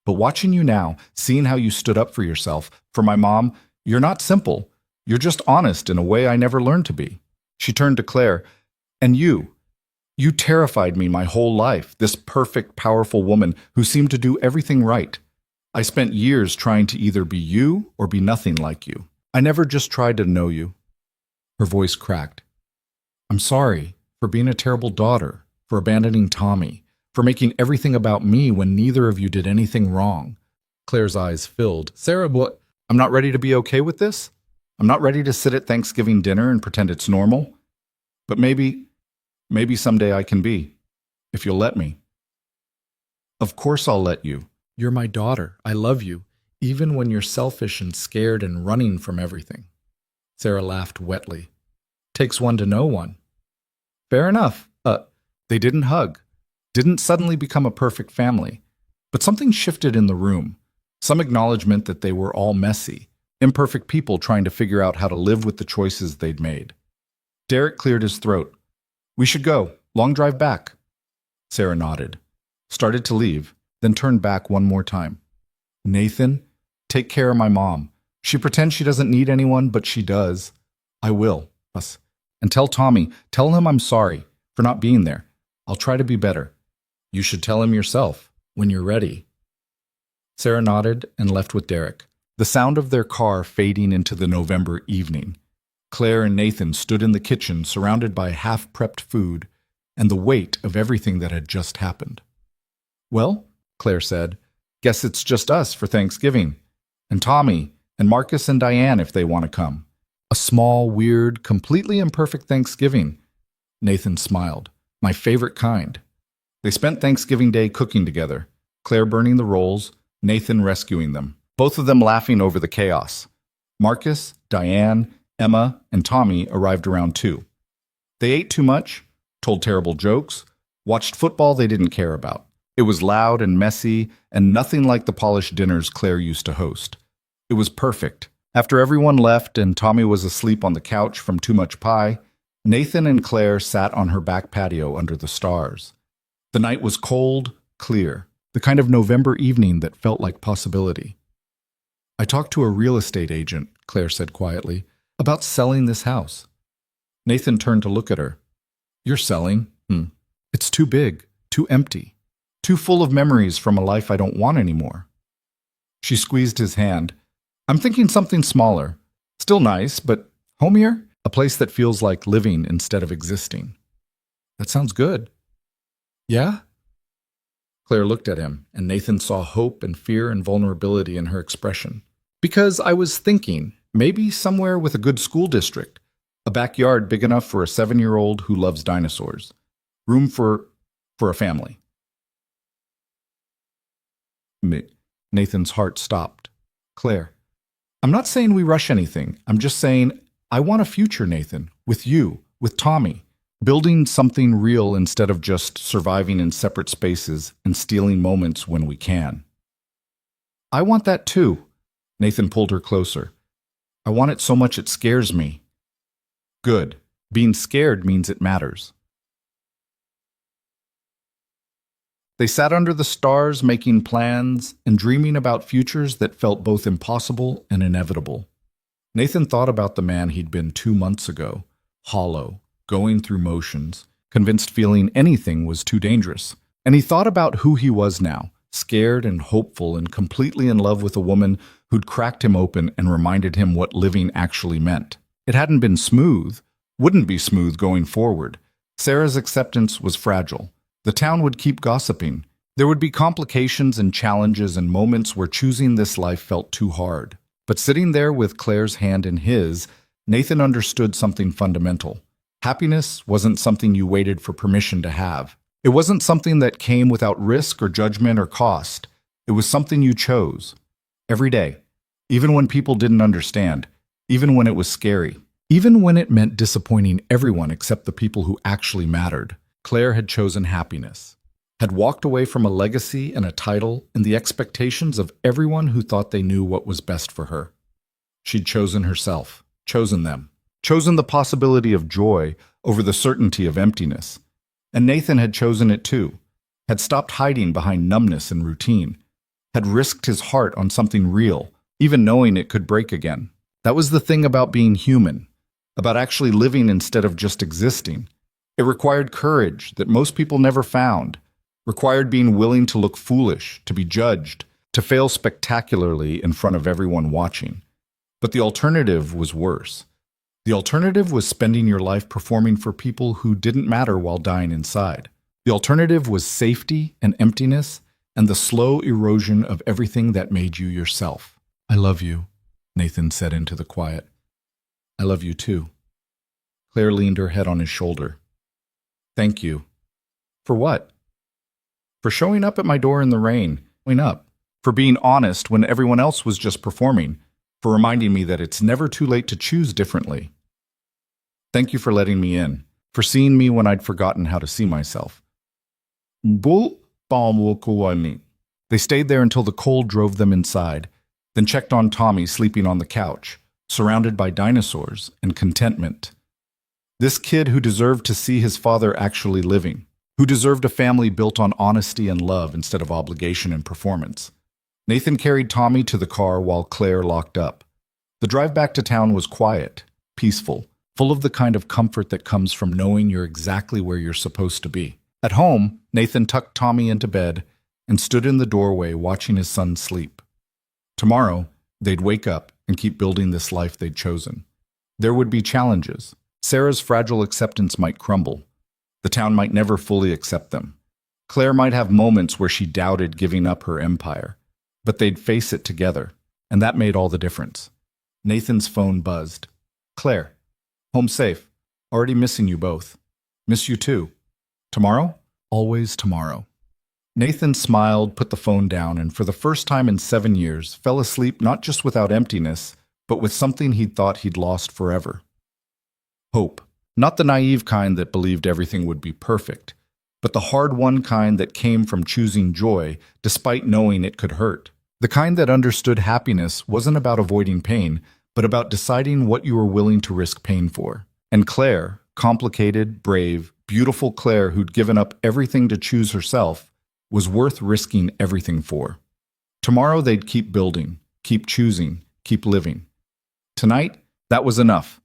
But watching you now, seeing how you stood up for yourself, for my mom, you're not simple. You're just honest in a way I never learned to be. She turned to Claire. And you terrified me my whole life, this perfect, powerful woman who seemed to do everything right. I spent years trying to either be you or be nothing like you. I never just tried to know you. Her voice cracked. I'm sorry for being a terrible daughter, for abandoning Tommy, for making everything about me when neither of you did anything wrong. Claire's eyes filled. Sarah, what? I'm not ready to be okay with this. I'm not ready to sit at Thanksgiving dinner and pretend it's normal. But maybe someday I can be, if you'll let me. Of course I'll let you. You're my daughter. I love you, even when you're selfish and scared and running from everything. Sarah laughed wetly. Takes one to know one. Fair enough. They didn't hug. Didn't suddenly become a perfect family. But something shifted in the room. Some acknowledgement that they were all messy, imperfect people trying to figure out how to live with the choices they'd made. Derek cleared his throat. We should go. Long drive back. Sarah nodded, started to leave, then turned back one more time. Nathan, take care of my mom. She pretends she doesn't need anyone, but she does. I will. And tell Tommy, tell him I'm sorry for not being there. I'll try to be better. You should tell him yourself when you're ready. Sarah nodded and left with Derek, the sound of their car fading into the November evening. Claire and Nathan stood in the kitchen surrounded by half-prepped food and the weight of everything that had just happened. Well, Claire said, guess it's just us for Thanksgiving. And Tommy, and Marcus and Diane if they want to come. A small, weird, completely imperfect Thanksgiving. Nathan smiled. My favorite kind. They spent Thanksgiving Day cooking together, Claire burning the rolls, Nathan rescuing them, both of them laughing over the chaos. Marcus, Diane, Emma, and Tommy arrived around 2. They ate too much, told terrible jokes, watched football they didn't care about. It was loud and messy and nothing like the polished dinners Claire used to host. It was perfect. After everyone left and Tommy was asleep on the couch from too much pie, Nathan and Claire sat on her back patio under the stars. The night was cold, clear, the kind of November evening that felt like possibility. I talked to a real estate agent, Claire said quietly, about selling this house. Nathan turned to look at her. You're selling? It's too big, too empty, too full of memories from a life I don't want anymore. She squeezed his hand. I'm thinking something smaller. Still nice, but homier? A place that feels like living instead of existing. That sounds good. Yeah? Claire looked at him, and Nathan saw hope and fear and vulnerability in her expression. Because I was thinking, maybe somewhere with a good school district, a backyard big enough for a 7-year-old who loves dinosaurs. Room for a family. Nathan's heart stopped. Claire, I'm not saying we rush anything. I'm just saying I want a future, Nathan, with you, with Tommy, building something real instead of just surviving in separate spaces and stealing moments when we can. I want that too. Nathan pulled her closer. I want it so much it scares me. Good. Being scared means it matters. They sat under the stars making plans and dreaming about futures that felt both impossible and inevitable. Nathan thought about the man he'd been 2 months ago, hollow, going through motions, convinced feeling anything was too dangerous. And he thought about who he was now, scared and hopeful and completely in love with a woman who'd cracked him open and reminded him what living actually meant. It hadn't been smooth, wouldn't be smooth going forward. Sarah's acceptance was fragile. The town would keep gossiping. There would be complications and challenges and moments where choosing this life felt too hard. But sitting there with Claire's hand in his, Nathan understood something fundamental. Happiness wasn't something you waited for permission to have. It wasn't something that came without risk or judgment or cost. It was something you chose. Every day. Even when people didn't understand. Even when it was scary. Even when it meant disappointing everyone except the people who actually mattered. Claire had chosen happiness. Had walked away from a legacy and a title and the expectations of everyone who thought they knew what was best for her. She'd chosen herself. Chosen them. Chosen the possibility of joy over the certainty of emptiness. And Nathan had chosen it too. Had stopped hiding behind numbness and routine. Had risked his heart on something real, even knowing it could break again. That was the thing about being human. About actually living instead of just existing. It required courage that most people never found. Required being willing to look foolish, to be judged, to fail spectacularly in front of everyone watching. But the alternative was worse. The alternative was spending your life performing for people who didn't matter while dying inside. The alternative was safety and emptiness and the slow erosion of everything that made you yourself. "I love you," Nathan said into the quiet. "I love you too." Claire leaned her head on his shoulder. "Thank you." "For what?" "For showing up at my door in the rain, showing up. For being honest when everyone else was just performing. For reminding me that it's never too late to choose differently. Thank you for letting me in. For seeing me when I'd forgotten how to see myself." They stayed there until the cold drove them inside, then checked on Tommy sleeping on the couch, surrounded by dinosaurs and contentment. This kid who deserved to see his father actually living, who deserved a family built on honesty and love instead of obligation and performance. Nathan carried Tommy to the car while Claire locked up. The drive back to town was quiet, peaceful, full of the kind of comfort that comes from knowing you're exactly where you're supposed to be. At home, Nathan tucked Tommy into bed and stood in the doorway watching his son sleep. Tomorrow, they'd wake up and keep building this life they'd chosen. There would be challenges. Sarah's fragile acceptance might crumble. The town might never fully accept them. Claire might have moments where she doubted giving up her empire. But they'd face it together, and that made all the difference. Nathan's phone buzzed. "Claire, home safe. Already missing you both. Miss you too. Tomorrow? Always tomorrow." Nathan smiled, put the phone down, and for the first time in 7 years, fell asleep not just without emptiness, but with something he'd thought he'd lost forever. Hope. Not the naive kind that believed everything would be perfect, but the hard-won kind that came from choosing joy despite knowing it could hurt. The kind that understood happiness wasn't about avoiding pain, but about deciding what you were willing to risk pain for. And Claire, complicated, brave, beautiful Claire who'd given up everything to choose herself, was worth risking everything for. Tomorrow they'd keep building, keep choosing, keep living. Tonight, that was enough.